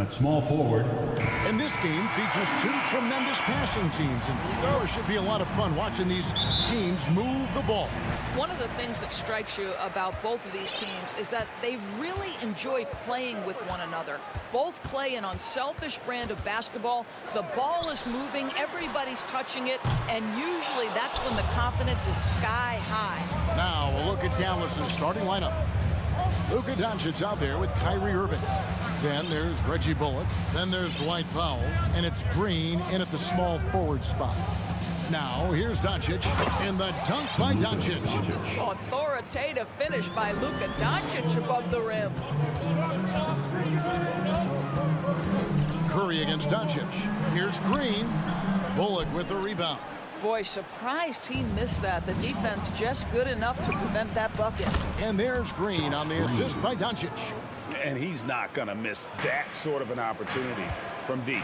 At small forward. And this game features two tremendous passing teams, and there should be a lot of fun watching these teams move the ball. One of the things that strikes you about both of these teams is that they really enjoy playing with one another. Both play an unselfish brand of basketball. The ball is moving, everybody's touching it, and usually that's when the confidence is sky high. Now a look at Dallas's starting lineup. Luka Doncic out there with Kyrie Irving. Then there's Reggie Bullock. Then there's Dwight Powell. And it's Green in at the small forward spot. Now here's Doncic in the dunk by Doncic. Authoritative finish by Luka Doncic above the rim. Curry against Doncic. Here's Green. Bullock with the rebound. Boy, surprised he missed that. The defense just good enough to prevent that bucket. And there's Green on the assist by Doncic. And he's not going to miss that sort of an opportunity from deep.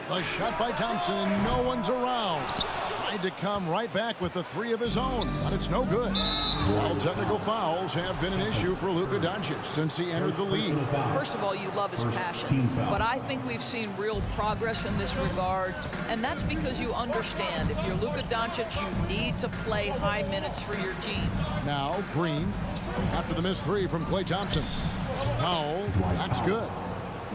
The shot by Thompson, and no one's around. Tried to come right back with the three of his own, but it's no good. Well, technical fouls have been an issue for Luka Doncic since he entered the league. First of all, you love his passion, but I think we've seen real progress in this regard, and that's because you understand if you're Luka Doncic, you need to play high minutes for your team. Now, Green, after the missed three from Klay Thompson. Powell, that's good.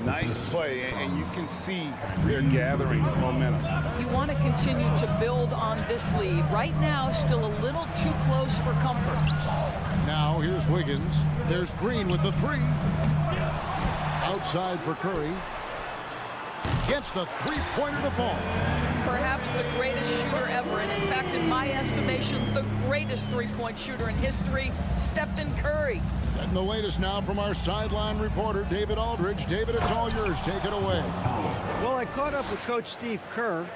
Nice play, and you can see they're gathering momentum. You want to continue to build on this lead. Right now, still a little too close for comfort. Now, here's Wiggins. There's Green with the three. Outside for Curry. Gets the three-pointer to fall. Perhaps the greatest shooter ever, and in fact, in my estimation, the greatest three-point shooter in history, Stephen Curry. And the latest now from our sideline reporter, David Aldridge. David, it's all yours. Take it away. Well, I caught up with Coach Steve Kerr.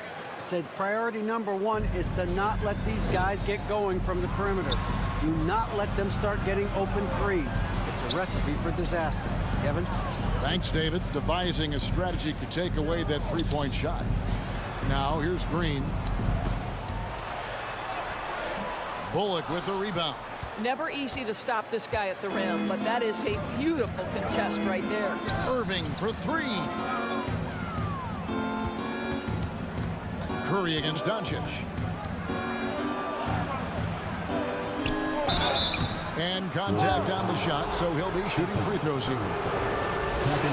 Said priority number one is to not let these guys get going from the perimeter. Do not let them start getting open threes. It's a recipe for disaster. Kevin? Thanks, David. Devising a strategy to take away that three-point shot. Now, here's Green. Bullock with the rebound. Never easy to stop this guy at the rim, but that is a beautiful contest right there. Irving for three. Curry against Doncic. And contact on the shot, so he'll be shooting free throws here.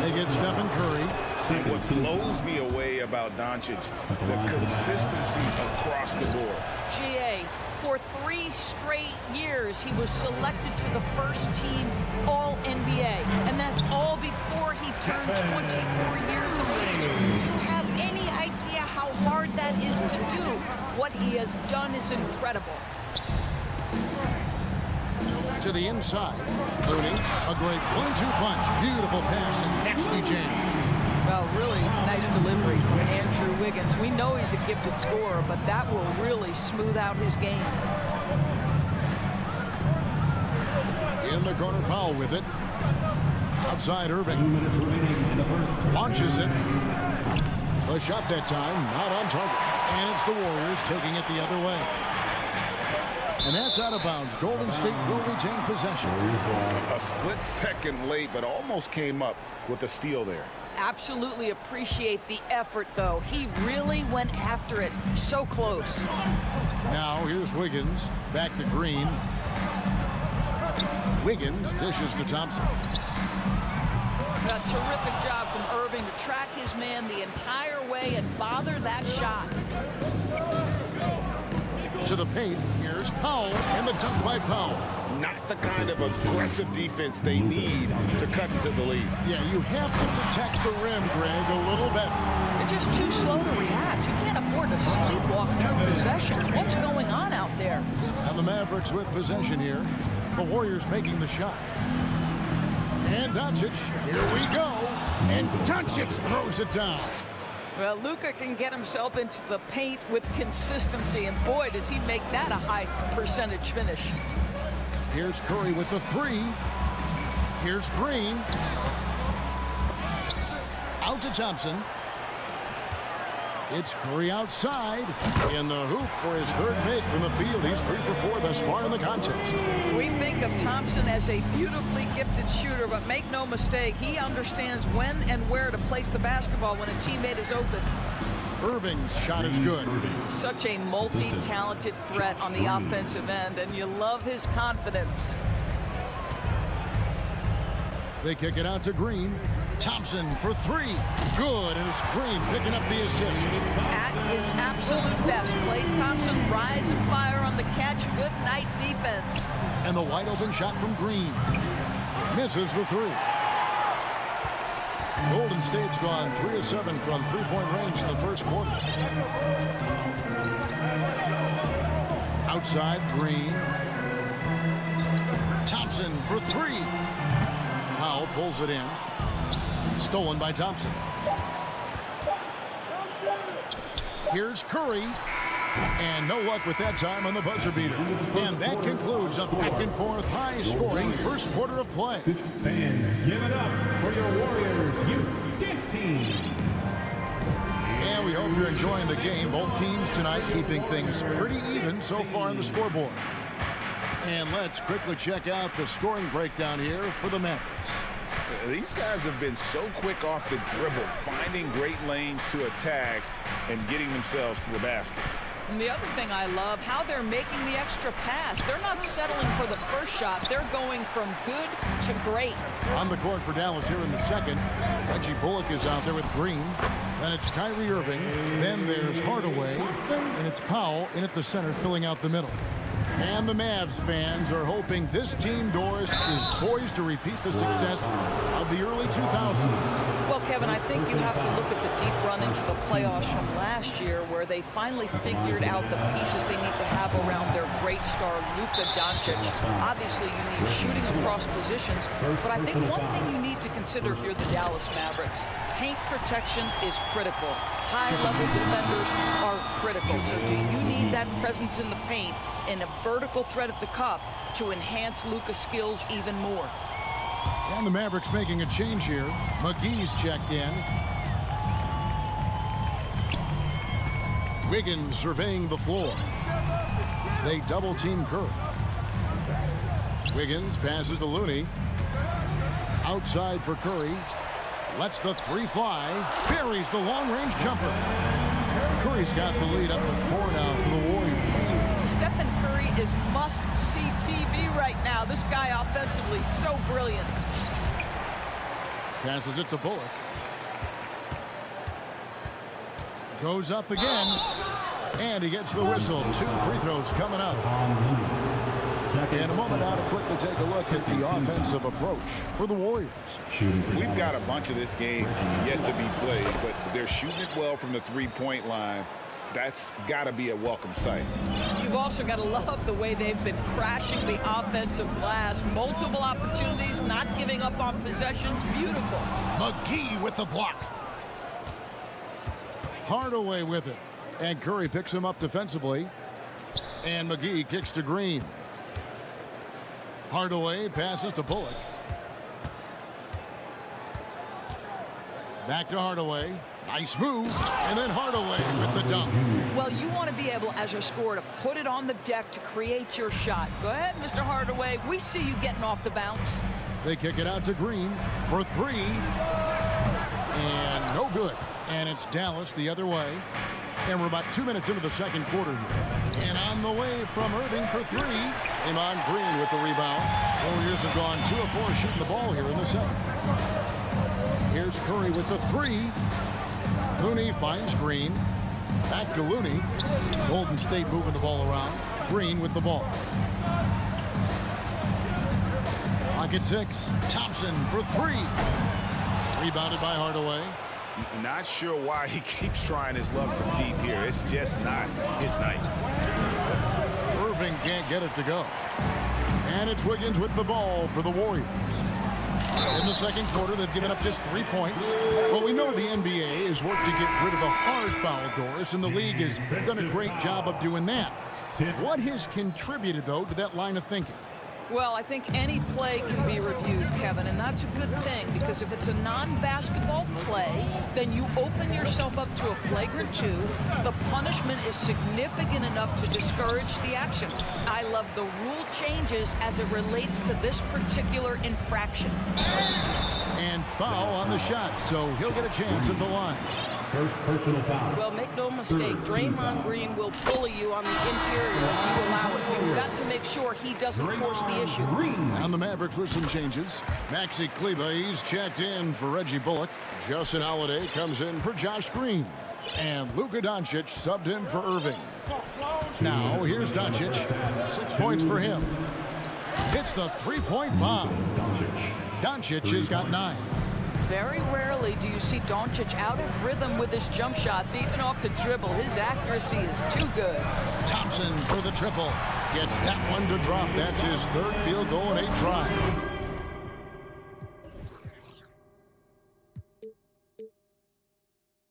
They get Stephen Curry. What blows me away about Doncic, the consistency across the board. GA, for 3 straight years, he was selected to the first team All-NBA. And that's all before he turned 24 years of age. Do you have any idea how hard that is to do? What he has done is incredible. To the inside. Looney, a great 1-2 punch. Beautiful pass and nasty jam. Well, really nice delivery from Andrew Wiggins. We know he's a gifted scorer, but that will really smooth out his game. In the corner, Powell with it. Outside, Irving. Launches it. The shot that time, not on target. And it's the Warriors taking it the other way. And that's out of bounds. Golden State will retain possession. A split second late, but almost came up with a steal there. Absolutely appreciate the effort, though. He really went after it. So close. Now here's Wiggins. Back to Green. Wiggins dishes to Thompson. A terrific job from Irving to track his man the entire way and bother that shot. To the paint, here's Powell, and the dunk by Powell. Not the kind of aggressive defense they need to cut into the lead. Yeah, you have to protect the rim, Greg, a little better. They're just too slow to react. You can't afford to sleepwalk through possessions. What's going on out there? And the Mavericks with possession here. The Warriors making the shot. And Doncic, here we go. And Doncic throws it down. Well, Luka can get himself into the paint with consistency, and boy, does he make that a high percentage finish. Here's Curry with the three. Here's Green. Out to Thompson. It's Curry outside in the hoop for his third make from the field. He's 3 for 4 thus far in the contest. We think of Thompson as a beautifully gifted shooter, but make no mistake, he understands when and where to place the basketball when a teammate is open. Irving's shot is good. Such a multi-talented threat on the offensive end, and you love his confidence. They kick it out to Green. Thompson for 3. Good, and it's Green picking up the assist. At his absolute best, Klay Thompson rise and fire on the catch. Good night defense. And the wide open shot from Green. Misses the 3. Golden State's gone 3 of 7 from three-point range in the first quarter. Outside, Green. Thompson for 3. Powell pulls it in. Stolen by Thompson. Here's Curry. And no luck with that time on the buzzer beater. And that concludes a back-and-forth, high-scoring first quarter of play. Fans, give it up for your Warriors Youth Dance Team. And we hope you're enjoying the game. Both teams tonight keeping things pretty even so far on the scoreboard. And let's quickly check out the scoring breakdown here for the Mavericks. These guys have been so quick off the dribble, finding great lanes to attack and getting themselves to the basket. And the other thing I love, how they're making the extra pass. They're not settling for the first shot. They're going from good to great. On the court for Dallas here in the second. Reggie Bullock is out there with Green. Then it's Kyrie Irving. Then there's Hardaway. And it's Powell in at the center filling out the middle. And the Mavs fans are hoping this team, Doris, is poised to repeat the success of the early 2000s. Well, Kevin, I think you have to look at the deep run into the playoffs from last year where they finally figured out the pieces they need to have around their great star, Luka Doncic. Obviously, you need shooting across positions, but I think one thing you need to consider here, the Dallas Mavericks, paint protection is critical. High-level defenders are critical. So do you need that presence in the paint and a vertical threat at the cup to enhance Luka's skills even more? And the Mavericks making a change here. McGee's checked in. Wiggins surveying the floor. They double-team Curry. Wiggins passes to Looney. Outside for Curry. Lets the 3 fly. Buries the long-range jumper. Curry's got the lead up to 4 now for the Warriors. Stephen Curry is must-see TV right now. This guy offensively so brilliant. Passes it to Bullock. Goes up again. And he gets the whistle. 2 free throws coming up. In a moment now to quickly take a look at the offensive approach for the Warriors. We've got a bunch of this game yet to be played, but they're shooting it well from the three-point line. That's got to be a welcome sight. You've also got to love the way they've been crashing the offensive glass. Multiple opportunities, not giving up on possessions. Beautiful. McGee with the block. Hardaway with it. And Curry picks him up defensively. And McGee kicks to Green. Hardaway passes to Bullock. Back to Hardaway. Nice move. And then Hardaway with the dunk. Well, you want to be able, as a scorer, to put it on the deck to create your shot. Go ahead, Mr. Hardaway. We see you getting off the bounce. They kick it out to Green for 3. And no good. And it's Dallas the other way. And we're about 2 minutes into the second quarter here. And on the way from Irving for 3. Iman Green with the rebound. Warriors have gone 2 of 4 shooting the ball here in the second. Here's Curry with the 3. Looney finds Green. Back to Looney. Golden State moving the ball around. Green with the ball. Clock at 6. Thompson for 3. Rebounded by Hardaway. Not sure why he keeps trying his luck from deep here. It's just not his night. Irving can't get it to go. And it's Wiggins with the ball for the Warriors. In the second quarter, they've given up just 3 points. Well, we know the NBA has worked to get rid of the hard foul, Doris, and the league has done a great job of doing that. What has contributed, though, to that line of thinking? Well, I think any play can be reviewed, Kevin, and that's a good thing because if it's a non-basketball play, then you open yourself up to a flagrant 2. The punishment is significant enough to discourage the action. I love the rule changes as it relates to this particular infraction. And foul on the shot, so he'll get a chance at the line. First personal foul. Well, make no mistake, Draymond Green will bully you on the interior if you allow it. You've got to make sure he doesn't force the issue. And the Mavericks with some changes. Maxi Kleber, he's checked in for Reggie Bullock. Justin Holiday comes in for Josh Green. And Luka Doncic subbed in for Irving. Now, here's Doncic. 6 points for him. Hits the three-point bomb. Doncic has got 9. Very rarely do you see Doncic out of rhythm with his jump shots, even off the dribble. His accuracy is too good. Thompson for the triple. Gets that one to drop. That's his 3rd field goal in 8 tries.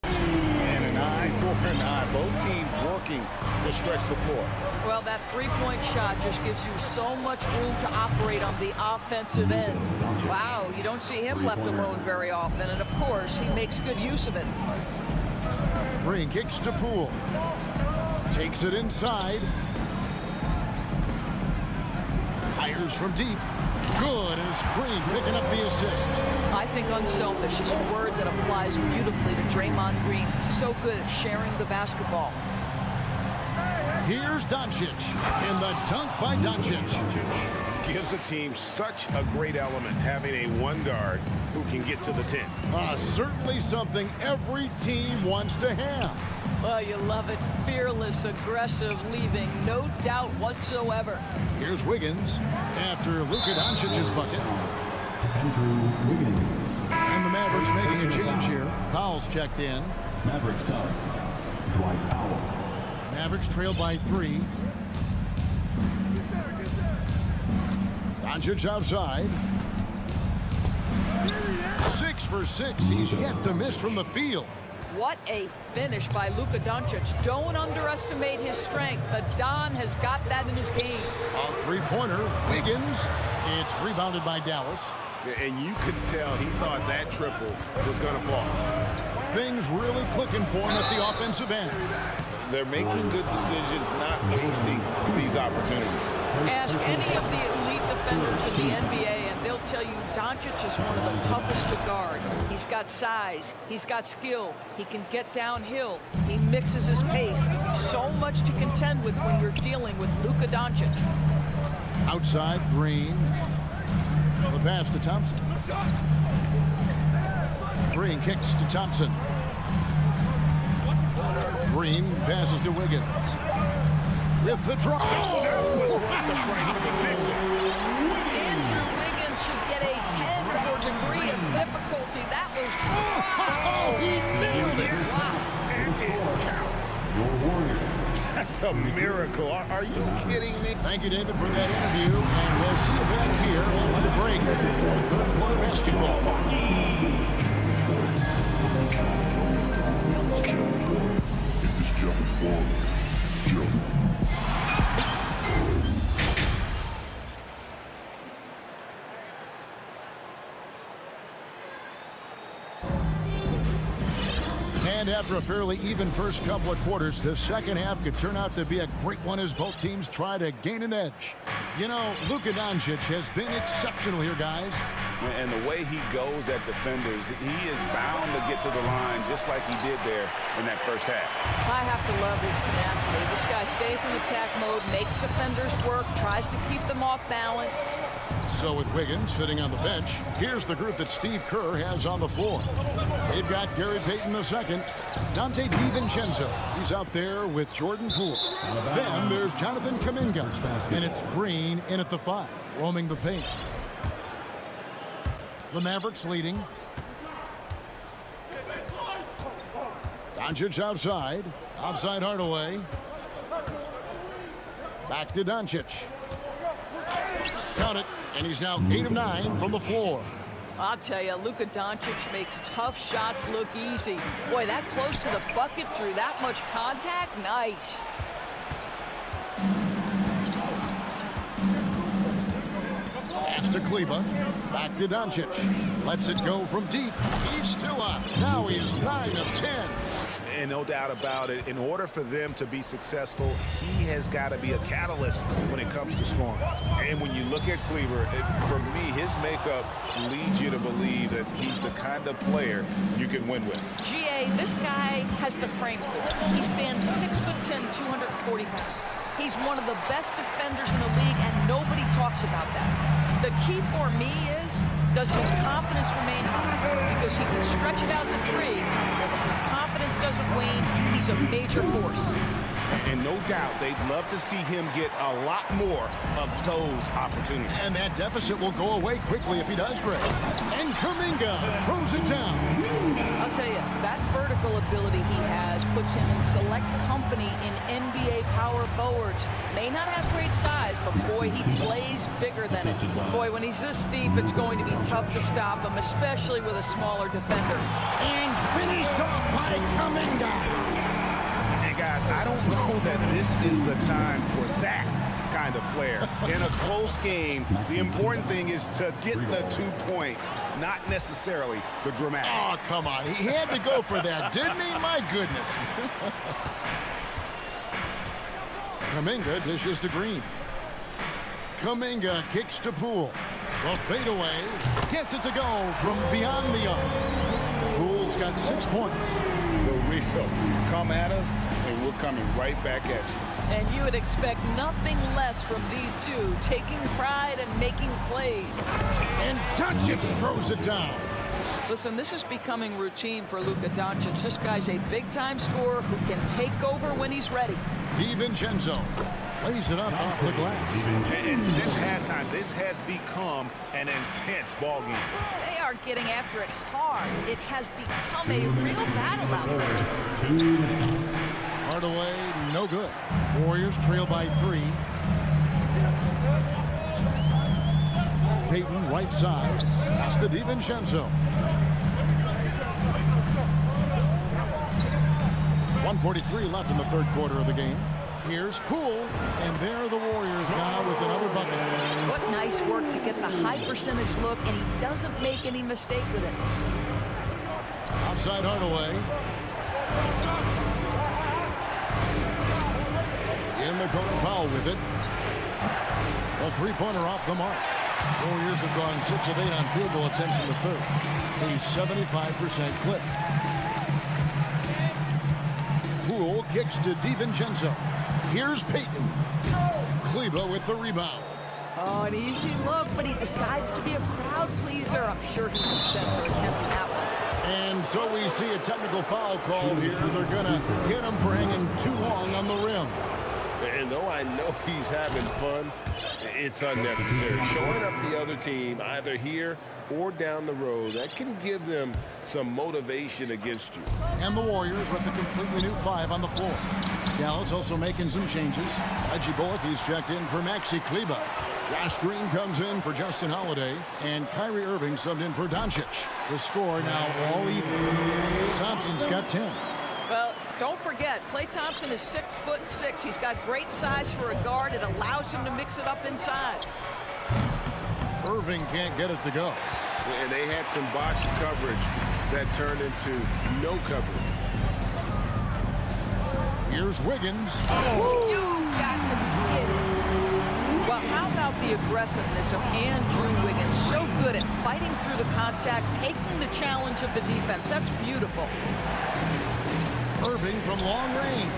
And an eye for an eye. Both teams working to stretch the floor. Well, that three-point shot just gives you so much room to operate on the offensive end. Wow, you don't see him left alone very often, and of course, he makes good use of it. Green kicks to Poole. Takes it inside. Fires from deep. Good, and it's Green picking up the assist. I think unselfish is a word that applies beautifully to Draymond Green. So good at sharing the basketball. Here's Doncic, and the dunk by Doncic. Gives the team such a great element, having a one guard who can get to the 10. Certainly something every team wants to have. Well, you love it. Fearless, aggressive, leaving no doubt whatsoever. Here's Wiggins after Luka Doncic's bucket. Andrew Wiggins. And the Mavericks making a change here. Powell's checked in. Mavericks up. Dwight Powell. Mavericks trail by 3. Doncic outside. 6 for 6. He's yet to miss from the field. What a finish by Luka Doncic. Don't underestimate his strength. The Don has got that in his game. A three-pointer. Wiggins. It's rebounded by Dallas. And you could tell he thought that triple was going to fall. Things really clicking for him at the offensive end. They're making good decisions, not wasting these opportunities. Ask any of the elite defenders in the NBA, and they'll tell you Doncic is one of the toughest to guard. He's got size. He's got skill. He can get downhill. He mixes his pace. So much to contend with when you're dealing with Luka Doncic. Outside, Green. The pass to Thompson. Green kicks to Thompson. Green passes to Wiggins. With the drop. Andrew Wiggins should get a 10 for degree of difficulty. That was... Oh, he nailed it. Wow. That's a miracle. Are you kidding me? Thank you, David, for that interview. And we'll see you back here on the break for third quarter basketball. And after a fairly even first couple of quarters, the second half could turn out to be a great one as both teams try to gain an edge. You know, Luka Doncic has been exceptional here, guys. And the way he goes at defenders, he is bound to get to the line just like he did there in that first half. I have to love his tenacity. This guy stays in attack mode, makes defenders work, tries to keep them off balance. So with Wiggins sitting on the bench, here's the group that Steve Kerr has on the floor. They've got Gary Payton II, Dante DiVincenzo. He's out there with Jordan Poole. Then there's Jonathan Kuminga. And it's Green in at the 5, roaming the paint. The Mavericks leading. Doncic outside. Outside Hardaway. Back to Doncic. Count it. And he's now 8 of 9 from the floor. I'll tell you, Luka Doncic makes tough shots look easy. Boy, that close to the bucket through that much contact, nice. to Kleber. Back to Doncic. Lets it go from deep. He's still up. Now he is 9 of 10. And no doubt about it, in order for them to be successful, he has got to be a catalyst when it comes to scoring. And when you look at Kleber, for me, his makeup leads you to believe that he's the kind of player you can win with. GA, this guy has the frame for it. He stands 6'10", 240 pounds. He's one of the best defenders in the league, and nobody talks about that. The key for me is, does his confidence remain high? Because he can stretch it out to 3, and if his confidence doesn't wane, he's a major force. And no doubt, they'd love to see him get a lot more of those opportunities. And that deficit will go away quickly if he does, Greg. And Kuminga throws it down. I'll tell you, that vertical ability he has puts him in select company in NBA power forwards. May not have great size, but boy, he plays bigger than it. Boy, when he's this deep, it's going to be tough to stop him, especially with a smaller defender. And finished off by Kuminga. Guys, I don't know that this is the time for that kind of flair. In a close game, the important thing is to get the 2 points, not necessarily the dramatics. Oh, come on. He had to go for that, didn't he? My goodness. Kuminga dishes to Green. Kuminga kicks to Poole. The fadeaway gets it to go from beyond the arc. Poole's got 6 points. The real come at us, and we're coming right back at you. And you would expect nothing less from these two, taking pride and making plays. And Doncic throws it down. Listen, this is becoming routine for Luka Doncic. This guy's a big-time scorer who can take over when he's ready. DiVincenzo lays it up off the glass. And since halftime, this has become an intense ball game. They are getting after it hard. It has become a real battle out there. Hardaway, no good. Warriors trail by 3. Payton, right side. Pass to DiVincenzo. 1:43 left in the third quarter of the game. Here's Poole, and there the Warriors now with another bucket. What nice work to get the high percentage look, and he doesn't make any mistake with it. Outside Hardaway. In the corner, Powell with it. A three-pointer off the mark. Warriors have gone 6 of 8 on field goal attempts in the third. A 75% clip. Poole kicks to DiVincenzo. Here's Payton. Kleber with the rebound. Oh, an easy look, but he decides to be a crowd pleaser. I'm sure he's upset for attempting that one. And so we see a technical foul called here. They're going to get him for hanging too long on the rim. And though I know he's having fun, it's unnecessary. Showing up the other team, either here or down the road, that can give them some motivation against you. And the Warriors with a completely new 5 on the floor. Dallas also making some changes. Reggie Bullock, he's checked in for Maxi Kleber. Josh Green comes in for Justin Holiday. And Kyrie Irving subbed in for Doncic. The score now all even. Thompson's got 10. Well, don't forget, Klay Thompson is 6'6". He's got great size for a guard. It allows him to mix it up inside. Irving can't get it to go. And they had some botched coverage that turned into no coverage. Here's Wiggins. Oh. You got to be kidding. Well, how about the aggressiveness of Andrew Wiggins? So good at fighting through the contact, taking the challenge of the defense. That's beautiful. Irving from long range.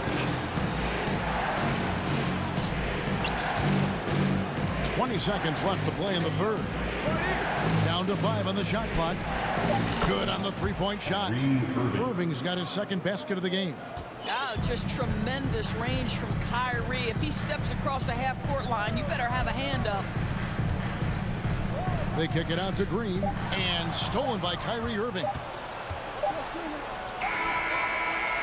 20 seconds left to play in the third. Down to 5 on the shot clock. Good on the three-point shot. Irving's got his second basket of the game. Oh, just tremendous range from Kyrie. If he steps across the half-court line, you better have a hand up. They kick it out to Green, and stolen by Kyrie Irving.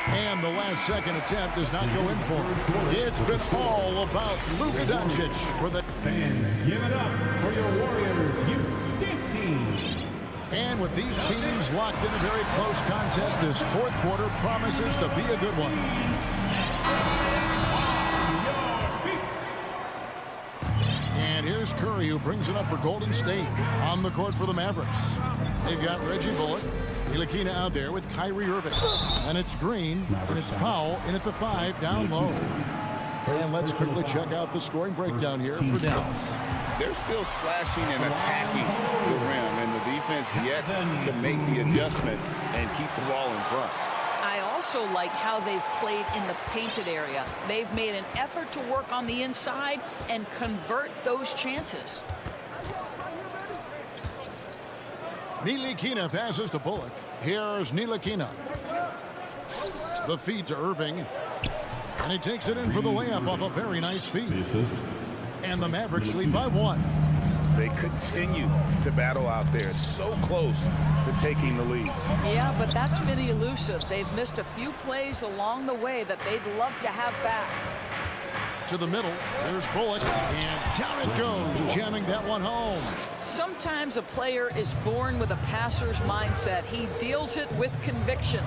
And the last second attempt does not go in for him. It's been all about Luka Doncic for the fans. Give it up for your Warriors U15. And with these teams locked in a very close contest, this fourth quarter promises to be a good one. And here's Here's Curry, who brings it up for Golden State. On the court for the Mavericks, they've got Reggie Bullock. Ntilikina out there with Kyrie Irving. And it's Green, and it's Powell in at the 5, down low. And let's quickly check out the scoring breakdown here for Dallas. They're still slashing and attacking the rim, and the defense yet to make the adjustment and keep the ball in front. I also like how they've played in the painted area. They've made an effort to work on the inside and convert those chances. Ntilikina passes to Bullock. Here's Ntilikina. The feed to Irving. And he takes it in for the layup off a very nice feed. And the Mavericks lead by 1. They continue to battle out there, so close to taking the lead. Yeah, but that's really elusive. They've missed a few plays along the way that they'd love to have back. To the middle, there's Bullock, and down it goes, jamming that one home. Sometimes a player is born with a passer's mindset. He deals it with conviction.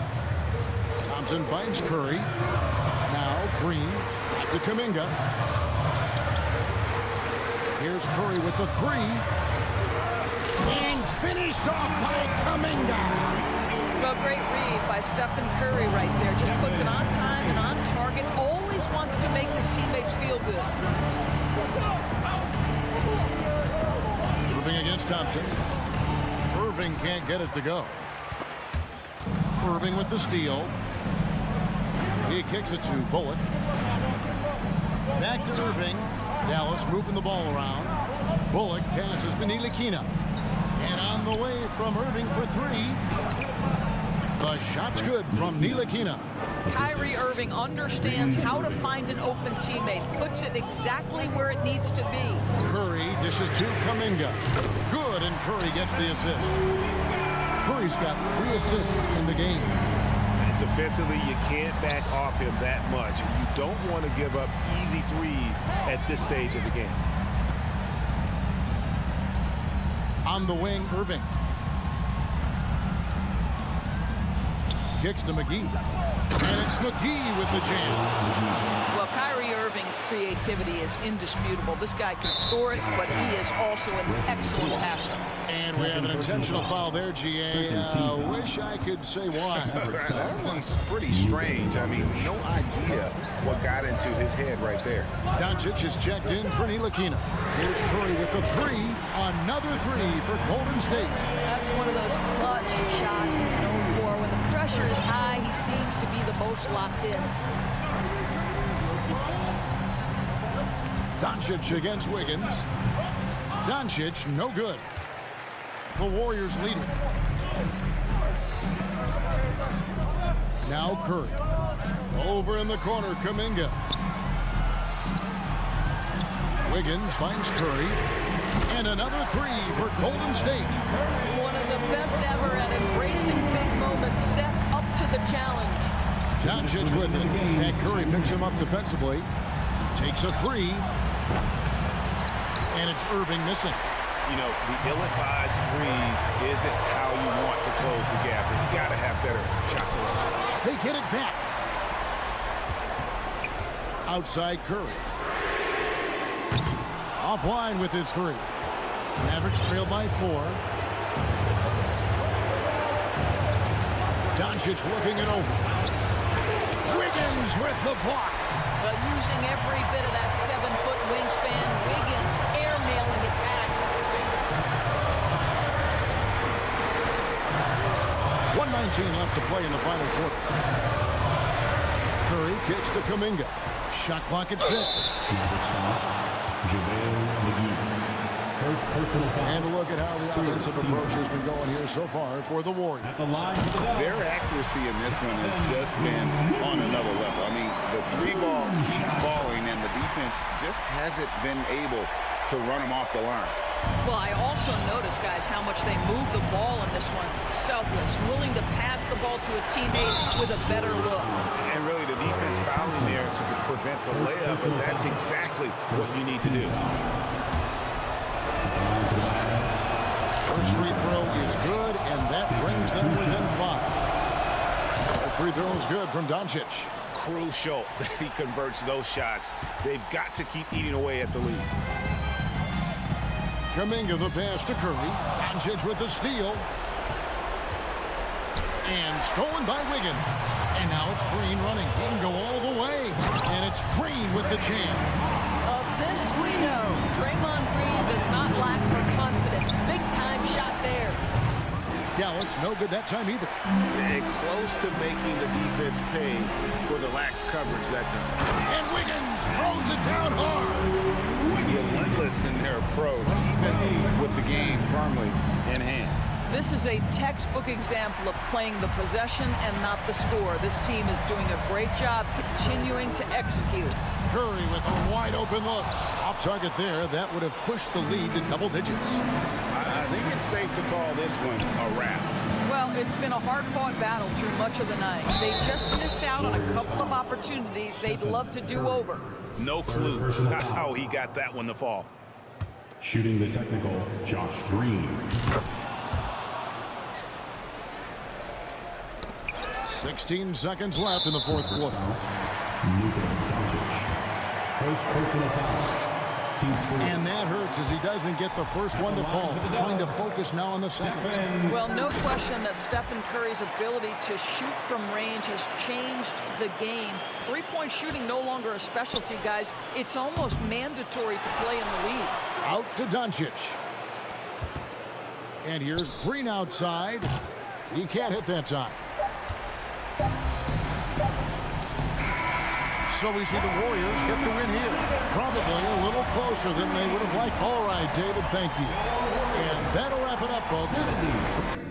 Thompson finds Curry. Now Green, back to Kuminga. Here's Curry with the 3. And finished off by Kuminga. Well, great read by Stephen Curry right there. Just puts it on time and on target. Always wants to make his teammates feel good. Moving against Thompson. Irving can't get it to go. Irving with the steal. He kicks it to Bullock. Back to Irving. Dallas moving the ball around. Bullock passes to Ntilikina. And on the way from Irving for 3. The shot's good from Ntilikina. Kyrie Irving understands how to find an open teammate. Puts it exactly where it needs to be. Curry dishes to Kuminga. Good, and Curry gets the assist. Curry's got 3 assists in the game. Defensively, you can't back off him that much. You don't want to give up easy threes at this stage of the game. On the wing, Irving. Kicks to McGee. And it's McGee with the jam. Well, Kyrie Irving's creativity is indisputable. This guy can score it, but he is also an excellent passer. And we have an intentional foul there, GA. Wish I could say why. That one's pretty strange. I mean, no idea what got into his head right there. Doncic is checked in for Ntilikina. Here's Curry with the 3. Another 3 for Golden State. That's one of those clutch shots he's known for. When the pressure is high, he seems to be the most locked in. Doncic against Wiggins. Doncic, no good. The Warriors lead it. Now Curry. Over in the corner, Kuminga. Wiggins finds Curry. And another 3 for Golden State. One of the best ever at embracing big moments. Step up to the challenge. Doncic with it. And Curry picks him up defensively. Takes a 3. And it's Irving missing. You know, the ill-advised threes isn't how you want to close the gap. You got to have better shot selection. They get it back. Outside Curry. Offline with his 3. Mavericks trail by 4. Doncic looking it over. Wiggins with the block. Well, using every bit of that 7-foot wingspan, Wiggins airmailing it back. 1:19 left to play in the final quarter. Curry kicks to Kuminga. Shot clock at 6. And a look at how the offensive approach has been going here so far for the Warriors. Their accuracy in this one has just been on another level. I mean, the 3 ball keeps falling, and the defense just hasn't been able to run them off the line. Well, I also noticed, guys, how much they move the ball in this one. Selfless, willing to pass the ball to a teammate with a better look. And really, the defense fouling there to prevent the layup, and that's exactly what you need to do. First free throw is good, and that brings them within 5. That free throw is good from Doncic. Crucial that he converts those shots. They've got to keep eating away at the lead. Kuminga the pass to Curry. Doncic with the steal. And stolen by Wiggins. And now it's Green running. He can go all the way. And it's Green with the jam. Of this we know. Draymond Green does not lack for confidence. Big time shot there. Dallas, no good that time either. And close to making the defense pay for the lax coverage that time. And Wiggins throws it down hard. Relentless in their approach, even with the game firmly in hand. This is a textbook example of playing the possession and not the score. This team is doing a great job continuing to execute. Curry with a wide open look. Off target there. That would have pushed the lead to double digits. I think it's safe to call this one a wrap. Well, it's been a hard-fought battle through much of the night. They just missed out on a couple of opportunities they'd love to do over. No clue how he got that one to fall. Shooting the technical, Josh Green. 16 seconds left in the fourth quarter. First personal foul. And that hurts as he doesn't get the first one to fall. Trying to focus now on the second. Well, no question that Stephen Curry's ability to shoot from range has changed the game. Three-point shooting no longer a specialty, guys. It's almost mandatory to play in the league. Out to Doncic. And here's Green outside. He can't hit that time. So we see the Warriors get the win here. Probably a little closer than they would have liked. All right, David, thank you. And that'll wrap it up, folks.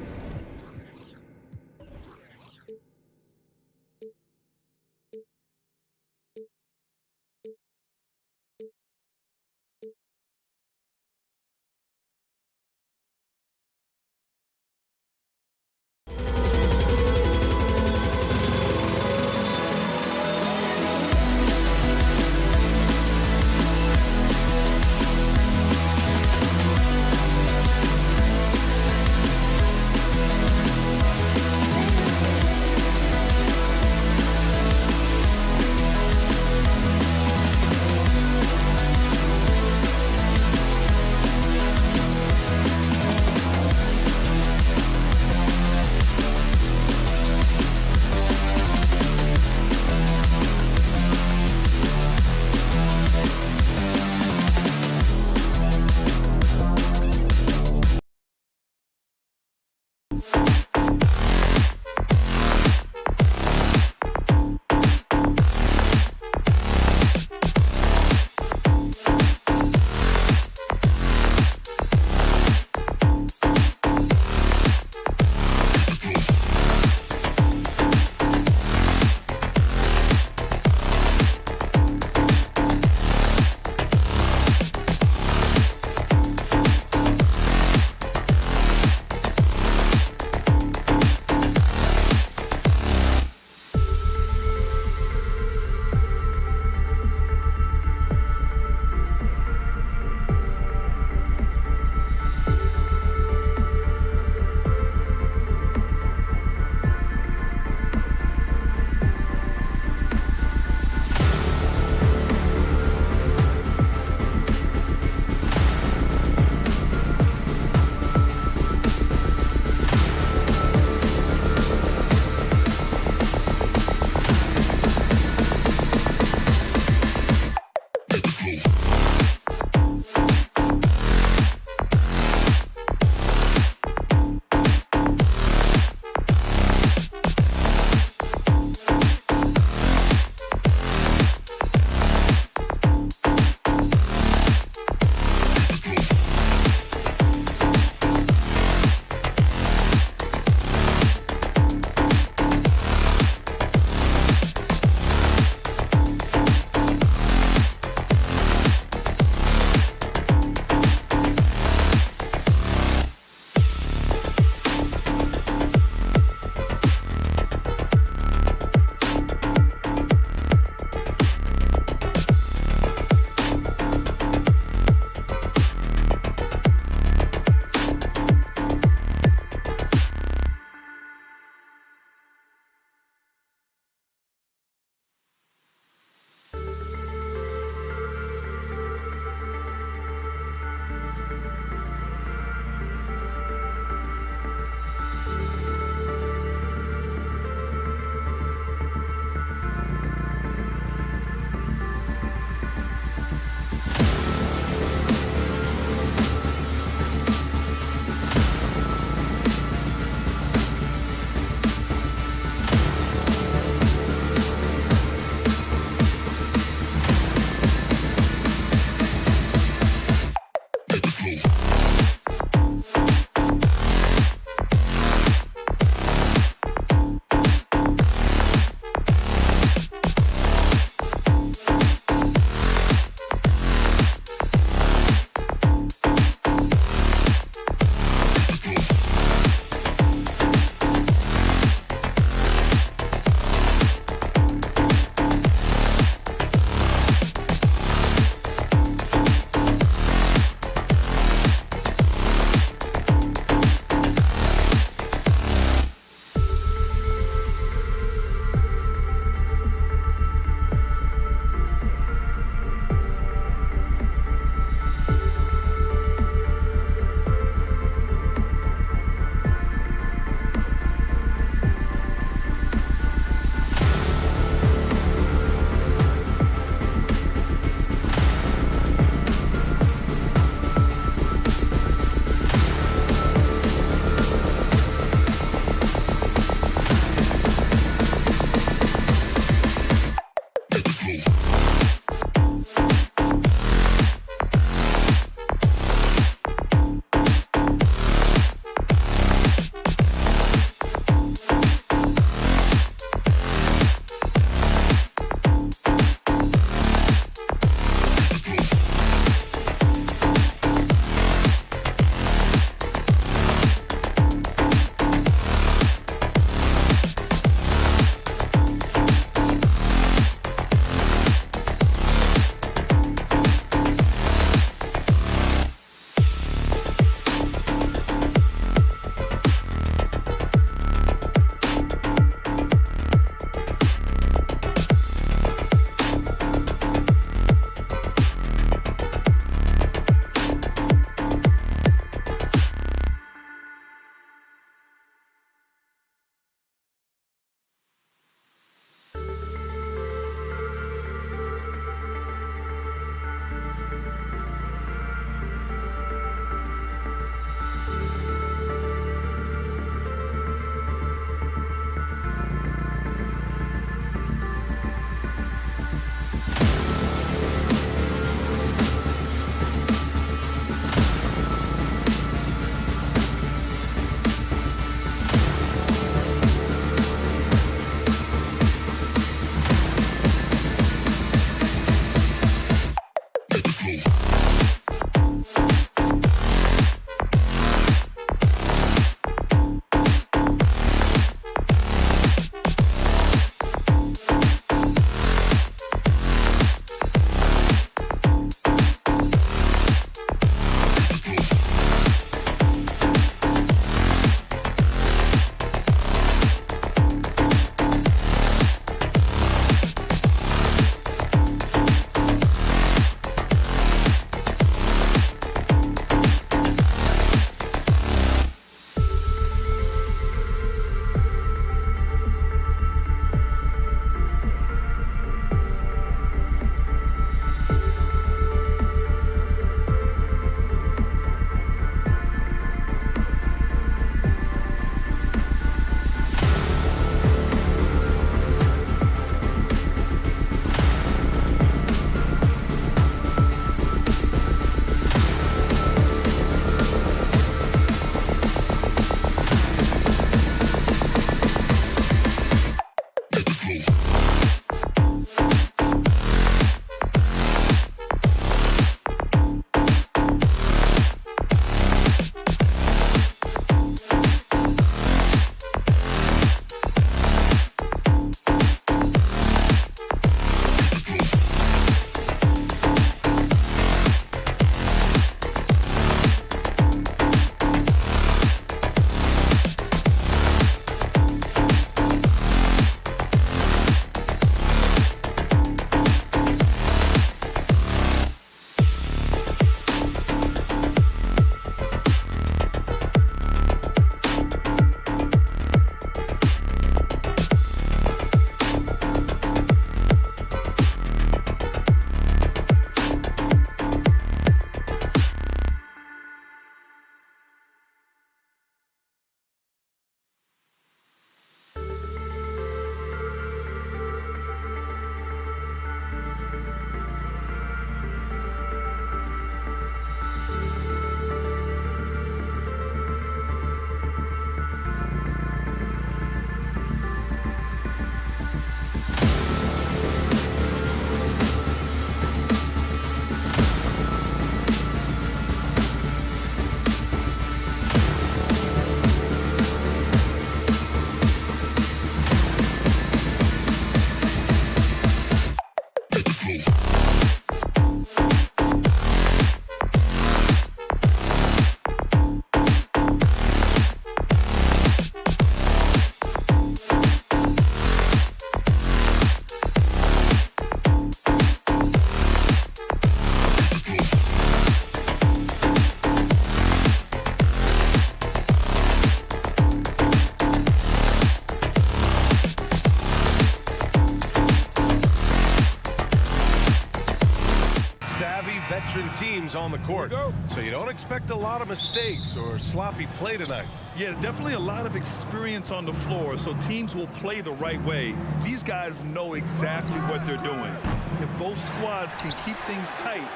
veteran teams on the court, so you don't expect a lot of mistakes or sloppy play tonight. Yeah, definitely a lot of experience on the floor, so teams will play the right way. These guys know exactly what they're doing. If both squads can keep things tight,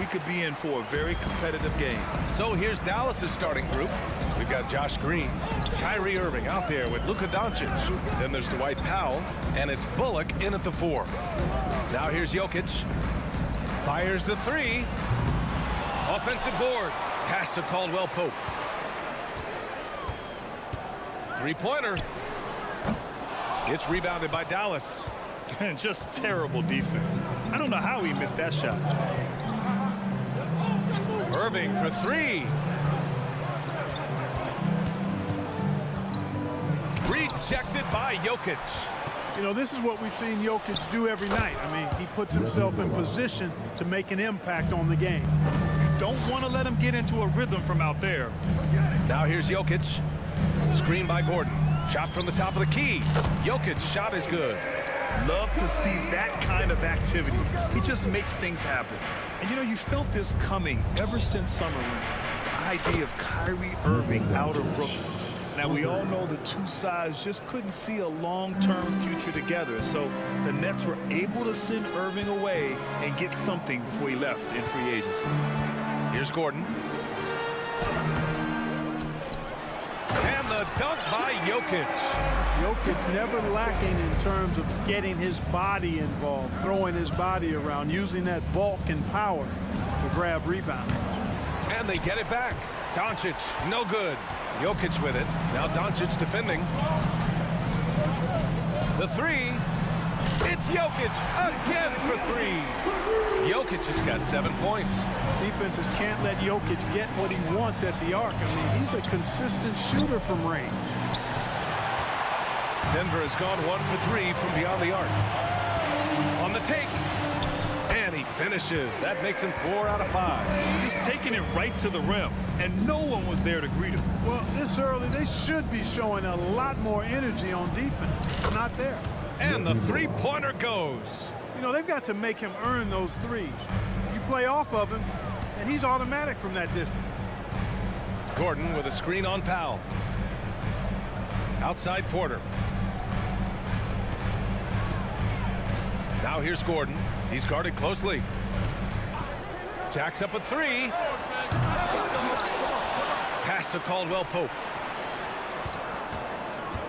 we could be in for a very competitive game. So here's Dallas's starting group. We've got Josh Green, Kyrie Irving out there with Luka Doncic. Then there's Dwight Powell, and it's Bullock in at the 4. Now here's Jokic. Fires the 3. Offensive board. Pass to Caldwell Pope. Three-pointer. It's rebounded by Dallas. Just terrible defense. I don't know how he missed that shot. Irving for 3. Rejected by Jokic. You know, this is what we've seen Jokic do every night. I mean, he puts himself in position to make an impact on the game. Don't want to let him get into a rhythm from out there. Now here's Jokic. Screen by Gordon. Shot from the top of the key. Jokic's shot is good. Love to see that kind of activity. He just makes things happen. And you know, you felt this coming ever since summer league. The idea of Kyrie Irving out of Brooklyn. Now, we all know the two sides just couldn't see a long-term future together. So the Nets were able to send Irving away and get something before he left in free agency. Here's Gordon. And the dunk by Jokic. Jokic never lacking in terms of getting his body involved, throwing his body around, using that bulk and power to grab rebounds. And they get it back. Doncic, no good. Jokic with it. Now Doncic defending. The 3. It's Jokic again for 3. Jokic has got 7 points. Defenses can't let Jokic get what he wants at the arc. I mean, he's a consistent shooter from range. Denver has gone 1 for 3 from beyond the arc. On the take. And he finishes. That makes him 4 out of 5. He's taking it right to the rim, and no one was there to greet him. Well, this early, they should be showing a lot more energy on defense. It's not there. And the three-pointer goes. You know, they've got to make him earn those threes. You play off of him, and he's automatic from that distance. Gordon with a screen on Powell. Outside Porter. Now here's Gordon. He's guarded closely. Jacks up a 3. Pass to Caldwell Pope.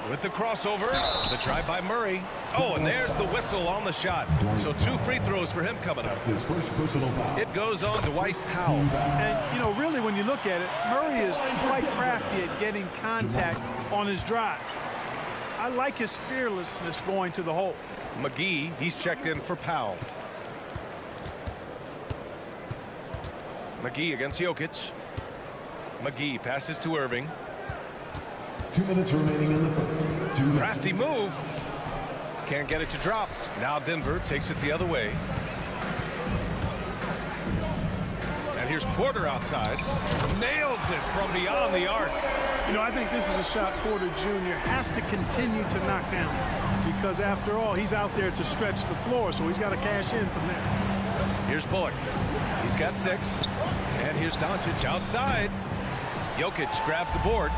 With the crossover, the drive by Murray. Oh, and there's the whistle on the shot. So 2 free throws for him coming up. His first personal foul. It goes on Dwight Powell. And, you know, really, when you look at it, Murray is quite crafty at getting contact on his drive. I like his fearlessness going to the hole. McGee, he's checked in for Powell. McGee against Jokic. McGee passes to Irving. 2 minutes remaining in the first. Crafty move. Can't get it to drop. Now Denver takes it the other way. And here's Porter outside. Nails it from beyond the arc. You know, I think this is a shot Porter Jr. has to continue to knock down, because after all, he's out there to stretch the floor, so he's got to cash in from there. Here's Bullock. He's got 6. And here's Doncic outside. Jokic grabs the board.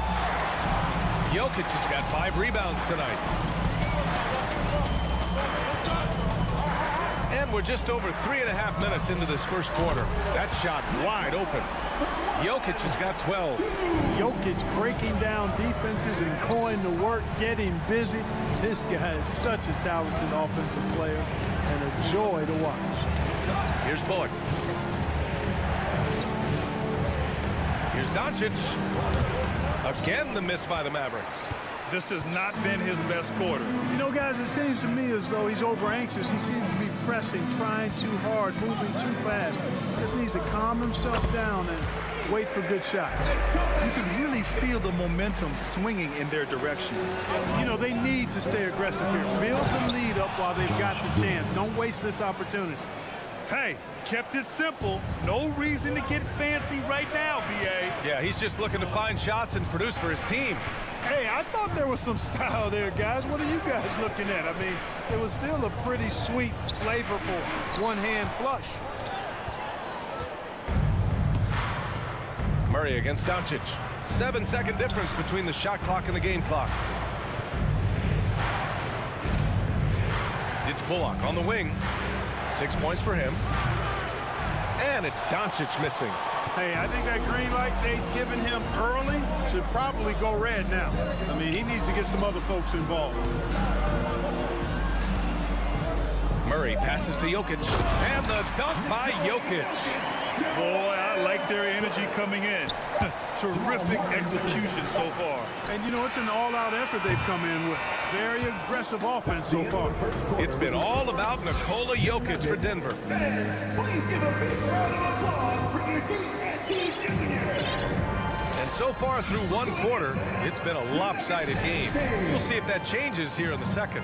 Jokic has got 5 rebounds tonight. And we're just over 3.5 minutes into this first quarter. That shot wide open. Jokic has got 12. Jokic breaking down defenses and going to work, getting busy. This guy is such a talented offensive player and a joy to watch. Here's Bullock. Here's Doncic. Again, the miss by the Mavericks. This has not been his best quarter. You know, guys, it seems to me as though he's over anxious. He seems to be pressing, trying too hard, moving too fast. He just needs to calm himself down and wait for good shots. You can really feel the momentum swinging in their direction. You know, they need to stay aggressive here. Build the lead up while they've got the chance. Don't waste this opportunity. Hey, kept it simple. No reason to get fancy right now, B.A. Yeah, he's just looking to find shots and produce for his team. Hey, I thought there was some style there, guys. What are you guys looking at? I mean, it was still a pretty sweet, flavorful one-hand flush. Murray against Doncic. 7-second difference between the shot clock and the game clock. It's Bullock on the wing. 6 points for him. And it's Doncic missing. Hey, I think that green light they've given him early should probably go red now. I mean, he needs to get some other folks involved. Murray passes to Jokic. And the dunk by Jokic. Boy, I like their energy coming in. Terrific execution so far. And, you know, it's an all-out effort they've come in with. Very aggressive offense so far. It's been all about Nikola Jokic for Denver. Please give a big round of applause for Jokic Jr. And so far through one quarter, it's been a lopsided game. We'll see if that changes here in the second.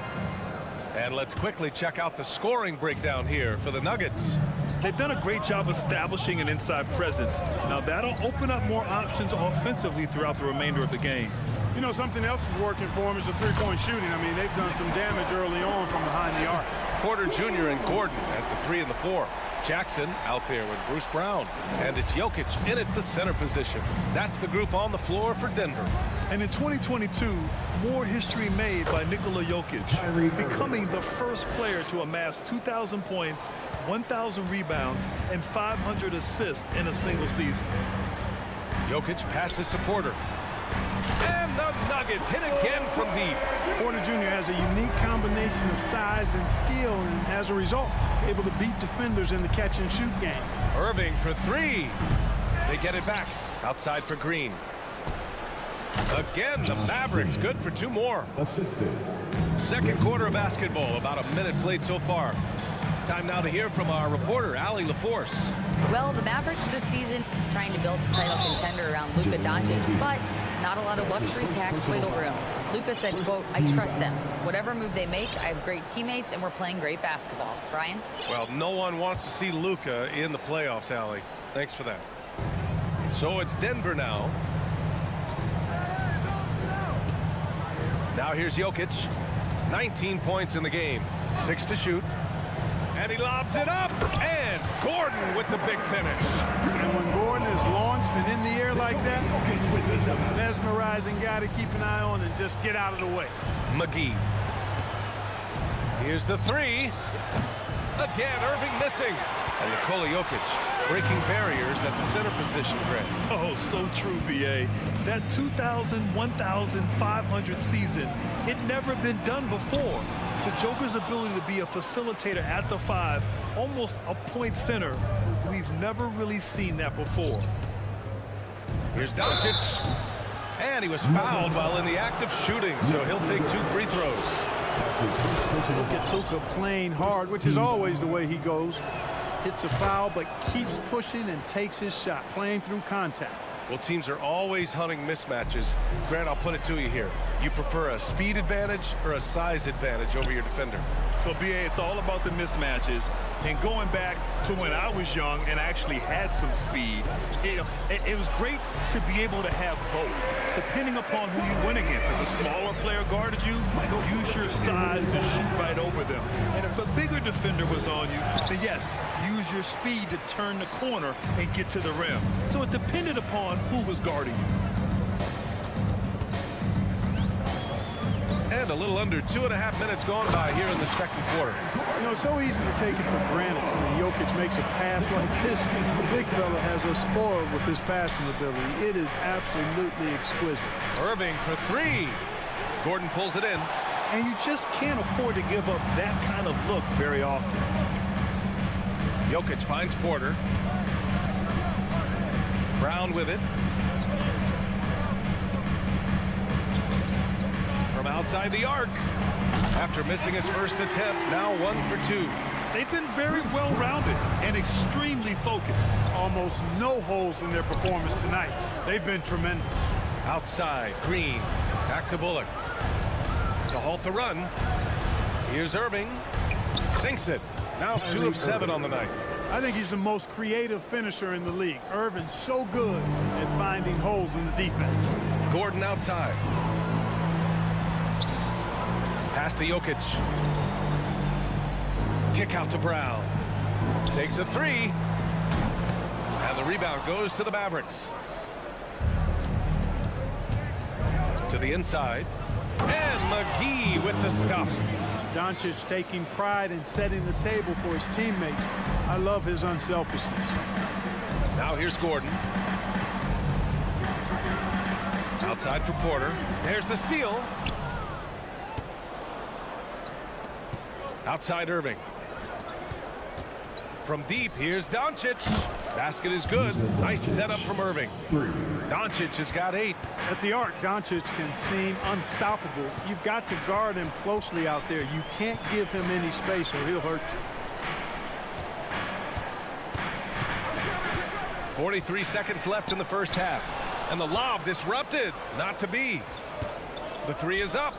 And let's quickly check out the scoring breakdown here for the Nuggets. They've done a great job establishing an inside presence. Now that'll open up more options offensively throughout the remainder of the game. You know, something else is working for them is the three-point shooting. I mean, they've done some damage early on from behind the arc. Porter Jr. and Gordon at the 3 and the 4. Jackson out there with Bruce Brown. And it's Jokic in at the center position. That's the group on the floor for Denver. And in 2022, more history made by Nikola Jokic, becoming the first player to amass 2,000 points, 1,000 rebounds, and 500 assists in a single season. Jokic passes to Porter. And the Nuggets hit again from deep. Porter Jr. has a unique combination of size and skill, and as a result, able to beat defenders in the catch-and-shoot game. Irving for 3. They get it back. Outside for Green. Again, the Mavericks good for 2 more. Second quarter of basketball, about a minute played so far. Time now to hear from our reporter, Allie LaForce. Well, the Mavericks this season trying to build a title contender around Luka Doncic, but not a lot of luxury tax wiggle room. Luka said, quote, "I trust them. Whatever move they make, I have great teammates and we're playing great basketball." Brian? Well, no one wants to see Luka in the playoffs, Allie. Thanks for that. So it's Denver now. Now here's Jokic. 19 points in the game. 6 to shoot. And he lobs it up. And Gordon with the big finish. And when Gordon is launched and in the air like that, he's a mesmerizing guy to keep an eye on and just get out of the way. McGee. Here's the 3. Again, Irving missing. And Nikola Jokic breaking barriers at the center position, Greg. Oh, so true, B.A. That 2,000, 1,500 season, it never been done before. The Joker's ability to be a facilitator at the 5, almost a point center, we've never really seen that before. Here's Doncic. And he was fouled while in the act of shooting, so he'll take 2 free throws. Look at Luka playing hard, which is always the way he goes. Hits a foul, but keeps pushing and takes his shot, playing through contact. Well, teams are always hunting mismatches. Grant, I'll put it to you here. You prefer a speed advantage or a size advantage over your defender? Well, B.A., it's all about the mismatches. And going back to when I was young and actually had some speed, it was great to be able to have both, depending upon who you went against. If a smaller player guarded you, use your size to shoot right over them. And if a bigger defender was on you, then yes, use your speed to turn the corner and get to the rim. So it depended upon who was guarding you. And a little under 2.5 minutes gone by here in the second quarter. You know, it's so easy to take it for granted when Jokic makes a pass like this. The big fella has us spoiled with his passing ability. It is absolutely exquisite. Irving for 3. Gordon pulls it in. And you just can't afford to give up that kind of look very often. Jokic finds Porter. Brown with it. From outside the arc. After missing his first attempt, now 1 for 2. They've been very well-rounded and extremely focused. Almost no holes in their performance tonight. They've been tremendous. Outside, Green. Back to Bullock. To halt the run. Here's Irving. Sinks it. Now 2 of 7 on the night. I think he's the most creative finisher in the league. Irvin's so good at finding holes in the defense. Gordon outside. Pass to Jokic. Kick out to Brown. Takes a 3. And the rebound goes to the Mavericks. the inside. And McGee with the stop. Doncic taking pride in setting the table for his teammates. I love his unselfishness. Now here's Gordon. Outside for Porter. There's the steal. Outside Irving. From deep, here's Doncic. Basket is good. Nice setup from Irving. Doncic has got 8. At the arc, Doncic can seem unstoppable. You've got to guard him closely out there. You can't give him any space or he'll hurt you. 43 seconds left in the first half. And the lob disrupted. Not to be. The 3 is up.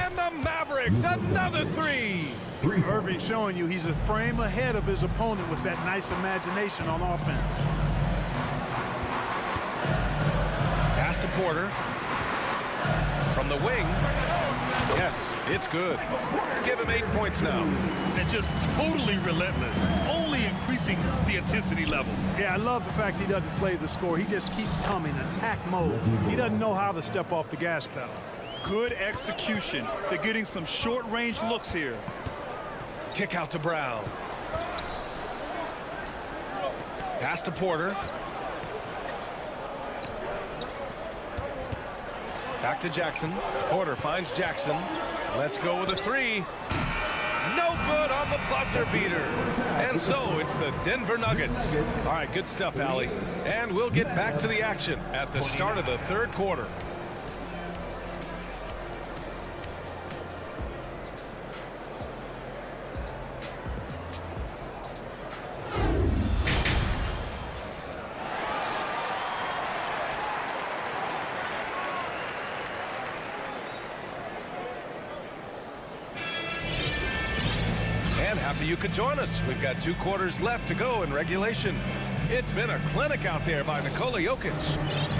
And the Mavericks, another 3. Irving showing you he's a frame ahead of his opponent with that nice imagination on offense. Pass to Porter. From the wing. Yes, it's good. Give him 8 points now. And just totally relentless, only increasing the intensity level. Yeah, I love the fact he doesn't play the score. He just keeps coming, attack mode. He doesn't know how to step off the gas pedal. Good execution. They're getting some short-range looks here. Kick out to Brown. Pass to Porter. Back to Jackson. Porter finds Jackson. Let's go with a 3. No good on the buzzer beater. And so it's the Denver Nuggets. All right, good stuff, Allie. And we'll get back to the action at the start of the third quarter. Happy you could join us. We've got 2 quarters left to go in regulation. It's been a clinic out there by Nikola Jokic.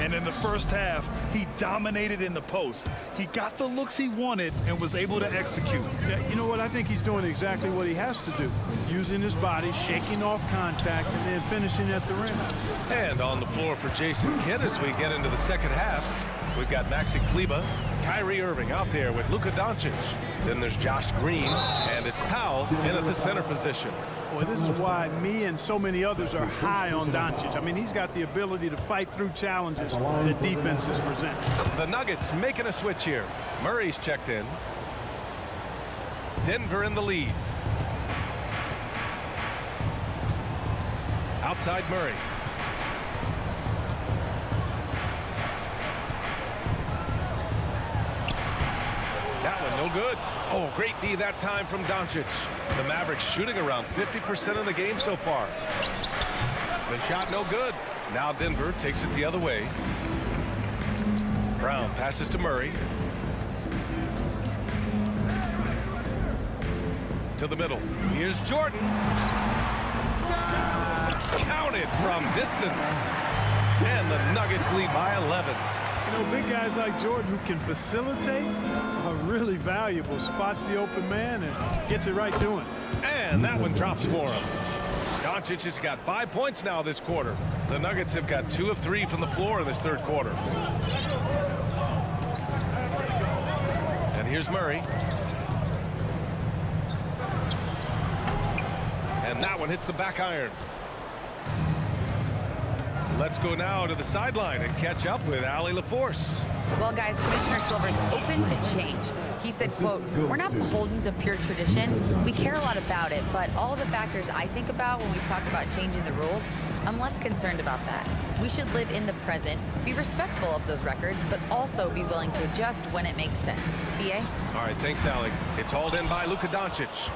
And in the first half, he dominated in the post. He got the looks he wanted and was able to execute. Yeah, you know what? I think he's doing exactly what he has to do. Using his body, shaking off contact, and then finishing at the rim. And on the floor for Jason Kidd as we get into the second half, we've got Maxi Kleber, Kyrie Irving out there with Luka Doncic. Then there's Josh Green, and it's Powell in at the center position. Boy, this is why me and so many others are high on Doncic. I mean, he's got the ability to fight through challenges that defenses present. The Nuggets making a switch here. Murray's checked in. Denver in the lead. Outside Murray. That one no good. Oh, great D that time from Doncic. The Mavericks shooting around 50% of the game so far. The shot no good. Now Denver takes it the other way. Brown passes to Murray. To the middle. Here's Jordan. Counted from distance. And the Nuggets lead by 11. You know, big guys like Jordan who can facilitate are really valuable. Spots the open man and gets it right to him. And that one drops for him. Doncic has got 5 points now this quarter. The Nuggets have got 2 of 3 from the floor in this third quarter. And here's Murray. And that one hits the back iron. Let's go now to the sideline and catch up with Allie LaForce. Well, guys, Commissioner Silver's open to change. He said, quote, "We're not beholden to pure tradition. We care a lot about it, but all the factors I think about when we talk about changing the rules, I'm less concerned about that. We should live in the present, be respectful of those records, but also be willing to adjust when it makes sense." BA? All right, thanks, Allie. It's hauled in by Luka Doncic.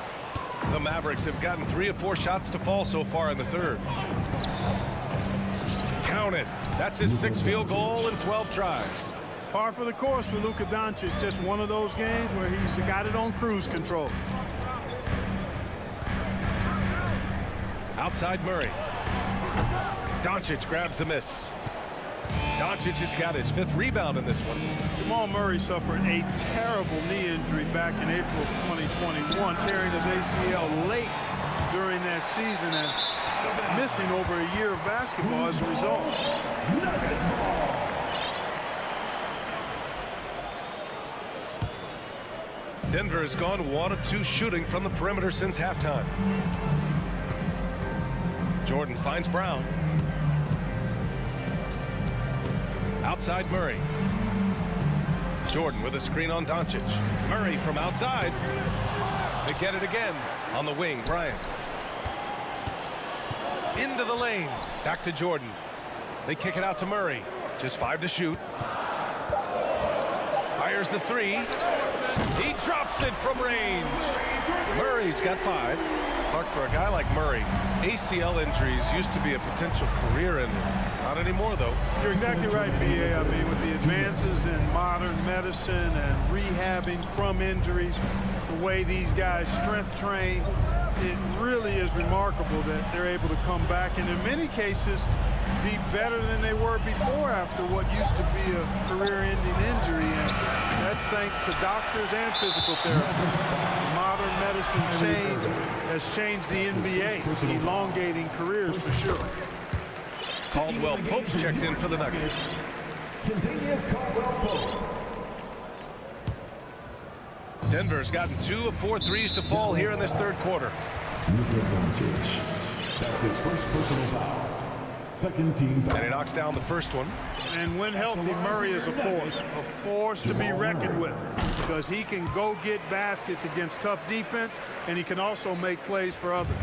The Mavericks have gotten 3 of 4 shots to fall so far in the third. Counted. That's his 6th field goal in 12 tries. Par for the course for Luka Doncic. Just one of those games where he's got it on cruise control. Outside Murray. Doncic grabs the miss. Doncic has got his 5th rebound in this one. Jamal Murray suffered a terrible knee injury back in April of 2021, tearing his ACL late during that season and missing over a year of basketball as a result. Denver has gone 1 of 2 shooting from the perimeter since halftime. Jordan finds Brown. Outside Murray. Jordan with a screen on Doncic. Murray from outside. They get it again. On the wing, Bryant. Into the lane. Back to Jordan. They kick it out to Murray. Just 5 to shoot. Fires the 3. He drops it from range. Murray's got 5. Clark, for a guy like Murray, ACL injuries used to be a potential career ender. Not anymore, though. You're exactly right, B.A. I mean, with the advances in modern medicine and rehabbing from injuries, the way these guys strength train, it really is remarkable that they're able to come back and in many cases be better than they were before after what used to be a career-ending injury. And that's thanks to doctors and physical therapists. Modern medicine has changed the NBA, elongating careers for sure. Caldwell Pope's checked in for the Nuggets. Denver's gotten 2 of 4 threes to fall here in this third quarter. That's his first personal foul. Second team foul. And he knocks down the first one. And when healthy, Murray is a force to be reckoned with, because he can go get baskets against tough defense, and he can also make plays for others.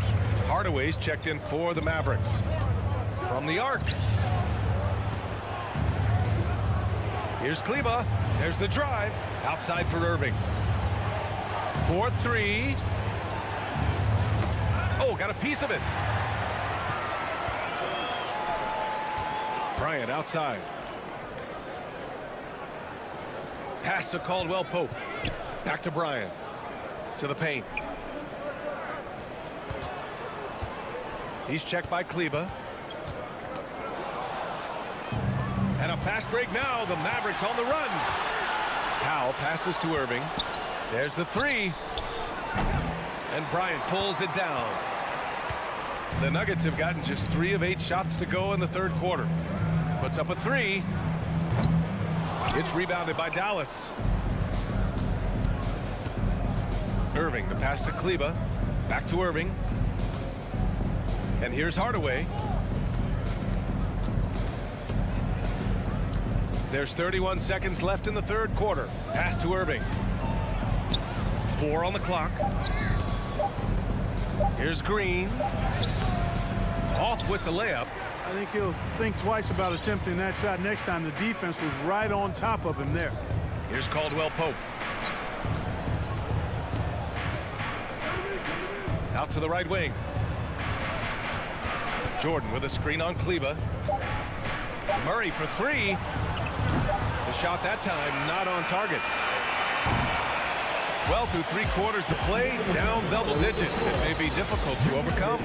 Hardaway's checked in for the Mavericks. From the arc. Here's Kleba. There's the drive. Outside for Irving. 4-3. Oh, got a piece of it. Bryant outside. Pass to Caldwell Pope. Back to Bryant. To the paint. He's checked by Kleba. And a fast break now. The Mavericks on the run. Powell passes to Irving. There's the 3. And Bryant pulls it down. The Nuggets have gotten just 3 of 8 shots to go in the third quarter. Puts up a 3. It's rebounded by Dallas. Irving, the pass to Kleba. Back to Irving. And here's Hardaway. There's 31 seconds left in the third quarter. Pass to Irving. 4 on the clock. Here's Green. Off with the layup. I think he'll think twice about attempting that shot next time. The defense was right on top of him there. Here's Caldwell Pope. Out to the right wing. Jordan with a screen on Kleba. Murray for 3. The shot that time not on target. Well, through 3 quarters of play, down double digits. It may be difficult to overcome.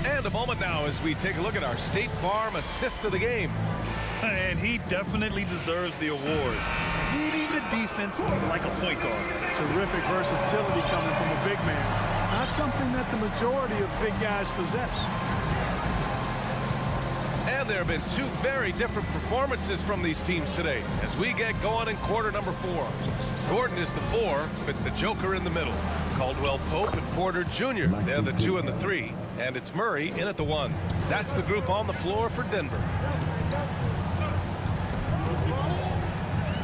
And a moment now as we take a look at our State Farm assist of the game. And he definitely deserves the award. Leading the defense like a point guard. Terrific versatility coming from a big man. Not something that the majority of big guys possess. And there have been 2 very different performances from these teams today as we get going in quarter number 4. Gordon is the 4, with the Joker in the middle. Caldwell Pope and Porter Jr. They're the 2 and the 3. And it's Murray in at the 1. That's the group on the floor for Denver.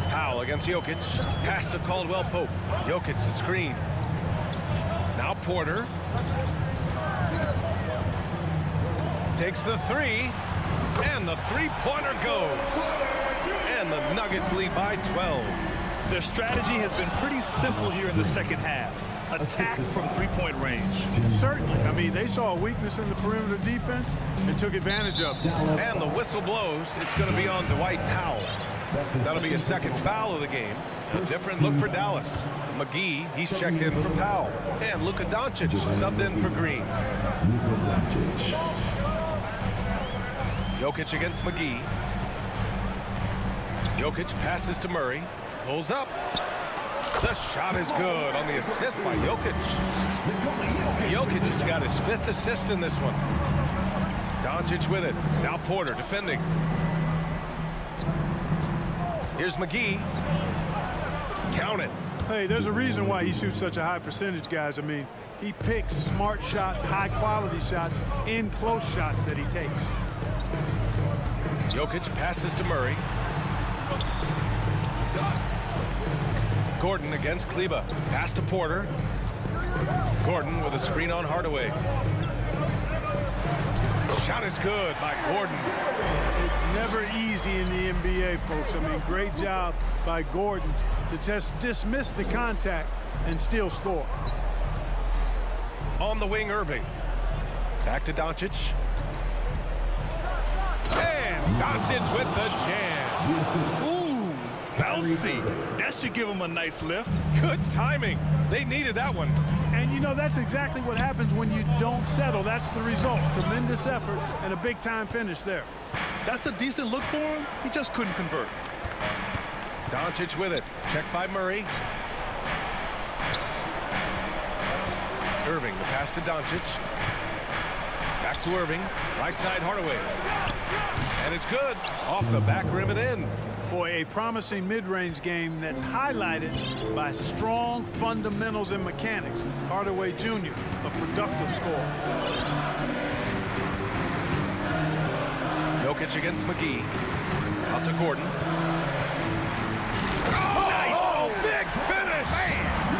Powell against Jokic. Pass to Caldwell Pope. Jokic the screen. Now Porter. Takes the 3. And the 3-pointer goes. And the Nuggets lead by 12. Their strategy has been pretty simple here in the second half. Attack from 3-point range. Certainly. I mean, they saw a weakness in the perimeter defense and took advantage of it. And the whistle blows. It's going to be on Dwight Powell. That'll be his second foul of the game. A different look for Dallas. McGee, he's checked in for Powell. And Luka Doncic subbed in for Green. Jokic against McGee. Jokic passes to Murray. Pulls up. The shot is good on the assist by Jokic. Jokic has got his 5th assist in this one. Doncic with it. Now Porter defending. Here's McGee. Count it. Hey, there's a reason why he shoots such a high percentage, guys. I mean, he picks smart shots, high-quality shots, in close shots that he takes. Jokic passes to Murray. Gordon against Kleba. Pass to Porter. Gordon with a screen on Hardaway. Shot is good by Gordon. It's never easy in the NBA, folks. I mean, great job by Gordon to just dismiss the contact and still score. On the wing, Irving. Back to Doncic. And Doncic with the jam. Ooh, bouncy. That should give him a nice lift. Good timing. They needed that one. And, you know, that's exactly what happens when you don't settle. That's the result. Tremendous effort and a big-time finish there. That's a decent look for him. He just couldn't convert. Doncic with it. Checked by Murray. Irving, the pass to Doncic. Back to Irving. Right side, Hardaway. And it's good. Off the back rim and in. Boy, a promising mid-range game that's highlighted by strong fundamentals and mechanics. Hardaway Jr., a productive scorer. Jokic against McGee. Out to Gordon. Nice. Big finish!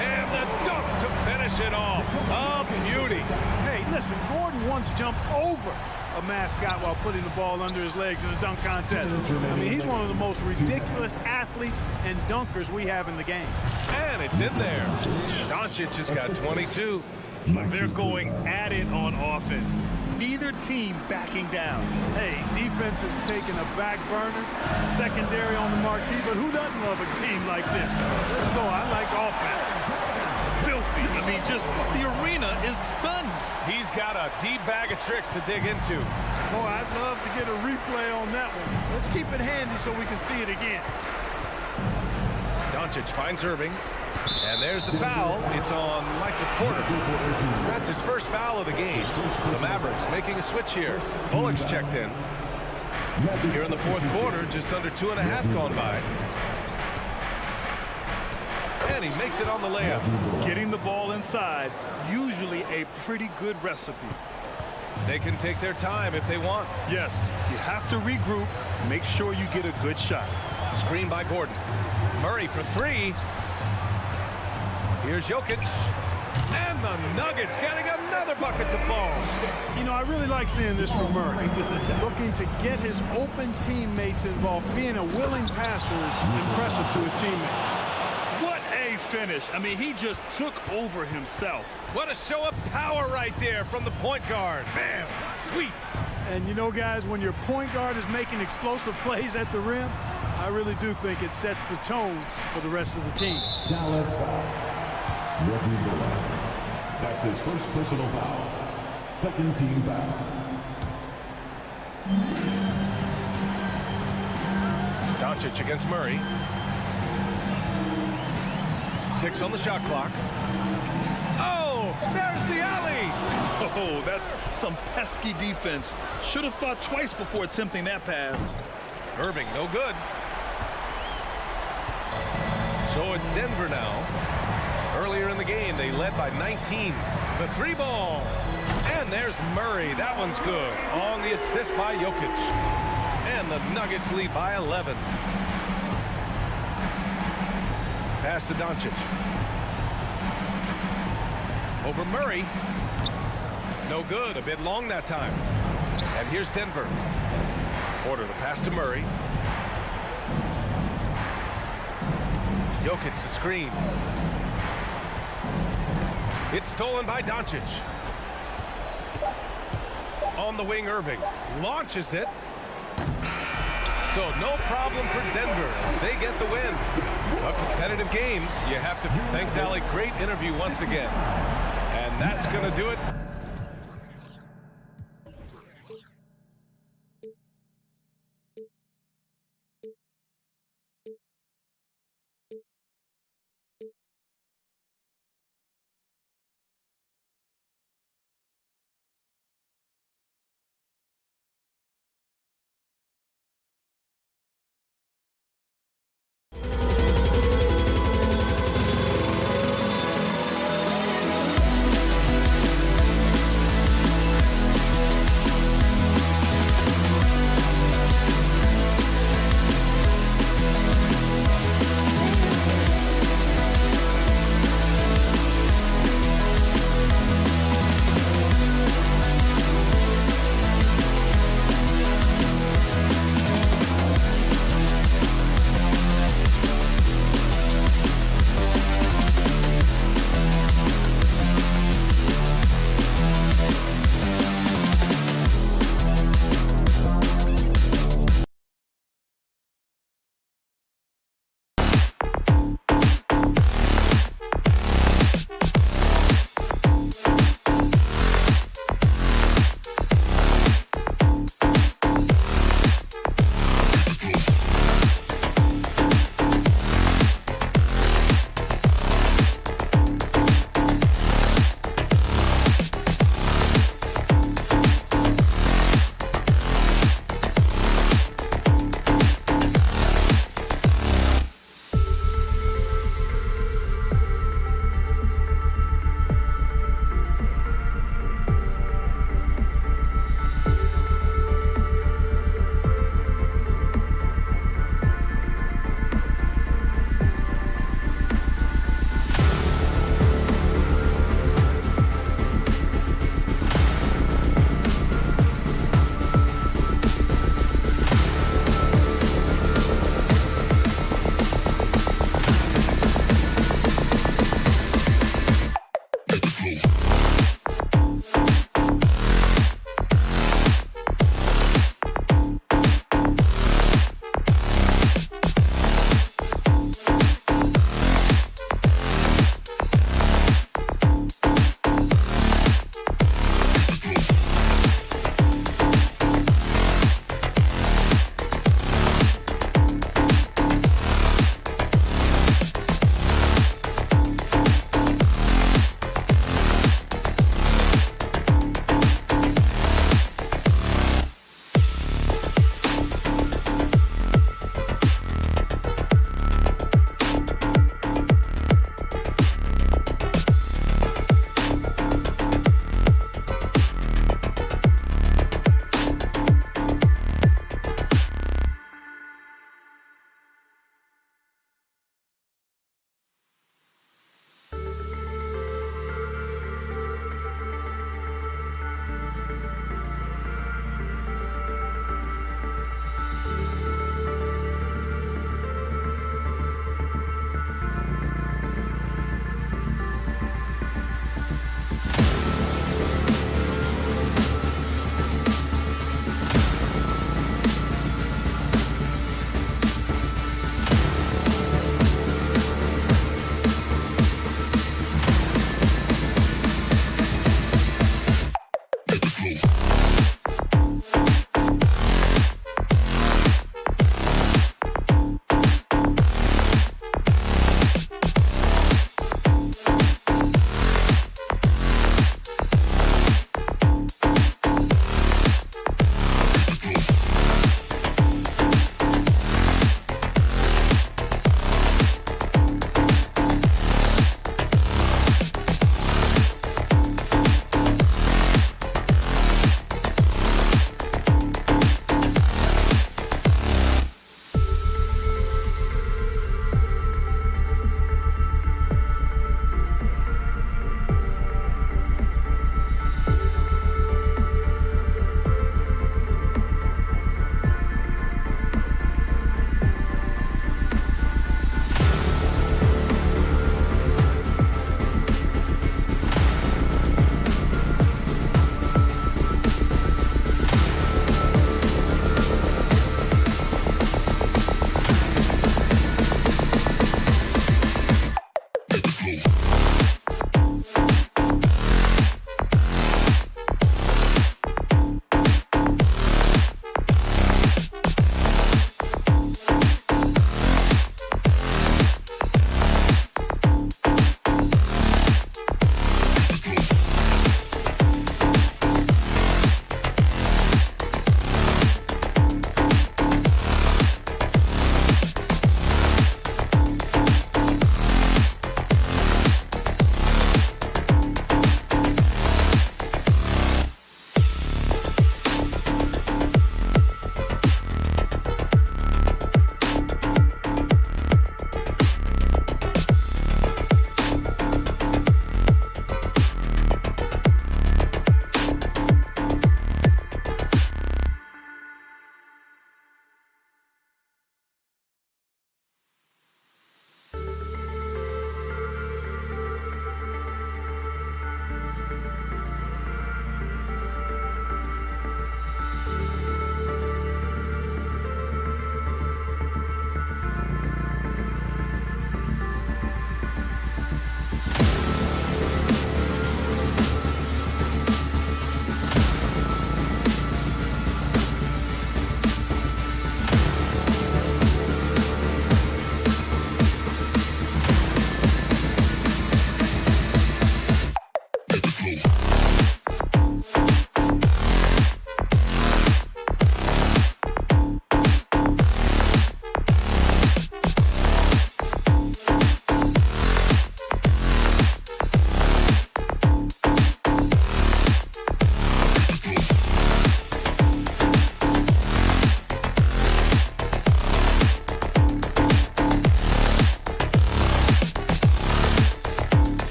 And the dunk to finish it off. A beauty. Hey, listen, Gordon once jumped over a mascot while putting the ball under his legs in a dunk contest. I mean, he's one of the most ridiculous athletes and dunkers we have in the game. And it's in there. Doncic has got 22. They're going at it on offense. Neither team backing down. Hey, defense is taking a back burner, secondary on the marquee, but who doesn't love a game like this? Let's go. I like offense. Filthy. I mean, just the arena is stunned. He's got a deep bag of tricks to dig into. Boy, I'd love to get a replay on that one. Let's keep it handy so we can see it again. Doncic finds Irving. And there's the foul. It's on Michael Porter. That's his first foul of the game. The Mavericks making a switch here. Bullock's checked in. Here in the fourth quarter, just under 2.5 gone by. And he makes it on the layup. Getting the ball inside, usually a pretty good recipe. They can take their time if they want. Yes, you have to regroup, make sure you get a good shot. Screen by Gordon. Murray for three. Here's Jokic. And the Nuggets getting another bucket to fall. You know, I really like seeing this from Murray. Looking to get his open teammates involved. Being a willing passer is impressive to his teammates. What a finish. I mean, he just took over himself. What a show of power right there from the point guard. Bam. Sweet. And you know, guys, when your point guard is making explosive plays at the rim, I really do think it sets the tone for the rest of the team. Dallas foul. That's his first personal foul. Second team foul. Doncic against Murray. 6 on the shot clock. Oh, there's the alley. Oh, that's some pesky defense. Should have thought twice before attempting that pass. Irving, no good. So it's Denver now. Earlier in the game, they led by 19. The three ball. And there's Murray. That one's good. On the assist by Jokic. And the Nuggets lead by 11. Pass to Doncic. Over Murray. No good. A bit long that time. And here's Denver. Porter, the pass to Murray. Jokic, the screen. It's stolen by Doncic. On the wing, Irving launches it. So no problem for Denver as they get the win. A competitive game. You have to. Thanks, Allie. Great interview once again. And that's going to do it.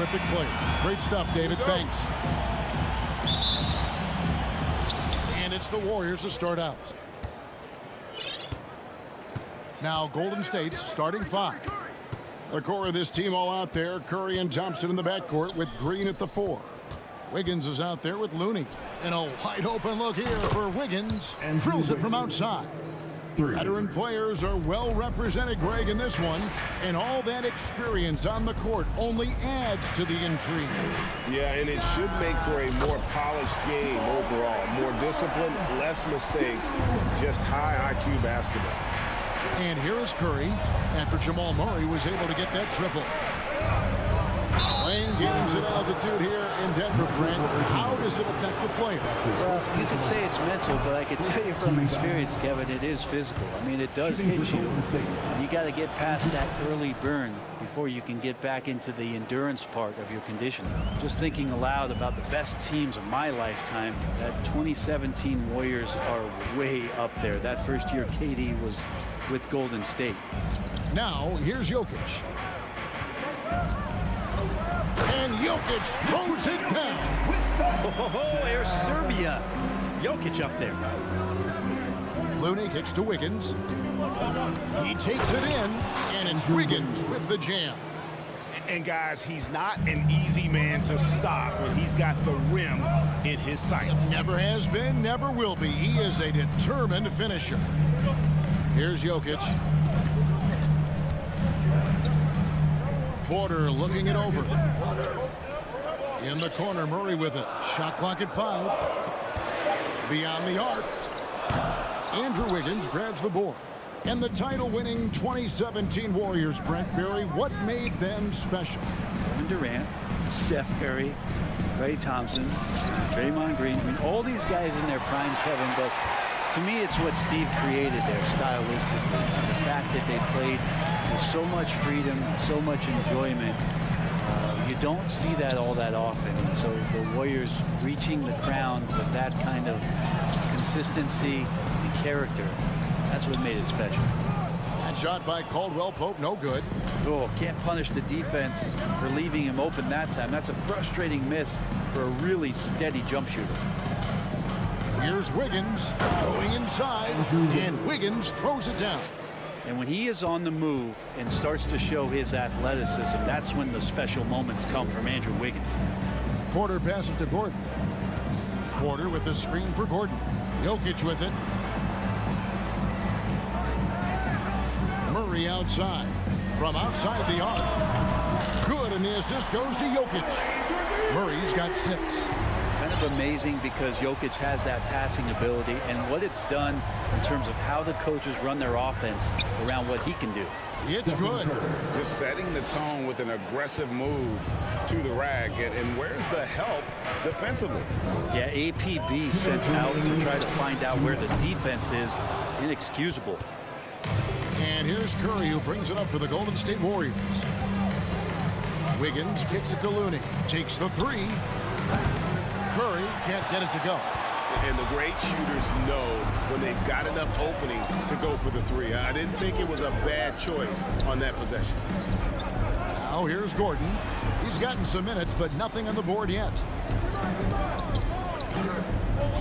terrific play. Great stuff, David. Thanks. And it's the Warriors to start out. Now Golden State's starting 5. The core of this team all out there. Curry and Thompson in the backcourt with Green at the 4. Wiggins is out there with Looney. And a wide open look here for Wiggins. And drills it from outside. Veteran players are well represented, Greg, in this one. And all that experience on the court only adds to the intrigue. Yeah, and it should make for a more polished game overall. More discipline, less mistakes, just high IQ basketball. And here is Curry after Jamal Murray was able to get that triple. Playing games at altitude here in Denver, Brent. How does it affect the player? Well, you could say it's mental, but I can tell you from experience, Kevin, it is physical. I mean, it does hit you. You got to get past that early burn before you can get back into the endurance part of your conditioning. Just thinking aloud about the best teams of my lifetime, that 2017 Warriors are way up there. That first year KD was with Golden State. Now, here's Jokic. And Jokic throws it down. Oh, there's Serbia. Jokic up there. Looney kicks to Wiggins. He takes it in, and it's Wiggins with the jam. And guys, he's not an easy man to stop when he's got the rim in his sights. Never has been, never will be. He is a determined finisher. Here's Jokic. Porter looking it over. In the corner, Murray with it. Shot clock at 5. Beyond the arc. Andrew Wiggins grabs the board. And the title-winning 2017 Warriors, Brent Berry, what made them special? Kevin Durant, Steph Curry, Klay Thompson, Draymond Green. I mean, all these guys in their prime, Kevin, but to me, it's what Steve created there stylistically. The fact that they played with so much freedom, so much enjoyment. You don't see that all that often. And so the Warriors reaching the crown with that kind of consistency and character, that's what made it special. That shot by Caldwell Pope, no good. Oh, can't punish the defense for leaving him open that time. That's a frustrating miss for a really steady jump shooter. Here's Wiggins going inside, and Wiggins throws it down. And when he is on the move and starts to show his athleticism, that's when the special moments come from Andrew Wiggins. Porter passes to Gordon. Porter with the screen for Gordon. Jokic with it. Murray outside. From outside the arc. Good, and the assist goes to Jokic. Murray's got 6. Kind of amazing because Jokic has that passing ability and what it's done in terms of how the coaches run their offense around what he can do. It's good. Just setting the tone with an aggressive move to the rack. And where's the help defensively? Yeah, APB sent out to try to find out where the defense is. Inexcusable. And here's Curry, who brings it up for the Golden State Warriors. Wiggins kicks it to Looney. Takes the 3. Curry can't get it to go. And the great shooters know when they've got enough opening to go for the 3. I didn't think it was a bad choice on that possession. Now here's Gordon. He's gotten some minutes, but nothing on the board yet.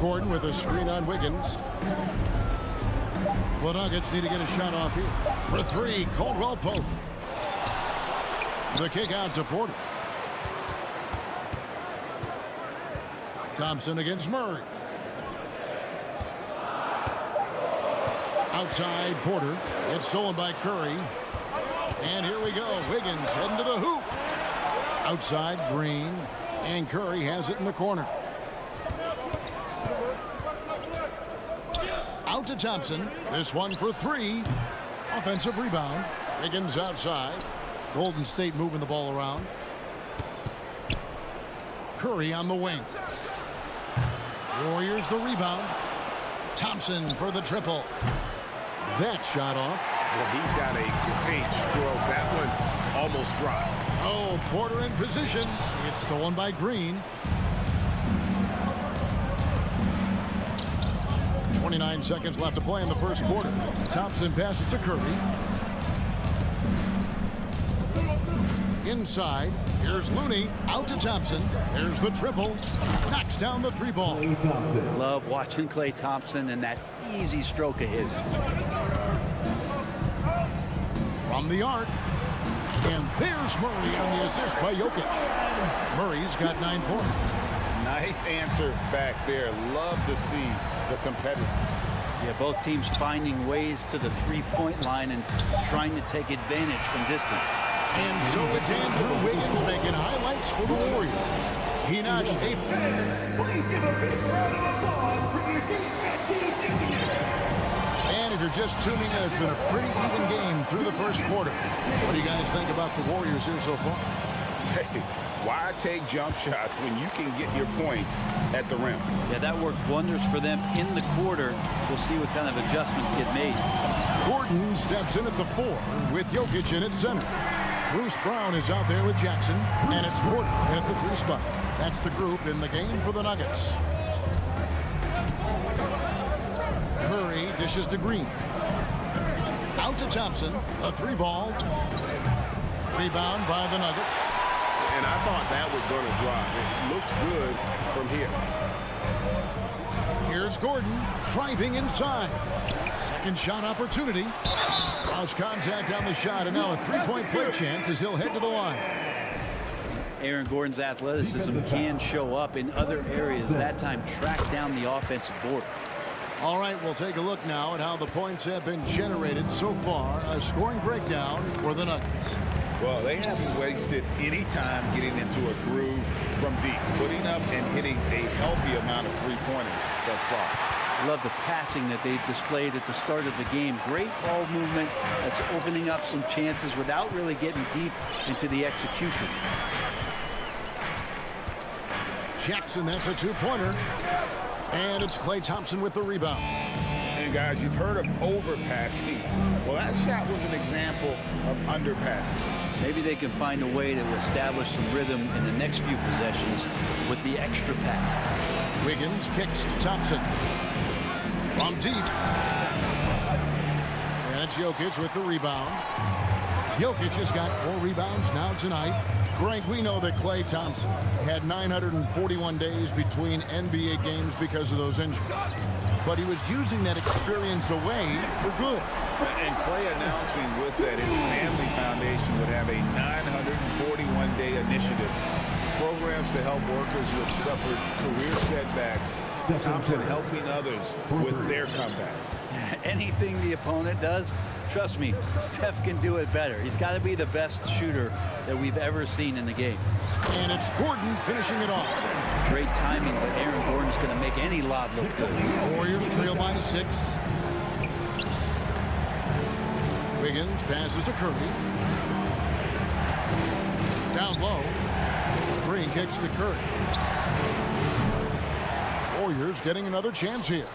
Gordon with a screen on Wiggins. Well, Nuggets need to get a shot off here. For 3, Caldwell Pope. The kick out to Porter. Thompson against Murray. Outside Porter. It's stolen by Curry. And here we go. Wiggins heading to the hoop. Outside Green. And Curry has it in the corner. Out to Thompson. This one for 3. Offensive rebound. Wiggins outside. Golden State moving the ball around. Curry on the wing. Warriors the rebound. Thompson for the triple. That shot off. Well, he's got a great stroke. That one almost dropped. Oh, Porter in position. It's stolen by Green. 29 seconds left to play in the first quarter. Thompson passes to Curry. Inside, here's Looney, out to Thompson. There's the triple, knocks down the 3-ball. Love watching Klay Thompson and that easy stroke of his. From the arc, and there's Murray on the assist by Jokic. Murray's got 9 points. Nice answer back there. Love to see the competitor. Yeah, both teams finding ways to the 3-point line and trying to take advantage from distance. And so it's Andrew Wiggins making highlights for the Warriors. He notched 8. Please give a big round of applause for your And if you're just tuning in, it's been a pretty even game through the first quarter. What do you guys think about the Warriors here so far? Hey, why take jump shots when you can get your points at the rim? Yeah, that worked wonders for them in the quarter. We'll see what kind of adjustments get made. Gordon steps in at the 4 with Jokic in at center. Bruce Brown is out there with Jackson, and it's Porter at the 3 spot. That's the group in the game for the Nuggets. Murray dishes to Green. Out to Thompson, a 3-ball. Rebound by the Nuggets. And I thought that was going to drop. It looked good from here. Here's Gordon driving inside. Second shot opportunity. Draws contact on the shot, and now a 3-point play chance as he'll head to the line. Aaron Gordon's athleticism can show up in other areas. That time tracked down the offensive board. All right, we'll take a look now at how the points have been generated so far. A scoring breakdown for the Nuggets. Well, they haven't wasted any time getting into a groove from deep, putting up and hitting a healthy amount of 3-pointers thus far. I love the passing that they displayed at the start of the game. Great ball movement that's opening up some chances without really getting deep into the execution. Jackson, that's a 2-pointer. And it's Klay Thompson with the rebound. And guys, you've heard of overpassing. Well, that shot was an example of underpassing. Maybe they can find a way to establish some rhythm in the next few possessions with the extra pass. Wiggins kicks to Thompson. From deep. And it's Jokic with the rebound. Jokic has got 4 rebounds now tonight. Greg, we know that Klay Thompson had 941 days between NBA games because of those injuries. But he was using that experience away for good. And Klay announcing with that his family foundation would have a 941-day initiative. Programs to help workers who have suffered career setbacks. Thompson helping others with their comeback. Anything the opponent does, trust me, Steph can do it better. He's got to be the best shooter that we've ever seen in the game. And it's Gordon finishing it off. Great timing, but Aaron Gordon's going to make any lob look good. Warriors trail by 6. Wiggins passes to Curry. Down low. Green kicks to Curry. Warriors getting another chance here.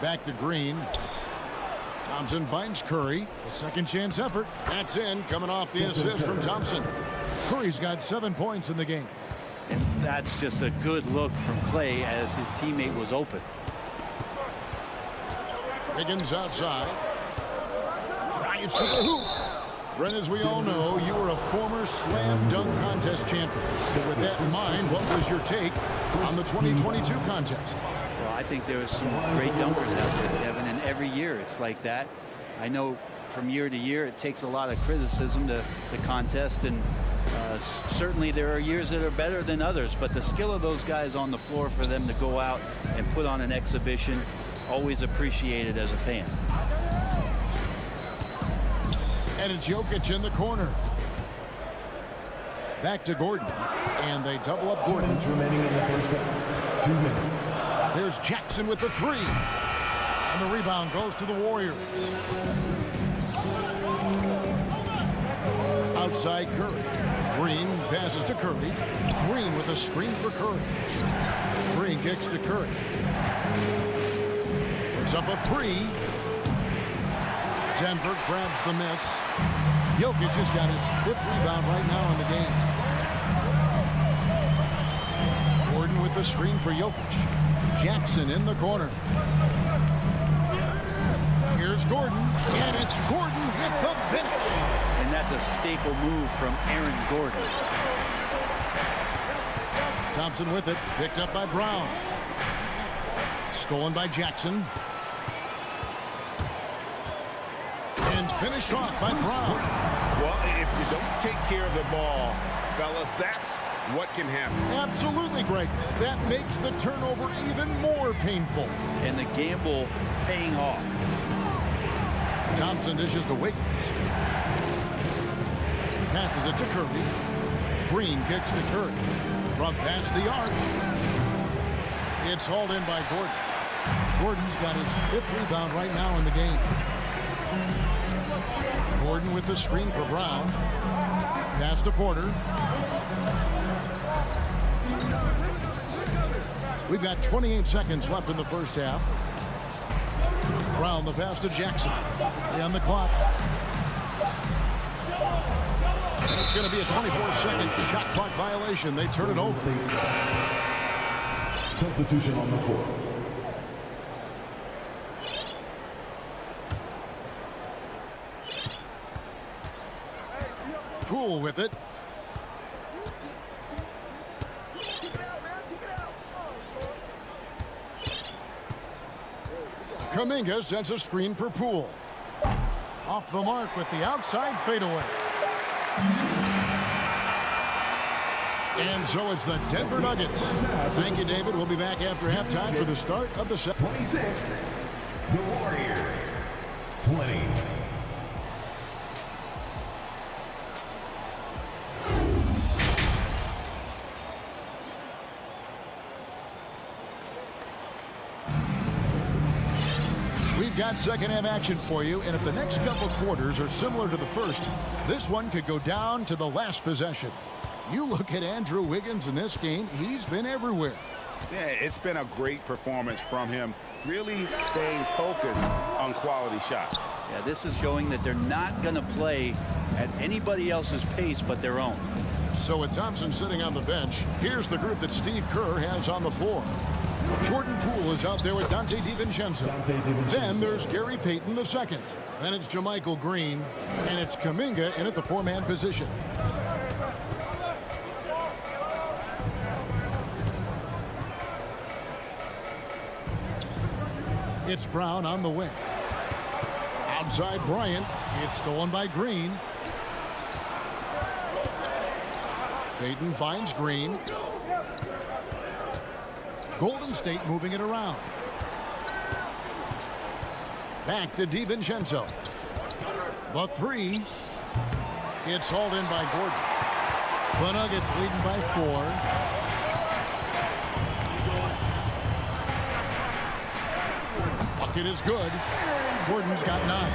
Back to Green. Thompson finds Curry. A second chance effort. That's in, coming off the assist from Thompson. Curry's got 7 points in the game. And that's just a good look from Klay as his teammate was open. Wiggins outside. Drives to the hoop. Brent, as we all know, you were a former slam dunk contest champion. So with that in mind, what was your take on the 2022 contest? Well, I think there was some great dunkers out there, Kevin, and every year it's like that. I know from year to year it takes a lot of criticism to the contest, and certainly there are years that are better than others, but the skill of those guys on the floor for them to go out and put on an exhibition, always appreciated as a fan. And it's Jokic in the corner. Back to Gordon. And they double up Gordon. remaining in the first half. 2 minutes. There's Jackson with the 3. And the rebound goes to the Warriors. Outside Curry. Green passes to Curry. Green with a screen for Curry. Green kicks to Curry. Puts up a 3. Denver grabs the miss. Jokic has got his 5th rebound right now in the game. Gordon with the screen for Jokic. Jackson in the corner. Here's Gordon, and it's Gordon with the finish. And And that's a staple move from Aaron Gordon. Thompson with it, picked up by Brown. Stolen by Jackson. And finished off by Brown. Well, if you don't take care of the ball, fellas, that's what can happen. Absolutely, Greg. That makes the turnover even more painful. And the gamble paying off. Thompson dishes to Wiggins. Passes it to Curry. Green kicks to Curry. From past the arc. It's hauled in by Gordon. Gordon's got his 5th rebound right now in the game. Gordon with the screen for Brown. Pass to Porter. We've got 28 seconds left in the first half. Brown the pass to Jackson. On the clock. And it's going to be a 24-second shot clock violation. They turn it over. Substitution on the court. Poole with it. Kuminga sends a screen for Poole. Off the mark with the outside fadeaway. And so it's the Denver Nuggets. Thank you, David. We'll be back after halftime for the start of the second. 26. The Warriors. 20. We've got second half action for you, and if the next couple quarters are similar to the first, this one could go down to the last possession. You look at Andrew Wiggins in this game, he's been everywhere. Yeah, it's been a great performance from him, really staying focused on quality shots. Yeah, this is showing that they're not going to play at anybody else's pace but their own. So with Thompson sitting on the bench, here's the group that Steve Kerr has on the floor. Jordan Poole is out there with Dante DiVincenzo. Then there's Gary Payton II. Then it's JaMychal Green, and it's Kuminga in at the 4-man position. It's Brown on the wing. Outside Bryant. It's stolen by Green. Payton finds Green. Golden State moving it around. Back to DiVincenzo. The 3. It's hauled in by Gordon. The Nuggets leading by 4. Bucket is good. Gordon's got 9.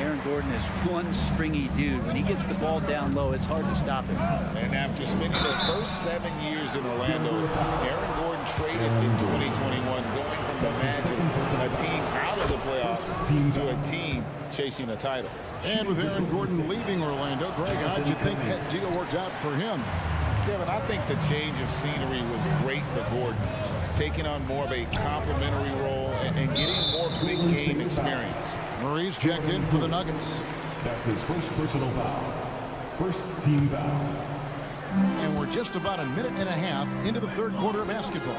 Aaron Gordon is one springy dude. When he gets the ball down low, it's hard to stop him. And after spending his first 7 years in Orlando, Aaron Gordon traded in 2021, going from the Magic, a team out of the playoffs, to a team chasing a title. And with Aaron Gordon leaving Orlando, Greg, how'd you think that deal worked out for him? Kevin, I think the change of scenery was great for Gordon, taking on more of a complimentary role and getting more big game experience. Murray's checked in for the Nuggets. That's his first personal foul. First team foul. And we're just about a minute and a half into the third quarter of basketball.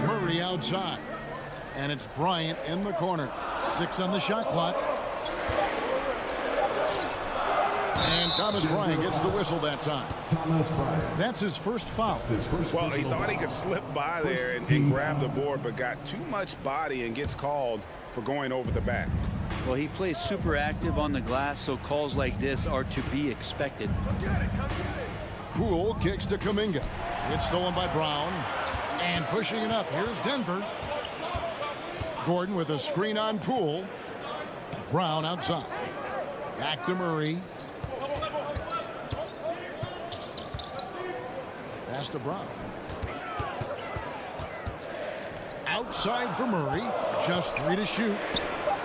Murray outside. And it's Bryant in the corner. 6 on the shot clock. And Thomas Bryant gets the whistle that time. Thomas Bryant. That's his first foul. Well, he thought he could slip by there and grab the board, but got too much body and gets called for going over the back. Well, he plays super active on the glass, so calls like this are to be expected. Poole kicks to Kuminga. It's stolen by Brown. And pushing it up, here's Denver. Gordon with a screen on Poole. Brown outside. Back to Murray. Pass to Brown. Outside for Murray. Just 3 to shoot.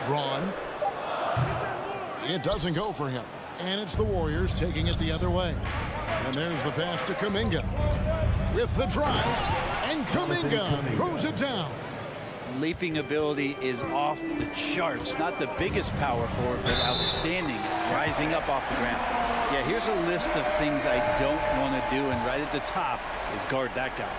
Braun. It doesn't go for him. And it's the Warriors taking it the other way. And there's the pass to Kuminga. With the drive. And Kuminga throws it down. Leaping ability is off the charts. Not the biggest power forward, but outstanding. Rising up off the ground. Yeah, here's a list of things I don't want to do, and right at the top is guard that guy.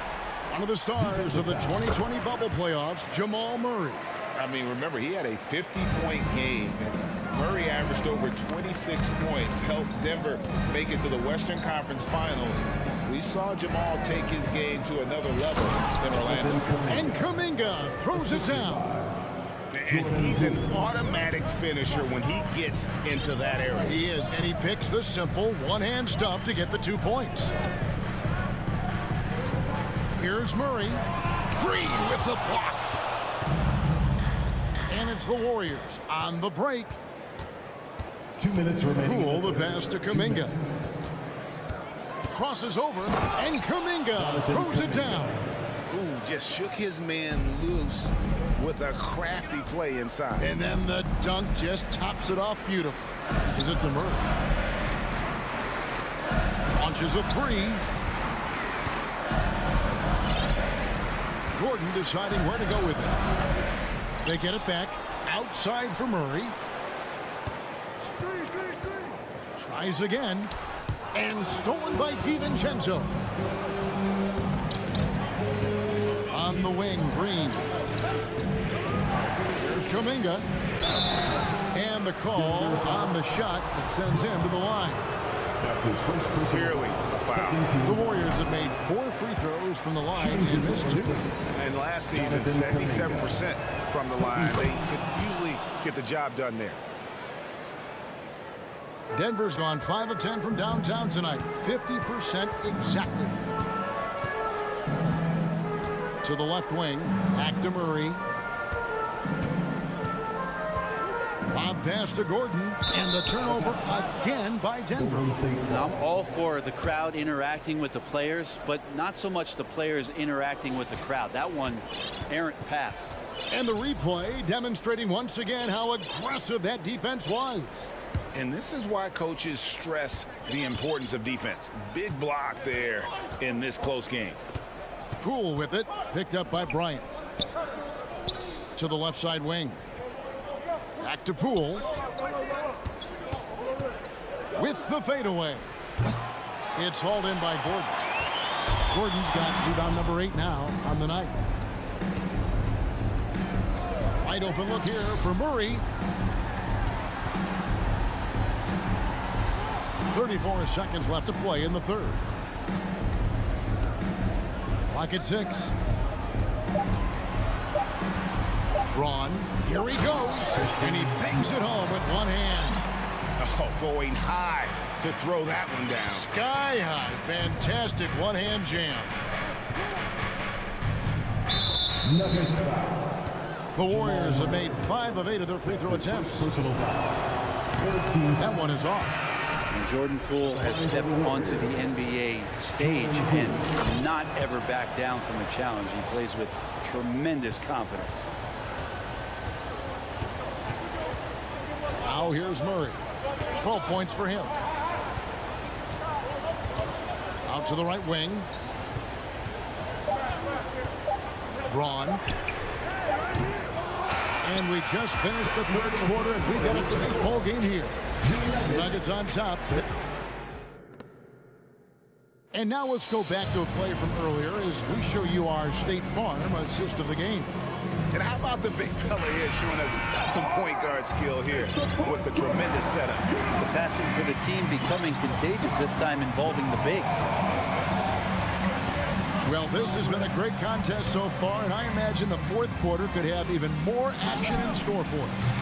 One of the stars of the 2020 bubble playoffs, Jamal Murray. I mean, remember, he had a 50-point game, and Murray averaged over 26 points, helped Denver make it to the Western Conference Finals. We saw Jamal take his game to another level in Orlando. And Kuminga throws it down. And he's an automatic finisher when he gets into that area. He is, and he picks the simple one-hand stuff to get the 2 points. Here's Murray. Green with the block. And it's the Warriors on the break. 2 minutes remaining. Poole the pass to Kuminga. Crosses over, and Kuminga throws it down. Ooh, just shook his man loose with a crafty play inside. And then the dunk just tops it off beautifully. This is it to Murray. Launches a three. Gordon deciding where to go with it. They get it back outside for Murray. Tries again. And stolen by DiVincenzo. On the wing, Green. Here's Kuminga. And the call on the shot that sends him to the line. That's his first Clearly a foul. The Warriors have made 4 free throws from the line and missed 2. And last season, 77% from the line. They could usually get the job done there. Denver's gone 5 of 10 from downtown tonight. 50% exactly. To the left wing. Back to Murray. Lob pass to Gordon. And the turnover again by Denver. I'm all for the crowd interacting with the players, but not so much the players interacting with the crowd. That one, errant pass. And the replay demonstrating once again how aggressive that defense was. And this is why coaches stress the importance of defense. Big block there in this close game. Poole with it. Picked up by Bryant. To the left side wing. Back to Poole. With the fadeaway. It's hauled in by Gordon. Gordon's got rebound number 8 now on the night. Wide open look here for Murray. 34 seconds left to play in the third. Clock at 6. Braun, here he goes, and he bangs it home with one hand. Oh, going high to throw that one down. Sky high, fantastic one-hand jam. Nuggets foul. The Warriors have made 5 of 8 of their free throw attempts. Personal foul. That one is off. And Jordan Poole has stepped onto the NBA stage and not ever backed down from a challenge. He plays with tremendous confidence. Now here's Murray. 12 points for him. Out to the right wing. Braun. And we just finished the third quarter, and we've got a tight ball game here. The Nuggets on top. And now let's go back to a play from earlier as we show you our State Farm assist of the game. And how about the big fella here showing us he's got some point guard skill here with the tremendous setup. The passing for the team becoming contagious, this time involving the big. Well, this has been a great contest so far, and I imagine the fourth quarter could have even more action in store for us.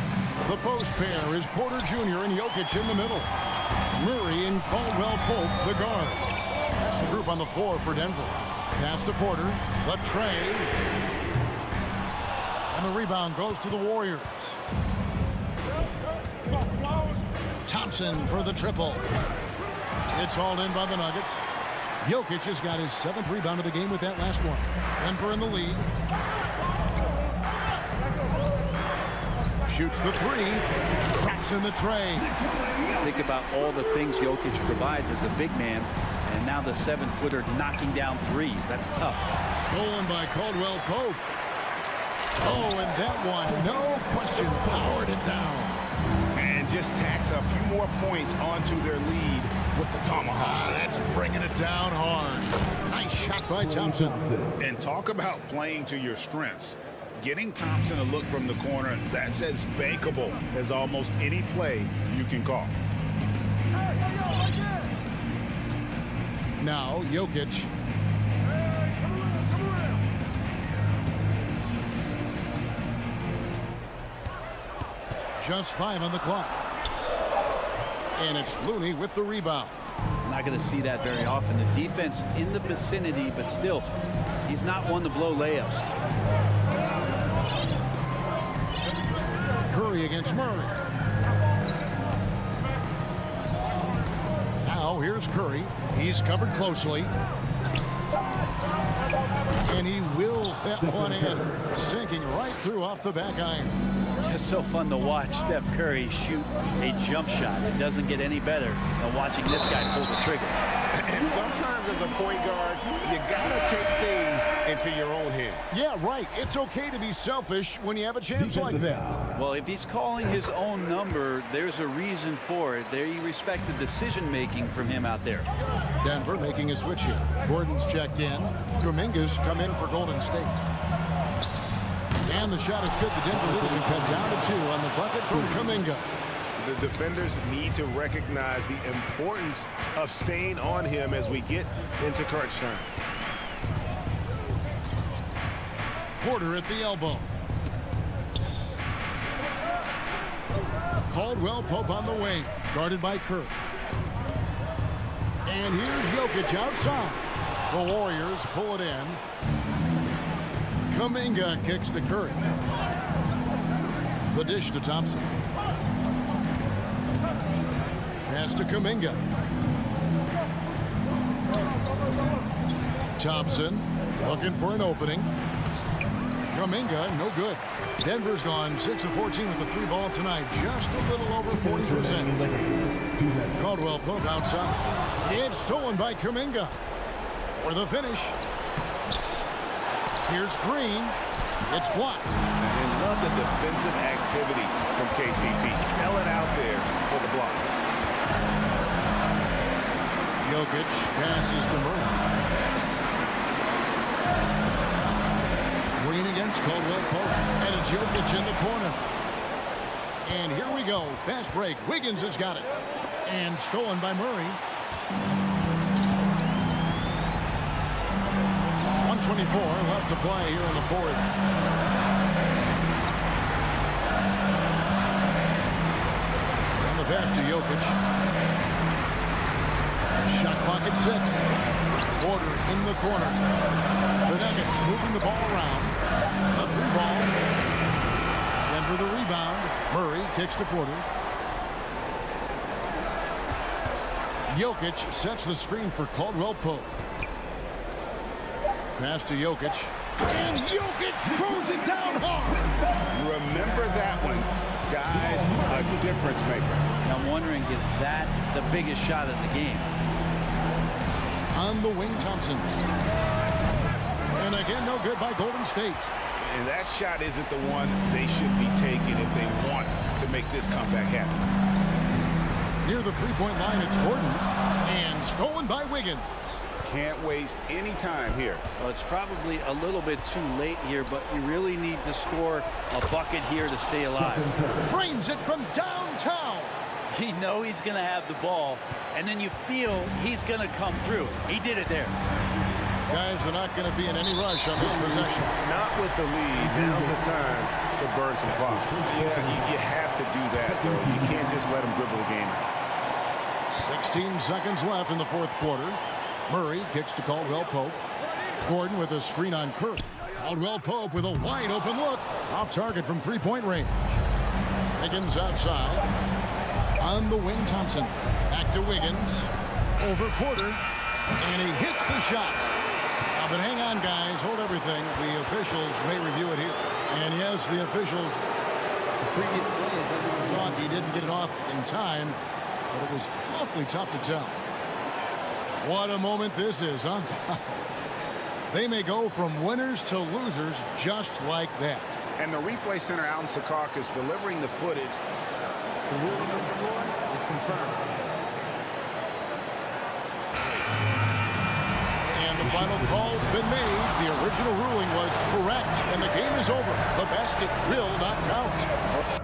The post pair is Porter Jr. and Jokic in the middle. Murray and Caldwell Pope, the guards. That's the group on the floor for Denver. Pass to Porter. The tray. And the rebound goes to the Warriors. Thompson for the triple. It's hauled in by the Nuggets. Jokic has got his 7th rebound of the game with that last one. Denver in the lead. Shoots the 3. Cracks in the tray. Think about all the things Jokic provides as a big man, and now the 7-footer knocking down threes. That's tough. Stolen by Caldwell Pope. Oh, and that one, no question, powered it down. And just tacks a few more points onto their lead with the tomahawk. That's bringing it down hard. Nice shot by Thompson. And talk about playing to your strengths. Getting Thompson a look from the corner, that's as bankable as almost any play you can call. Now, Jokic. Just 5 on the clock. And it's Looney with the rebound. Not going to see that very often. The defense in the vicinity, but still, he's not one to blow layups. Curry against Murray. Now here's Curry. He's covered closely. And he wills that one in, sinking right through off the back iron. Just so fun to watch Steph Curry shoot a jump shot. It doesn't get any better than watching this guy pull the trigger. And sometimes as a point guard, you gotta take things into your own hands. Yeah, right. It's okay to be selfish when you have a chance like that. Well, if he's calling his own number, there's a reason for it. There you respect the decision-making from him out there. Denver making a switch here. Gordon's checked in. Kuminga's come in for Golden State. And the shot is good. The Denver lead has been cut down to 2 on the bucket from Kuminga. The defenders need to recognize the importance of staying on him as we get into crunch time. Porter at the elbow. Caldwell Pope on the wing, guarded by Kerr. And here's Jokic outside. The Warriors pull it in. Kuminga kicks to Curry. The dish to Thompson. Pass to Kuminga. Thompson looking for an opening. Kuminga, no good. Denver's gone 6 of 14 with the 3 ball tonight. Just a little over 40%. Caldwell Pope outside. It's stolen by Kuminga. For the finish. Here's Green. It's blocked. And love the defensive activity from KCP. Sell it out there for the block. Jokic passes to Murray. Green against Caldwell Pope. And it's Jokic in the corner. And here we go. Fast break. Wiggins has got it. And stolen by Murray. 124 left to play here in the 4th. And the pass to Jokic. Shot clock at 6. Porter in the corner. The Nuggets moving the ball around. A 3 ball. Denver the rebound. Murray kicks to Porter. Jokic sets the screen for Caldwell Pope. Pass to Jokic. And Jokic throws it down hard. Remember that one. Guys, a difference maker. I'm wondering, is that the biggest shot of the game? On the wing, Thompson. And again, no good by Golden State. And that shot isn't the one they should be taking if they want to make this comeback happen. Near the 3-point line, it's Gordon. And stolen by Wiggins. Can't waste any time here. Well, it's probably a little bit too late here, but you really need to score a bucket here to stay alive. Frames it from downtown. You know he's going to have the ball, and then you feel he's going to come through. He did it there. Guys are not going to be in any rush on this possession. Not with the lead. Now's the time to burn some clock. Yeah, you have to do that, though. You can't just let him dribble the game. 16 seconds left in the 4th quarter. Murray kicks to Caldwell Pope. Gordon with a screen on Curry. Caldwell Pope with a wide open look. Off target from 3-point range. Wiggins outside. On the wing, Thompson. Back to Wiggins. Over Porter. And he hits the shot. But hang on, guys. Hold everything. The officials may review it here. And yes, the officials. The previous play is thought he didn't get it off in time. But it was awfully tough to tell. What a moment this is, huh? They may go from winners to losers just like that. And the replay center, Alan Secaucus, delivering the footage. The ruling on the floor is confirmed. And the final call's been made. The original ruling was correct, and the game is over. The basket will not count.